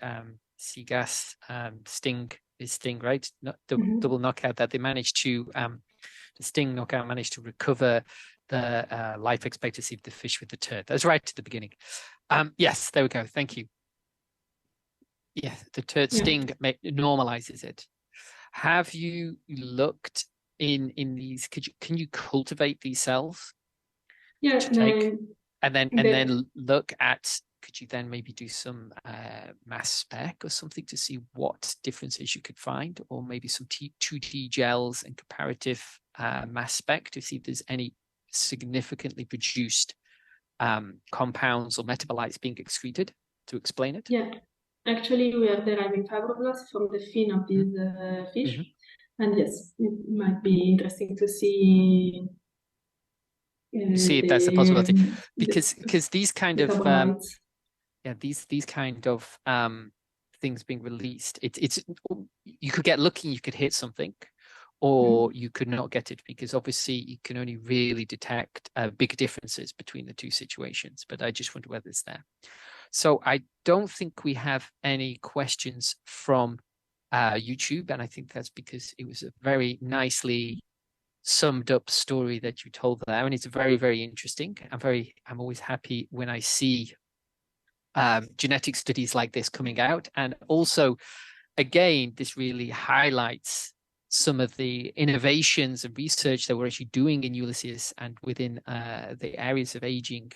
CGAS sting, right? Double knockout, that they managed to the sting knockout managed to recover the life expectancy of the fish with the TERT. That's right at the beginning. Yes, there we go. Thank you. Yeah, the TERT sting normalizes it. Have you looked in these? Can you cultivate these cells? Yeah, and then look at. Could you then maybe do some mass spec or something to see what differences you could find, or maybe some 2D gels and comparative mass spec to see if there's any significantly produced compounds or metabolites being excreted to explain it? Yeah, actually we are deriving fibroblasts from the fin of these fish, and yes, it might be interesting to see if that's a possibility, because these kind of these kind of things being released, it's you could get lucky, you could hit something, or you could not get it, because obviously you can only really detect big differences between the two situations. But I just wonder whether it's there. So I don't think we have any questions from YouTube, and I think that's because it was a very nicely summed up story that you told there, and it's very, very interesting. I'm always happy when I see genetic studies like this coming out, and also again this really highlights some of the innovations and research that we're actually doing in Ulysseus and within the areas of aging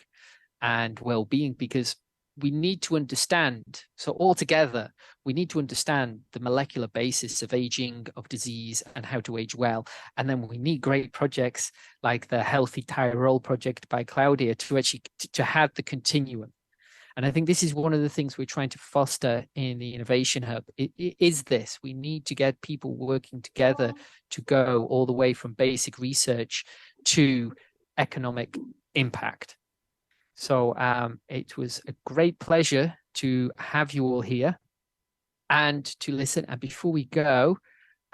and well-being, because we need to understand, so altogether, we need to understand the molecular basis of aging, of disease, and how to age well. And then we need great projects like the Healthy Tyrol project by Claudia to actually to have the continuum. And I think this is one of the things we're trying to foster in the Innovation Hub. It is this: we need to get people working together to go all the way from basic research to economic impact. So it was a great pleasure to have you all here and to listen. And before we go,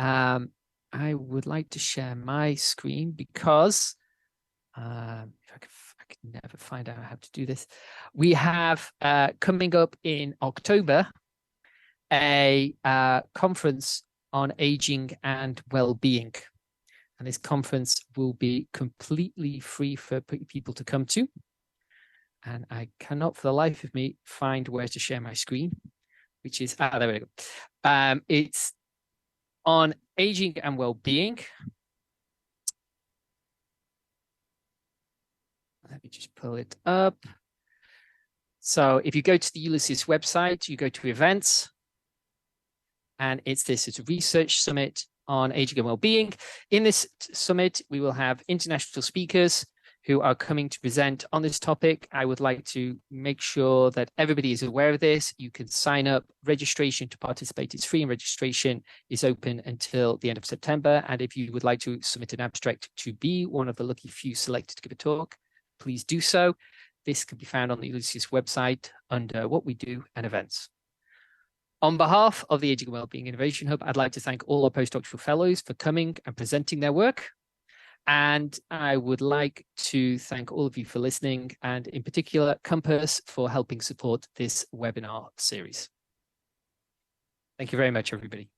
I would like to share my screen because I can never find out how to do this. We have coming up in October a conference on aging and well-being. And this conference will be completely free for people to come to. And I cannot for the life of me find where to share my screen, which is, there we go. It's on aging and well-being. Let me just pull it up. So if you go to the Ulysseus website, you go to events, and it's a research summit on aging and well-being. In this summit, we will have international speakers who are coming to present on this topic. I would like to make sure that everybody is aware of this. You can sign up. Registration to participate is free, and registration is open until the end of September. And if you would like to submit an abstract to be one of the lucky few selected to give a talk, please do so. This can be found on the Ulysseus website under What We Do and Events. On behalf of the Aging and Wellbeing Innovation Hub, I'd like to thank all our postdoctoral fellows for coming and presenting their work. And I would like to thank all of you for listening, and in particular, Compass for helping support this webinar series. Thank you very much, everybody.